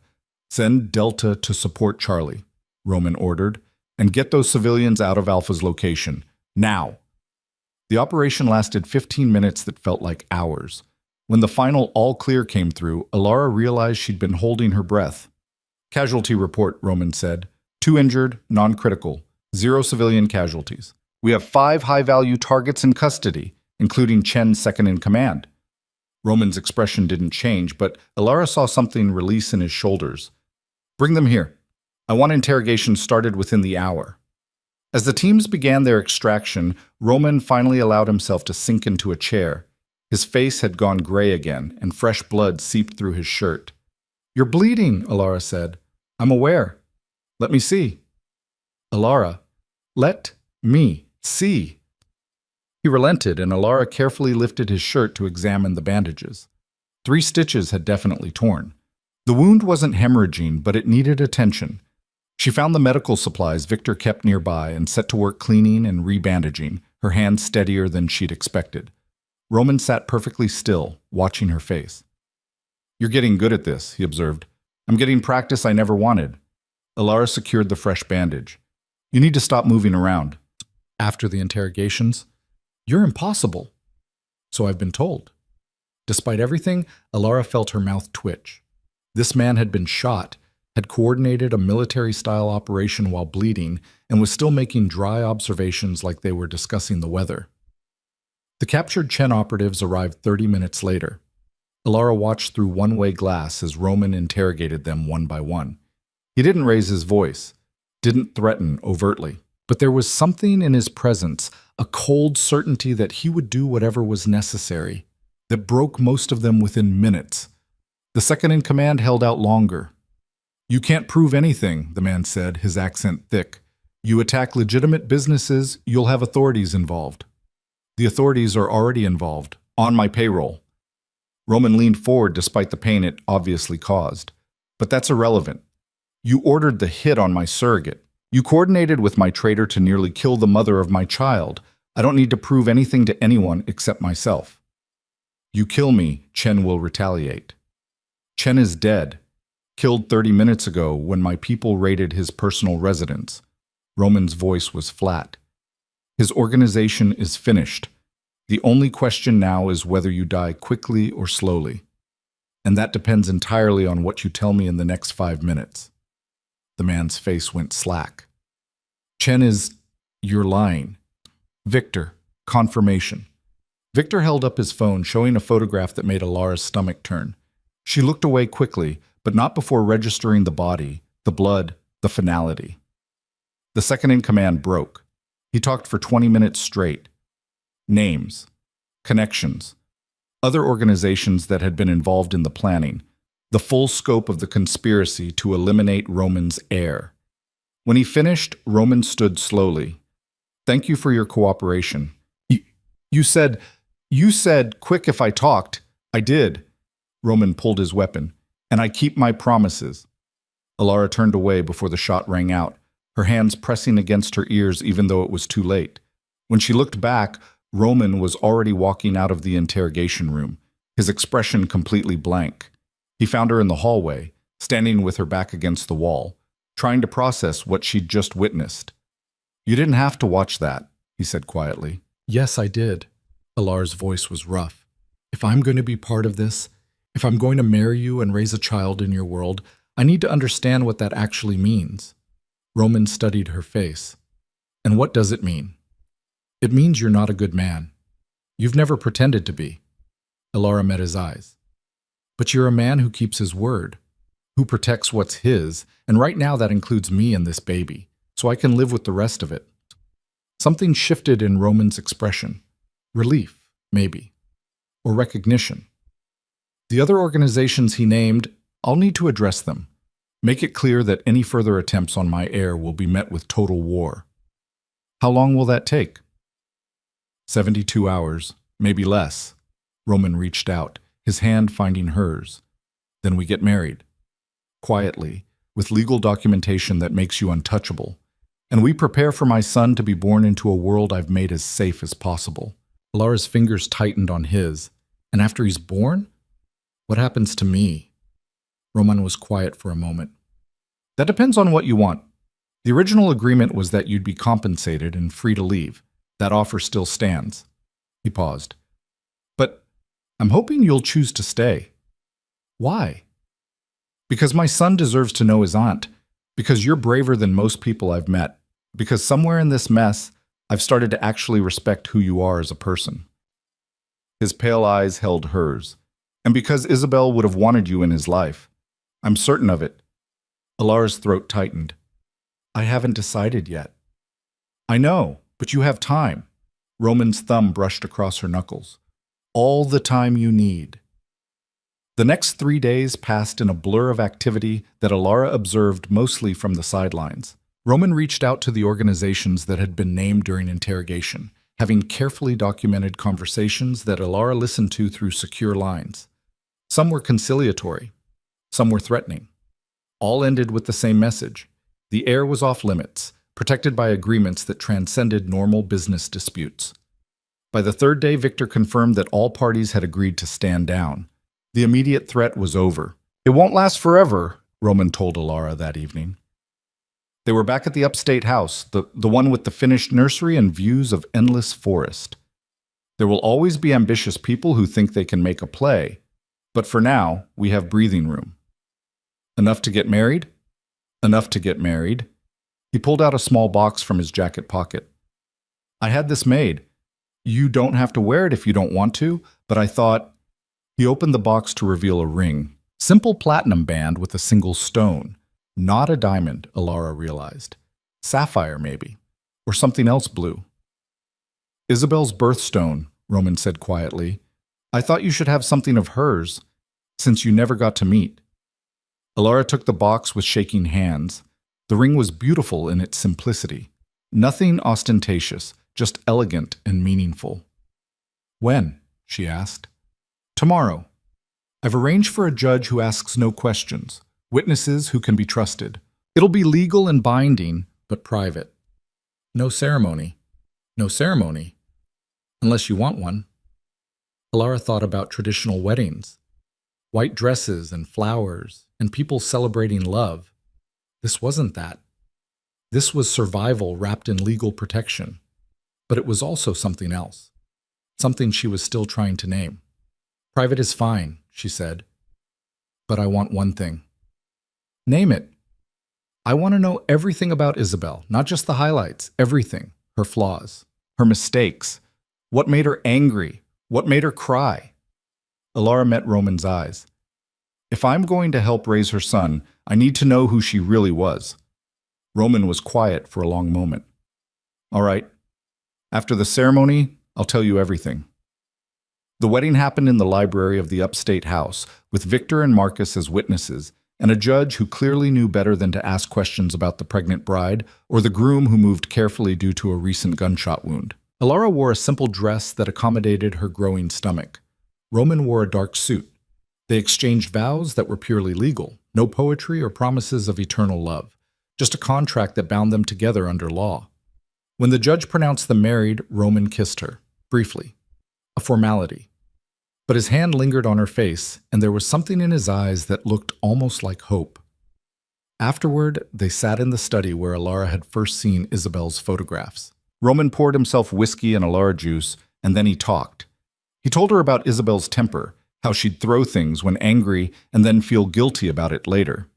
Send Delta to support Charlie, Roman ordered, and get those civilians out of Alpha's location. Now. The operation lasted 15 minutes that felt like hours. When the final all clear came through, Alara realized she'd been holding her breath. Casualty report, Roman said. 2 injured, non-critical, 0 civilian casualties. We have 5 high-value targets in custody, including Chen's second in command. Roman's expression didn't change, but Alara saw something release in his shoulders. Bring them here. I want interrogation started within the hour. As the teams began their extraction, Roman finally allowed himself to sink into a chair. His face had gone gray again, and fresh blood seeped through his shirt. You're bleeding, Alara said. I'm aware. Let me see. Alara, let me see. He relented, and Alara carefully lifted his shirt to examine the bandages. 3 stitches had definitely torn. The wound wasn't hemorrhaging, but it needed attention. She found the medical supplies Victor kept nearby and set to work cleaning and rebandaging, her hands steadier than she'd expected. Roman sat perfectly still, watching her face. You're getting good at this, he observed. I'm getting practice I never wanted. Alara secured the fresh bandage. You need to stop moving around. After the interrogations, you're impossible. So I've been told. Despite everything, Alara felt her mouth twitch. This man had been shot, had coordinated a military-style operation while bleeding, and was still making dry observations like they were discussing the weather. The captured Chen operatives arrived 30 minutes later. Alara watched through one-way glass as Roman interrogated them one by one. He didn't raise his voice, didn't threaten overtly, but there was something in his presence, a cold certainty that he would do whatever was necessary, that broke most of them within minutes. The second in command held out longer. You can't prove anything, the man said, his accent thick. You attack legitimate businesses, you'll have authorities involved. The authorities are already involved, on my payroll. Roman leaned forward despite the pain it obviously caused. But that's irrelevant. You ordered the hit on my surrogate. You coordinated with my traitor to nearly kill the mother of my child. I don't need to prove anything to anyone except myself. You kill me, Chen will retaliate. Chen is dead, killed 30 minutes ago when my people raided his personal residence. Roman's voice was flat. His organization is finished. The only question now is whether you die quickly or slowly. And that depends entirely on what you tell me in the next 5 minutes. The man's face went slack. Chen is... You're lying. Victor, confirmation. Victor held up his phone, showing a photograph that made Alara's stomach turn. She looked away quickly, but not before registering the body, the blood, the finality. The second in command broke. He talked for 20 minutes straight. Names, connections, other organizations that had been involved in the planning, the full scope of the conspiracy to eliminate Roman's heir. When he finished, Roman stood slowly. Thank you for your cooperation. You said quick if I talked. I did. Roman pulled his weapon. And I keep my promises. Alara turned away before the shot rang out, her hands pressing against her ears even though it was too late. When she looked back, Roman was already walking out of the interrogation room, his expression completely blank. He found her in the hallway, standing with her back against the wall, trying to process what she'd just witnessed. "You didn't have to watch that," he said quietly. Yes, I did. Alar's voice was rough. If I'm going to be part of this, if I'm going to marry you and raise a child in your world, I need to understand what that actually means. Roman studied her face. And what does it mean? It means you're not a good man. You've never pretended to be. Alara met his eyes. But you're a man who keeps his word, who protects what's his, and right now that includes me and this baby, so I can live with the rest of it. Something shifted in Roman's expression. Relief, maybe. Or recognition. The other organizations he named, I'll need to address them. Make it clear that any further attempts on my heir will be met with total war. How long will that take? 72 hours, maybe less. Roman reached out, his hand finding hers. Then we get married. Quietly, with legal documentation that makes you untouchable. And we prepare for my son to be born into a world I've made as safe as possible. Alara's fingers tightened on his. And after he's born? What happens to me? Roman was quiet for a moment. That depends on what you want. The original agreement was that you'd be compensated and free to leave. That offer still stands. He paused. But I'm hoping you'll choose to stay. Why? Because my son deserves to know his aunt. Because you're braver than most people I've met. Because somewhere in this mess, I've started to actually respect who you are as a person. His pale eyes held hers. And because Isabel would have wanted you in his life. I'm certain of it. Alara's throat tightened. I haven't decided yet. I know, but you have time. Roman's thumb brushed across her knuckles. All the time you need. The next 3 days passed in a blur of activity that Alara observed mostly from the sidelines. Roman reached out to the organizations that had been named during interrogation, having carefully documented conversations that Alara listened to through secure lines. Some were conciliatory. Some were threatening. All ended with the same message. The heir was off limits, protected by agreements that transcended normal business disputes. By the third day, Victor confirmed that all parties had agreed to stand down. The immediate threat was over. It won't last forever, Roman told Alara that evening. They were back at the upstate house, the one with the finished nursery and views of endless forest. There will always be ambitious people who think they can make a play, but for now, we have breathing room. Enough to get married? Enough to get married. He pulled out a small box from his jacket pocket. I had this made. You don't have to wear it if you don't want to, but I thought... He opened the box to reveal a ring. Simple platinum band with a single stone. Not a diamond, Alara realized. Sapphire, maybe. Or something else blue. Isabel's birthstone, Roman said quietly. I thought you should have something of hers, since you never got to meet. Alara took the box with shaking hands. The ring was beautiful in its simplicity. Nothing ostentatious, just elegant and meaningful. When? She asked. Tomorrow. I've arranged for a judge who asks no questions, witnesses who can be trusted. It'll be legal and binding, but private. No ceremony. No ceremony. Unless you want one. Alara thought about traditional weddings. White dresses and flowers, and people celebrating love. This wasn't that. This was survival wrapped in legal protection. But it was also something else. Something she was still trying to name. Private is fine, she said. But I want one thing. Name it. I want to know everything about Isabel, not just the highlights, everything. Her flaws, her mistakes, what made her angry, what made her cry. Alara met Roman's eyes. If I'm going to help raise her son, I need to know who she really was. Roman was quiet for a long moment. All right. After the ceremony, I'll tell you everything. The wedding happened in the library of the upstate house, with Victor and Marcus as witnesses, and a judge who clearly knew better than to ask questions about the pregnant bride or the groom who moved carefully due to a recent gunshot wound. Alara wore a simple dress that accommodated her growing stomach. Roman wore a dark suit. They exchanged vows that were purely legal, no poetry or promises of eternal love, just a contract that bound them together under law. When the judge pronounced them married, Roman kissed her, briefly. A formality. But his hand lingered on her face, and there was something in his eyes that looked almost like hope. Afterward, they sat in the study where Alara had first seen Isabel's photographs. Roman poured himself whiskey and Alara juice, and then he talked. He told her about Isabel's temper, how she'd throw things when angry and then feel guilty about it later.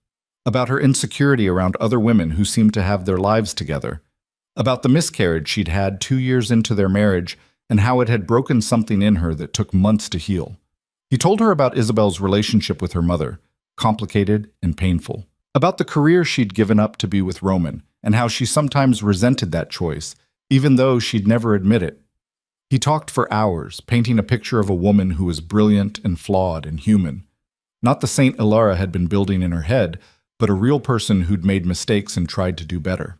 About her insecurity around other women who seemed to have their lives together. About the miscarriage she'd had 2 years into their marriage and how it had broken something in her that took months to heal. He told her about Isabel's relationship with her mother, complicated and painful. About the career she'd given up to be with Roman and how she sometimes resented that choice, even though she'd never admit it. He talked for hours, painting a picture of a woman who was brilliant and flawed and human. Not the saint Alara had been building in her head, but a real person who'd made mistakes and tried to do better.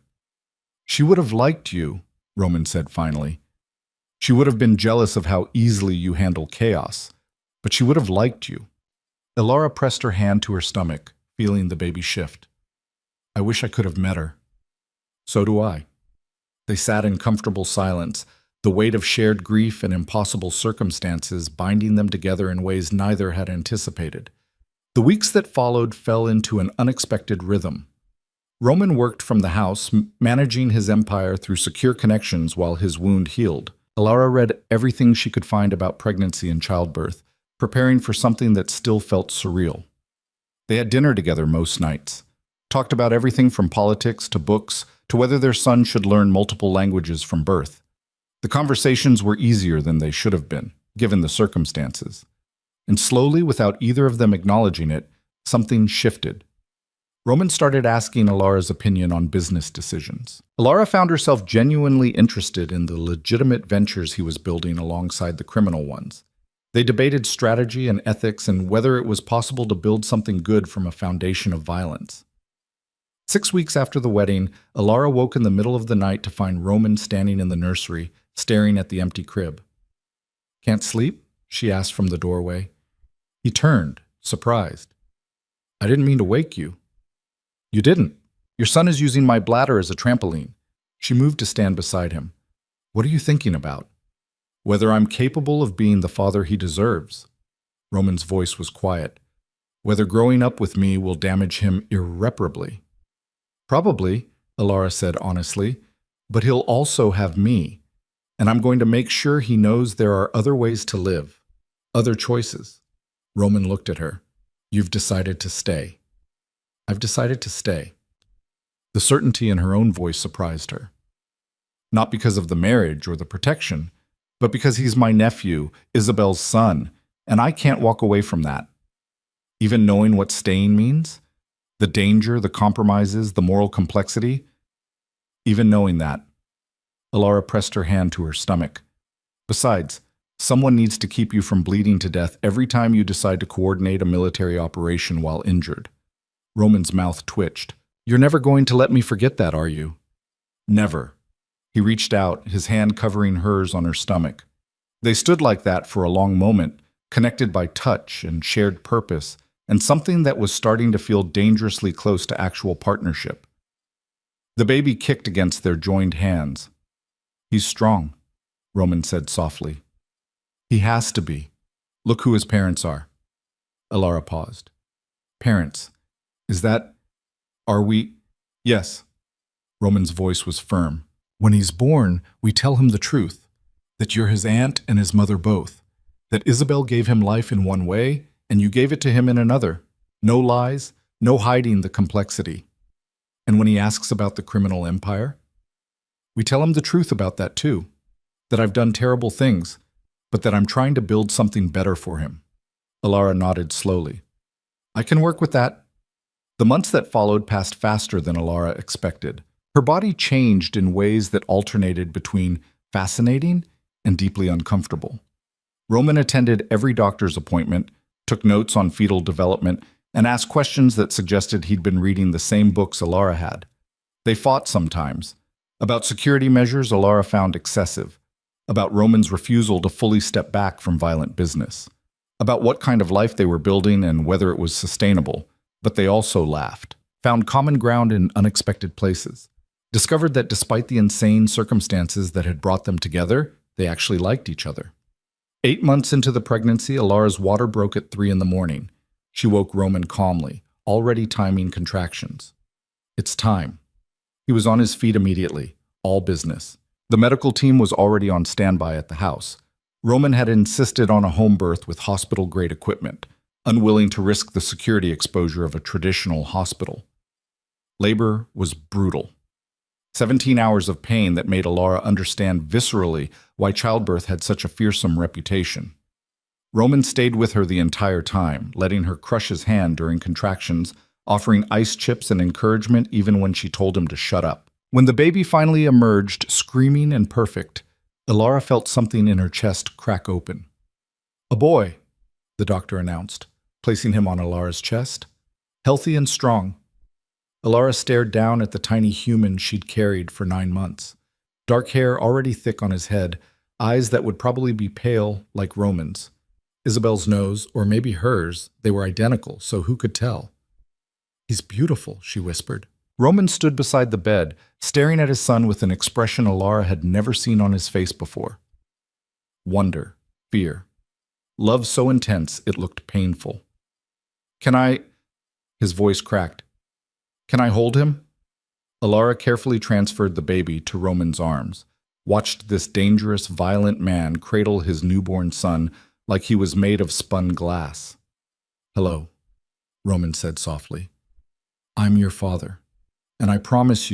She would have liked you, Roman said finally. She would have been jealous of how easily you handle chaos, but she would have liked you. Alara pressed her hand to her stomach, feeling the baby shift. I wish I could have met her. So do I. They sat in comfortable silence, the weight of shared grief and impossible circumstances binding them together in ways neither had anticipated. The weeks that followed fell into an unexpected rhythm. Roman worked from the house, managing his empire through secure connections while his wound healed. Alara read everything she could find about pregnancy and childbirth, preparing for something that still felt surreal. They had dinner together most nights, talked about everything from politics to books to whether their son should learn multiple languages from birth. The conversations were easier than they should have been, given the circumstances. And slowly, without either of them acknowledging it, something shifted. Roman started asking Alara's opinion on business decisions. Alara found herself genuinely interested in the legitimate ventures he was building alongside the criminal ones. They debated strategy and ethics and whether it was possible to build something good from a foundation of violence. 6 weeks after the wedding, Alara woke in the middle of the night to find Roman standing in the nursery, staring at the empty crib. Can't sleep? She asked from the doorway. He turned, surprised. I didn't mean to wake you. You didn't. Your son is using my bladder as a trampoline. She moved to stand beside him. What are you thinking about? Whether I'm capable of being the father he deserves. Roman's voice was quiet. Whether growing up with me will damage him irreparably. Probably, Alara said honestly, but he'll also have me, and I'm going to make sure he knows there are other ways to live, other choices. Roman looked at her. You've decided to stay. I've decided to stay. The certainty in her own voice surprised her. Not because of the marriage or the protection, but because he's my nephew, Isabel's son, and I can't walk away from that. Even knowing what staying means, the danger, the compromises, the moral complexity, even knowing that. Alara pressed her hand to her stomach. Besides, someone needs to keep you from bleeding to death every time you decide to coordinate a military operation while injured. Roman's mouth twitched. You're never going to let me forget that, are you? Never. He reached out, his hand covering hers on her stomach. They stood like that for a long moment, connected by touch and shared purpose, and something that was starting to feel dangerously close to actual partnership. The baby kicked against their joined hands. He's strong, Roman said softly. He has to be. Look who his parents are. Alara paused. Parents. Is that... Are we... Yes. Roman's voice was firm. When he's born, we tell him the truth. That you're his aunt and his mother both. That Isabel gave him life in one way, and you gave it to him in another. No lies, no hiding the complexity. And when he asks about the criminal empire, we tell him the truth about that too. That I've done terrible things, but that I'm trying to build something better for him. Alara nodded slowly. I can work with that. The months that followed passed faster than Alara expected. Her body changed in ways that alternated between fascinating and deeply uncomfortable. Roman attended every doctor's appointment, took notes on fetal development, and asked questions that suggested he'd been reading the same books Alara had. They fought sometimes. About security measures Alara found excessive. About Roman's refusal to fully step back from violent business. About what kind of life they were building and whether it was sustainable. But they also laughed, found common ground in unexpected places, discovered that despite the insane circumstances that had brought them together, they actually liked each other. 8 months into the pregnancy, Alara's water broke at 3 in the morning. She woke Roman calmly, already timing contractions. It's time. He was on his feet immediately, all business. The medical team was already on standby at the house. Roman had insisted on a home birth with hospital-grade equipment, unwilling to risk the security exposure of a traditional hospital. Labor was brutal. 17 hours of pain that made Alara understand viscerally why childbirth had such a fearsome reputation. Roman stayed with her the entire time, letting her crush his hand during contractions, offering ice chips and encouragement even when she told him to shut up. When the baby finally emerged, screaming and perfect, Alara felt something in her chest crack open. "A boy," the doctor announced, placing him on Alara's chest. "Healthy and strong." Alara stared down at the tiny human she'd carried for 9 months. Dark hair already thick on his head, eyes that would probably be pale like Roman's. Isabel's nose, or maybe hers, they were identical, so who could tell? "He's beautiful," she whispered. Roman stood beside the bed, staring at his son with an expression Alara had never seen on his face before. Wonder, fear, love so intense it looked painful. "Can I—" His voice cracked. "Can I hold him?" Alara carefully transferred the baby to Roman's arms, watched this dangerous, violent man cradle his newborn son like he was made of spun glass. "Hello," Roman said softly. "I'm your father, and I promise,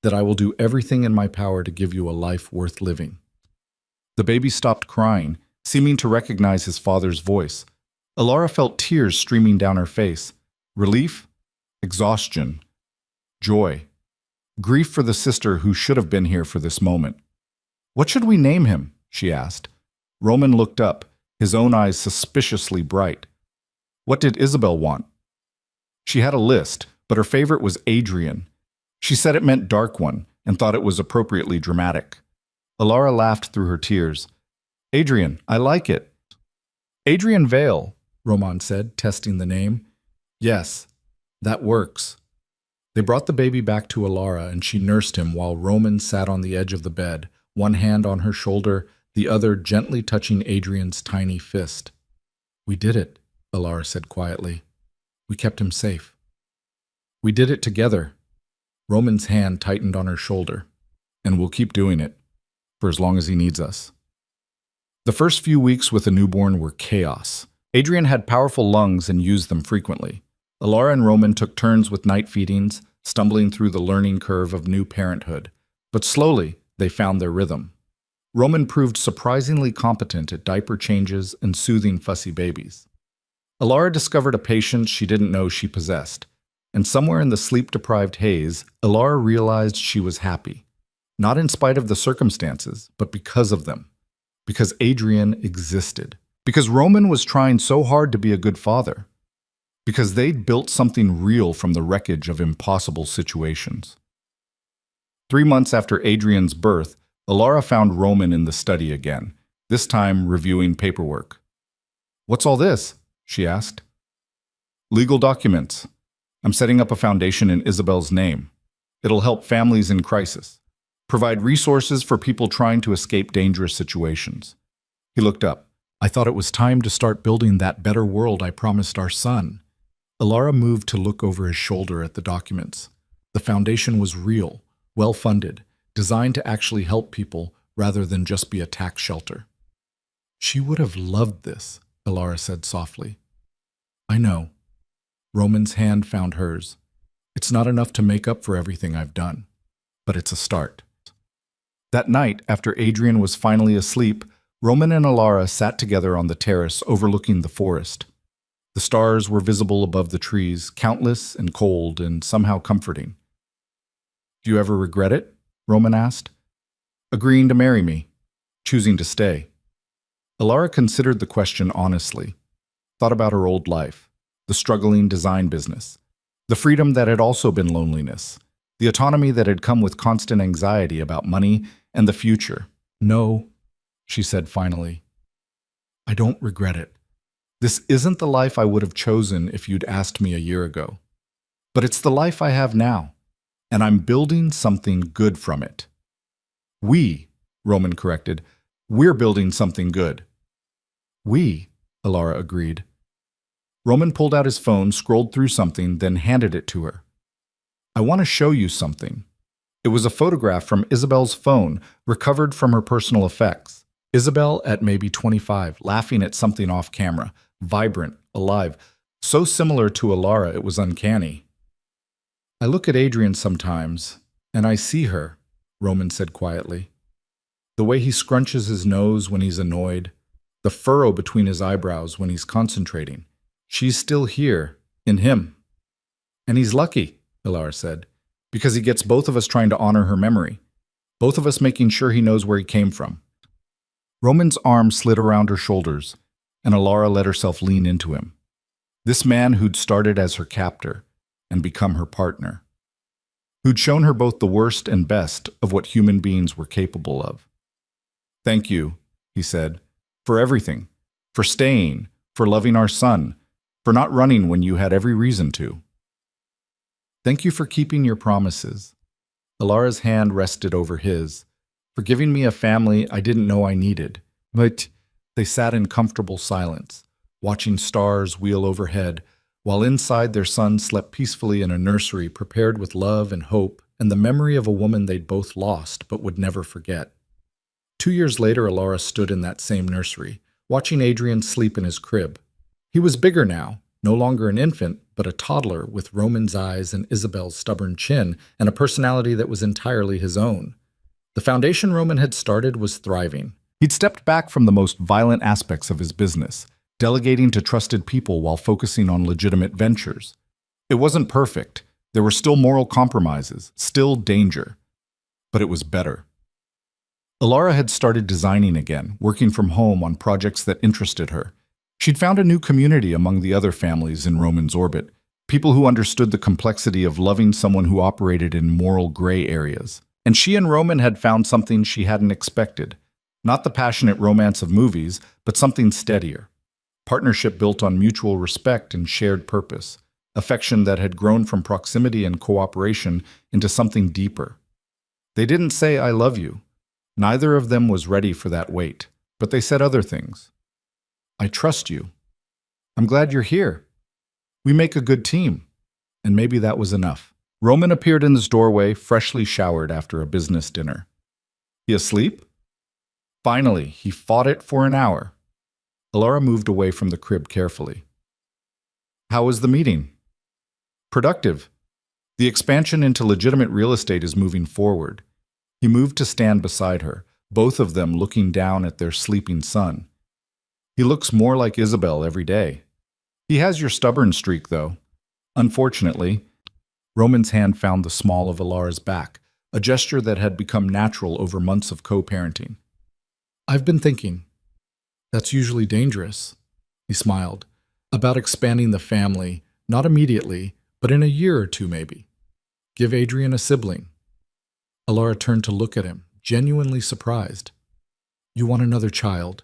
that I will do everything in my power to give you a life worth living." The baby stopped crying, seeming to recognize his father's voice. Alara felt tears streaming down her face. Relief, exhaustion, joy, grief for the sister who should have been here for this moment. "What should we name him?" she asked. Roman looked up, his own eyes suspiciously bright. What did Isabel want? She had a list, but her favorite was Adrian. She said it meant dark one and thought it was appropriately dramatic. Alara laughed through her tears. "Adrian, I like it." "Adrian Vale," Roman said, testing the name. "Yes, that works." They brought the baby back to Alara and she nursed him while Roman sat on the edge of the bed, one hand on her shoulder, the other gently touching Adrian's tiny fist. "We did it," Alara said quietly. "We kept him safe." "We did it together." Roman's hand tightened on her shoulder. "And we'll keep doing it, for as long as he needs us." The first few weeks with a newborn were chaos. Adrian had powerful lungs and used them frequently. Alara and Roman took turns with night feedings, stumbling through the learning curve of new parenthood. But slowly, they found their rhythm. Roman proved surprisingly competent at diaper changes and soothing fussy babies. Alara discovered a patience she didn't know she possessed. And somewhere in the sleep-deprived haze, Alara realized she was happy. Not in spite of the circumstances, but because of them. Because Adrian existed. Because Roman was trying so hard to be a good father. Because they'd built something real from the wreckage of impossible situations. 3 months after Adrian's birth, Alara found Roman in the study again, this time reviewing paperwork. "What's all this?" she asked. "Legal documents. I'm setting up a foundation in Isabel's name. It'll help families in crisis, provide resources for people trying to escape dangerous situations." He looked up. "I thought it was time to start building that better world I promised our son." Alara moved to look over his shoulder at the documents. The foundation was real, well-funded, designed to actually help people rather than just be a tax shelter. "She would have loved this," Alara said softly. "I know." Roman's hand found hers. "It's not enough to make up for everything I've done, but it's a start." That night, after Adrian was finally asleep, Roman and Alara sat together on the terrace overlooking the forest. The stars were visible above the trees, countless and cold and somehow comforting. "Do you ever regret it?" Roman asked. "Agreeing to marry me, choosing to stay." Alara considered the question honestly, thought about her old life, the struggling design business, the freedom that had also been loneliness, the autonomy that had come with constant anxiety about money and the future. "No," she said finally. "I don't regret it. This isn't the life I would have chosen if you'd asked me a year ago. But it's the life I have now, and I'm building something good from it." "We," Roman corrected, We're building something good. We, Alara agreed. Roman pulled out his phone, scrolled through something, then handed it to her. I want to show you something. It was a photograph from Isabel's phone, recovered from her personal effects. Isabel, at maybe 25, laughing at something off camera, vibrant, alive, so similar to Alara it was uncanny. I look at Adrian sometimes, and I see her, Roman said quietly. The way he scrunches his nose when he's annoyed, the furrow between his eyebrows when he's concentrating. She's still here, in him. And he's lucky, Alara said, because he gets both of us trying to honor her memory, both of us making sure he knows where he came from. Roman's arm slid around her shoulders, and Alara let herself lean into him. This man who'd started as her captor and become her partner, who'd shown her both the worst and best of what human beings were capable of. Thank you, he said, for everything, for staying, for loving our son, for not running when you had every reason to. Thank you for keeping your promises. Alara's hand rested over his, for giving me a family I didn't know I needed. But they sat in comfortable silence, watching stars wheel overhead, while inside their son slept peacefully in a nursery prepared with love and hope and the memory of a woman they'd both lost but would never forget. 2 years later, Alara stood in that same nursery, watching Adrian sleep in his crib. He was bigger now, no longer an infant, but a toddler with Roman's eyes and Isabel's stubborn chin and a personality that was entirely his own. The foundation Roman had started was thriving. He'd stepped back from the most violent aspects of his business, delegating to trusted people while focusing on legitimate ventures. It wasn't perfect. There were still moral compromises, still danger. But it was better. Alara had started designing again, working from home on projects that interested her. She'd found a new community among the other families in Roman's orbit, people who understood the complexity of loving someone who operated in moral gray areas. And she and Roman had found something she hadn't expected. Not the passionate romance of movies, but something steadier. Partnership built on mutual respect and shared purpose. Affection that had grown from proximity and cooperation into something deeper. They didn't say, "I love you." Neither of them was ready for that weight, but they said other things. "I trust you. I'm glad you're here. We make a good team." And maybe that was enough. Roman appeared in his doorway, freshly showered after a business dinner. He asleep? Finally, he fought it for an hour. Alara moved away from the crib carefully. How was the meeting? Productive. The expansion into legitimate real estate is moving forward. He moved to stand beside her, both of them looking down at their sleeping son. He looks more like Isabel every day. He has your stubborn streak, though. Unfortunately, Roman's hand found the small of Alara's back, a gesture that had become natural over months of co-parenting. I've been thinking. That's usually dangerous, he smiled, about expanding the family, not immediately, but in a year or two maybe. Give Adrian a sibling. Alara turned to look at him, genuinely surprised. You want another child?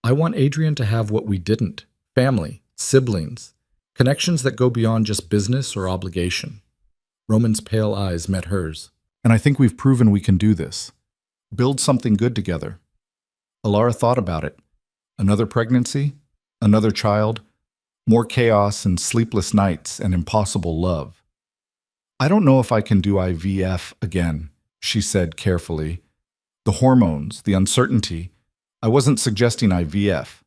I want Adrian to have what we didn't. Family, siblings, connections that go beyond just business or obligation. Roman's pale eyes met hers. And I think we've proven we can do this. Build something good together. Alara thought about it. Another pregnancy? Another child? More chaos and sleepless nights and impossible love. I don't know if I can do IVF again, she said carefully. The hormones, the uncertainty. I wasn't suggesting IVF.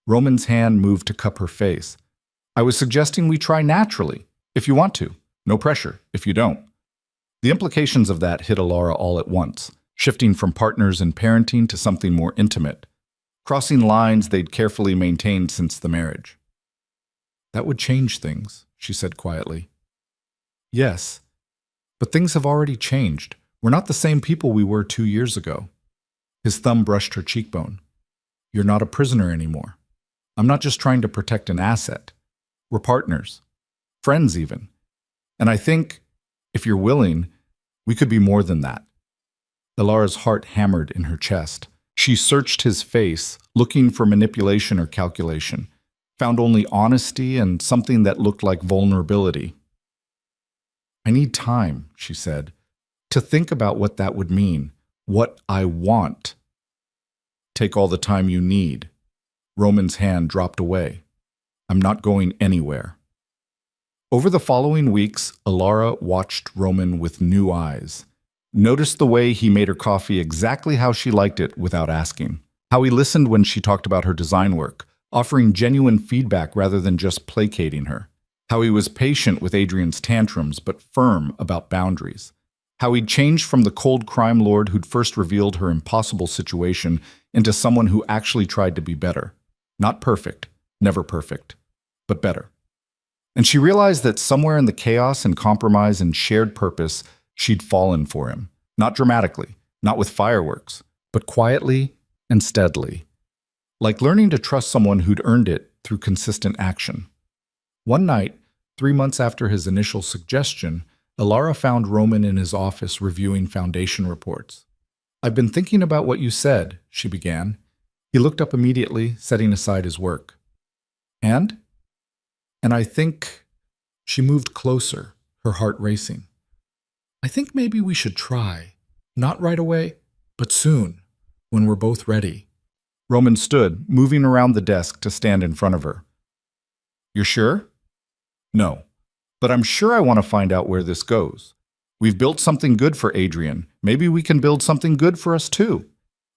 Roman's hand moved to cup her face. I was suggesting we try naturally, if you want to. No pressure, if you don't. The implications of that hit Alara all at once, shifting from partners in parenting to something more intimate, crossing lines they'd carefully maintained since the marriage. That would change things, she said quietly. Yes, but things have already changed. We're not the same people we were 2 years ago. His thumb brushed her cheekbone. You're not a prisoner anymore. I'm not just trying to protect an asset. We're partners. Friends even. And I think, if you're willing, we could be more than that. Alara's heart hammered in her chest. She searched his face, looking for manipulation or calculation, found only honesty and something that looked like vulnerability. I need time, she said, to think about what that would mean, what I want. take all the time you need. Roman's hand dropped away. I'm not going anywhere. Over the following weeks, Alara watched Roman with new eyes. Noticed the way he made her coffee exactly how she liked it without asking. How he listened when she talked about her design work, offering genuine feedback rather than just placating her. How he was patient with Adrian's tantrums but firm about boundaries. How he'd changed from the cold crime lord who'd first revealed her impossible situation into someone who actually tried to be better. Not perfect, never perfect, but better. And she realized that somewhere in the chaos and compromise and shared purpose, she'd fallen for him. Not dramatically, not with fireworks, but quietly and steadily. Like learning to trust someone who'd earned it through consistent action. One night, 3 months after his initial suggestion, Alara found Roman in his office reviewing foundation reports. "I've been thinking about what you said," she began. He looked up immediately, setting aside his work. And I think..." She moved closer, her heart racing. "I think maybe we should try. Not right away, but soon, when we're both ready." Roman stood, moving around the desk to stand in front of her. "You're sure?" "No, but I'm sure I want to find out where this goes. We've built something good for Adrian. Maybe we can build something good for us too."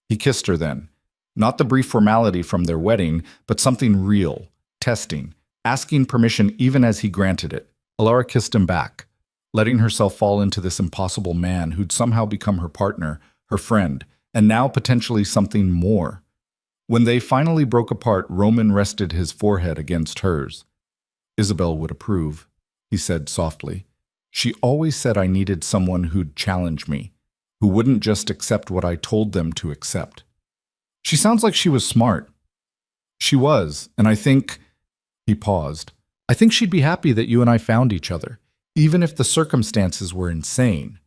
He kissed her then. Not the brief formality from their wedding, but something real, testing, asking permission even as he granted it. Alara kissed him back, letting herself fall into this impossible man who'd somehow become her partner, her friend, and now potentially something more. When they finally broke apart, Roman rested his forehead against hers. "Isabel would approve," he said softly. "She always said I needed someone who'd challenge me, who wouldn't just accept what I told them to accept." "She sounds like she was smart." "She was, and I think..." He paused. "I think she'd be happy that you and I found each other, even if the circumstances were insane."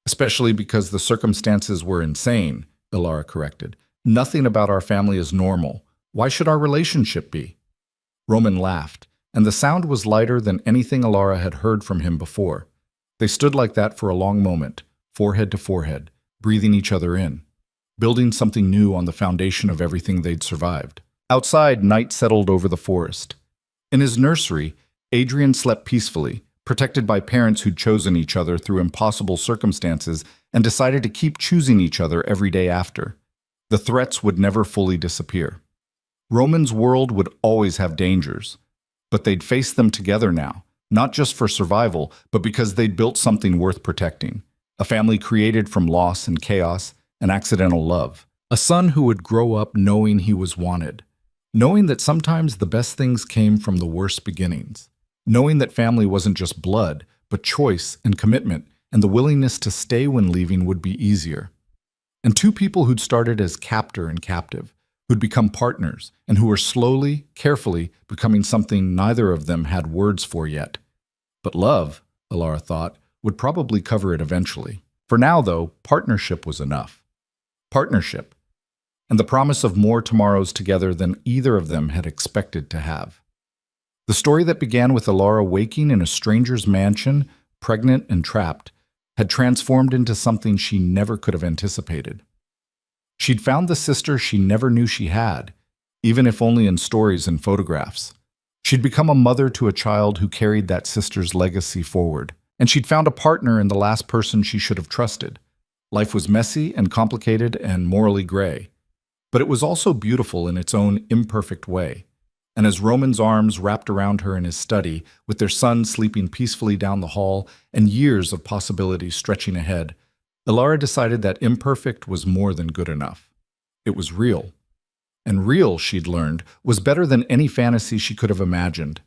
"Especially because the circumstances were insane," Alara corrected. "Nothing about our family is normal. Why should our relationship be?" Roman laughed, and the sound was lighter than anything Alara had heard from him before. They stood like that for a long moment, forehead to forehead, breathing each other in, building something new on the foundation of everything they'd survived. Outside, night settled over the forest. In his nursery, Adrian slept peacefully, protected by parents who'd chosen each other through impossible circumstances and decided to keep choosing each other every day after. The threats would never fully disappear. Roman's world would always have dangers, but they'd face them together now, not just for survival, but because they'd built something worth protecting. A family created from loss and chaos and accidental love. A son who would grow up knowing he was wanted. Knowing that sometimes the best things came from the worst beginnings. Knowing that family wasn't just blood, but choice and commitment, and the willingness to stay when leaving would be easier. And two people who'd started as captor and captive, who'd become partners, and who were slowly, carefully becoming something neither of them had words for yet. But love, Alara thought, would probably cover it eventually. For now, though, partnership was enough. Partnership. And the promise of more tomorrows together than either of them had expected to have. The story that began with Alara waking in a stranger's mansion, pregnant and trapped, had transformed into something she never could have anticipated. She'd found the sister she never knew she had, even if only in stories and photographs. She'd become a mother to a child who carried that sister's legacy forward, and she'd found a partner in the last person she should have trusted. Life was messy and complicated and morally gray, but it was also beautiful in its own imperfect way. And as Roman's arms wrapped around her in his study, with their son sleeping peacefully down the hall and years of possibilities stretching ahead, Alara decided that imperfect was more than good enough. It was real. And real, she'd learned, was better than any fantasy she could have imagined.